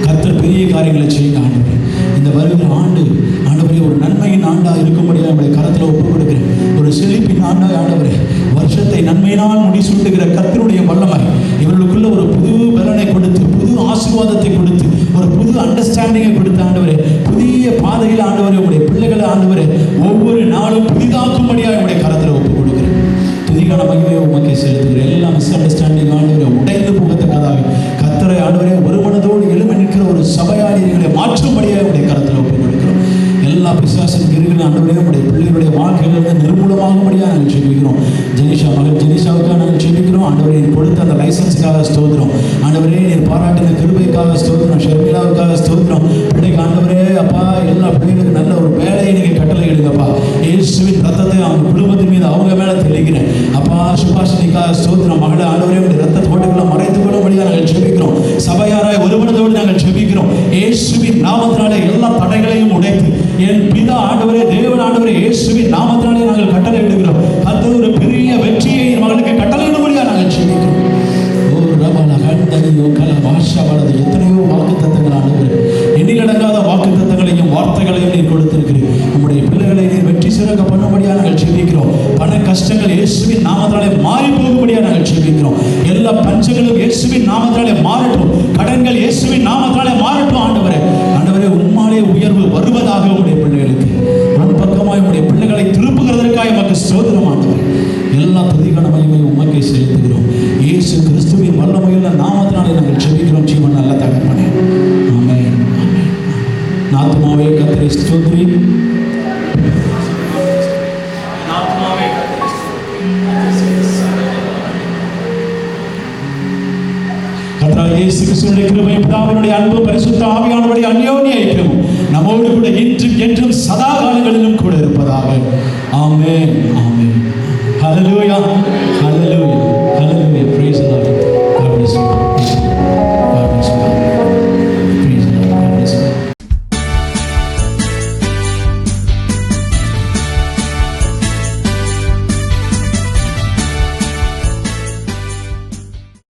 கர்த்தர் பெரிய காரியங்களை செய்யுங்க ஆண்டவரே. இந்த வருகிற ஆண்டு ஆண்டவரே ஒரு நன்மையின் ஆண்டாக இருக்கும்படியாக நம்முடைய கரத்தில் ஒப்பு கொடுக்கிறேன். ஒரு செழிப்பின் ஆண்டாக ஆண்டவரே வருஷத்தை நன்மையினால் முடிசூட்டுகிற கர்த்தருடைய வல்லமை இவர்களுக்குள்ள ஒரு புது பலனை கொடுத்து, புது ஆசீர்வாதத்தை கொடுத்து, ஒரு புது அண்டர்ஸ்டாண்டிங்கை கொடுத்து ஆண்டவரே புதிய பாதையில் ஆண்டவரே உங்களுடைய பிள்ளைகளை ஆண்டவரே ஒவ்வொரு நாளும் புதிதாக்கும்படியாக என்னுடைய கரத்தில் ஒப்பு கொடுக்கிறேன். துதிக்கான மகிமையை உமக்கே செலுத்துகிறேன். எல்லா மிஸ் அண்டர்ஸ்டாண்டிங் ஆண்டவரை உடைந்து போகத்தக்கதாக கர்த்தரை ஆண்டவரே ஒரு மனதோடு எழும நிற்கிற ஒரு சபையாளர்களை மாற்றும்படியாக உடைய கரத்தில் ஒப்பு கொடுக்கிறோம். எல்லா பிசாசின் கிருகிற ஆண்டவரே உடைய பிள்ளைகளுடைய வாழ்க்கையிலிருந்து நிர்மூலமாகும்படியாக நாங்கள் ஜெபிக்கிறோம். ஜெனிஷா மகள் ஜெனிஷாவுக்காக நாங்கள் ஜெபிக்கிறோம் ஆண்டவரே. நீர் கொடுத்த அந்த லைசன்ஸுக்காக ஸ்தோத்திரம் ஆண்டவரே. நீர் பாராட்டின கிருபைக்காக ஸ்தோத்திரம், ஷர்மிளாவுக்காக ஸ்தோத்திரம். பிள்ளைக்கு ஆண்டவரே அப்பா எல்லா பிள்ளைகளுக்கு நல்ல ஒரு வேலையை நீங்கள் கட்டளை எடுங்கப்பா. இயேசுவின் ரத்தத்தை அவங்க குடும்பத்தின் மீது அவங்க மேலே தெளிக்கிறேன் அப்பா. சுபாஷினிக்காக ஸ்தோத்திரம் மகளை ஆண்டவரே உடைய ரத்த தோட்டங்களை மறைத்துக் கொள்ளும்படியாக நாங்கள் ஜெபிக்கிறோம். சபையாராய் ஒருமனதோடு நாங்கள் ஜெபிக்கிறோம். இயேசுவின் நாமத்தினாலே எல்லா தடைகளையும் உடைத்து என் பிதா ஆண்டவரே தேவன் ஆண்டவரே இயேசுவின் நாமத்தினாலே நாங்கள் கட்டளை இடுகிறோம். அது ஒரு பெரிய வெற்றியை மகளுக்கு கட்டளை இடும்படியாக நாங்கள் ஜெபிக்கிறோம். எத்தனையோ வாக்கு தத்தங்கள் ஆண்டவரே, எண்ணிலடங்காத வாக்கு தத்தங்களையும் வார்த்தைகளையும் நீர் கொடுத்திருக்கிறீர். உங்களுடைய பிள்ளைகளை நீர் வெற்றி சிறக்க பண்ணும்படியாக நாங்கள் ஜெபிக்கிறோம். பண கஷ்டங்கள் இயேசுவின் நாமத்தினாலே மாறி போகும்படியாக நாங்கள் ஜெபிக்கிறோம். எல்லா பஞ்சங்களும் இயேசுவின் நாமத்தினாலே மாறட்டும். கடன்கள் இயேசுவின் நாமத்தினாலே மாறட்டும் ஆண்டவரே. ஆண்டவரே உம்மாலே உயர்வு வருவதாக உங்களுடைய பிள்ளைகளுக்கு உன் பக்கமாய் உங்களுடைய பிள்ளைகளை திருப்புகிறதற்காக உமக்கு ஸ்தோத்திரம் ஆண்டவரே. எல்லா துதிக்கான மகிமையும் உமக்கே செலுத்துகிறோம். இயேசு கிறிஸ்துவின் வல்லமையுள்ள நாமத்தினாலே நாங்கள் ஜெபிக்கிறோம். ஜீவன் நல்ல தகப்பனே, ஆமென். ஆத்துமாவே கர்த்தரை ஸ்தோத்திரி. கர்த்தராகிய இயேசு கிறிஸ்துவின் கிருபையும் பிதாவினுடைய அன்பும் பரிசுத்த ஆவியானவருடைய அந்யோன்ய ஐக்கியமும் நம்மோடு கூட இன்றும் என்றும் சதா காலங்களிலும் கூட இருப்பதாக. ஆமென், ஆமென். ஹல்லேலூயா.